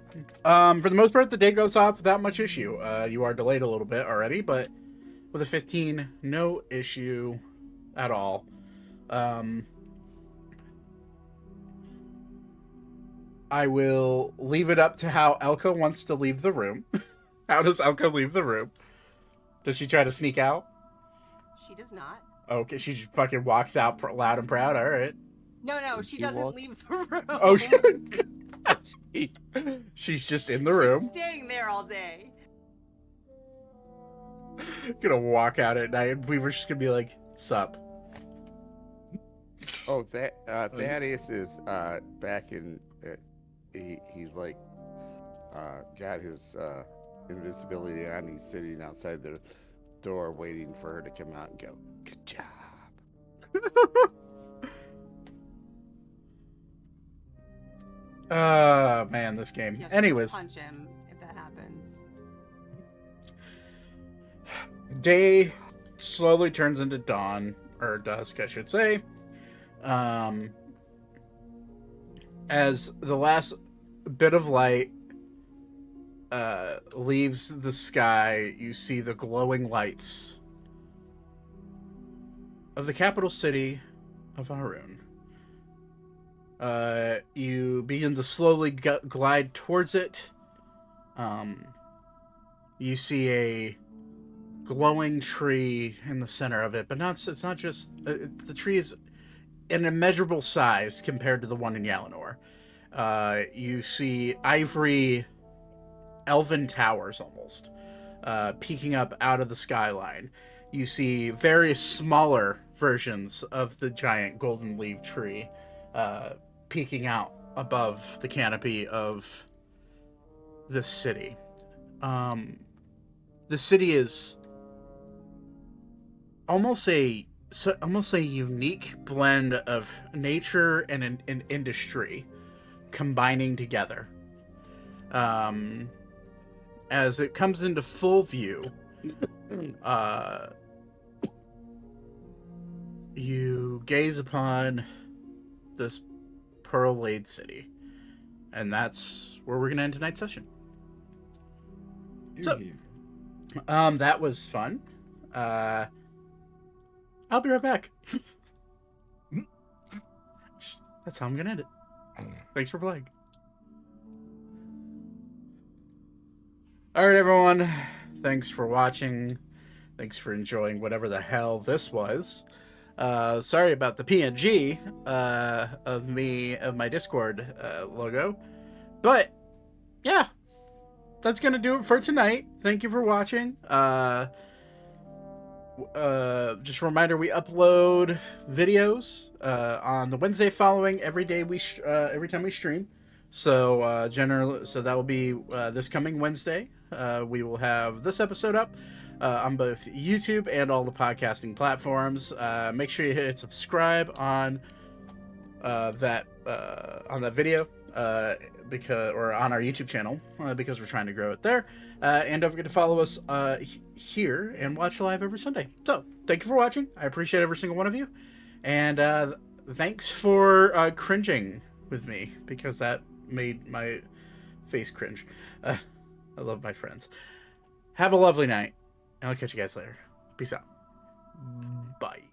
For the most part, the day goes off without much issue. You are delayed a little bit already, but with a 15, no issue at all. I will leave it up to how Elka wants to leave the room. How does Elka leave the room? Does she try to sneak out? She does not. Okay, she just fucking walks out loud and proud. All right. No, she doesn't walk? leave the room. Oh, she's just in the room. She's staying there all day. Gonna walk out at night, and we were just gonna be like, "Sup." Oh, Thaddeus is back in. He's like got his invisibility on. He's sitting outside the door, waiting for her to come out and go. Good job. Man, this game. Yeah, Anyways, punch him if that happens. day slowly turns into dawn, or dusk, I should say. As the last bit of light leaves the sky, you see the glowing lights of the capital city of Arune. You begin to slowly glide towards it. You see a glowing tree in the center of it, but it's not just the tree is an immeasurable size compared to the one in Yalinor. You see ivory elven towers almost peeking up out of the skyline. You see various smaller versions of the giant golden leaf tree peeking out above the canopy of this city. The city is almost a unique blend of nature and an industry combining together. As it comes into full view, you gaze upon this pearl-laid city, and that's where we're gonna end tonight's session. So, that was fun. I'll be right back. That's how I'm gonna end it. Thanks for playing. Alright, everyone. Thanks for watching. Thanks for enjoying whatever the hell this was. Sorry about the PNG of my Discord logo. But, yeah. That's gonna do it for tonight. Thank you for watching. Just a reminder, we upload videos on the Wednesday following every time we stream. So that will be this coming Wednesday. We will have this episode up on both YouTube and all the podcasting platforms. Make sure you hit subscribe on that video or on our YouTube channel because we're trying to grow it there. And don't forget to follow us here and watch live every Sunday. So thank you for watching. I appreciate every single one of you, and thanks for cringing with me because that made my face cringe. I love my friends. Have a lovely night, and I'll catch you guys later. Peace out. Bye.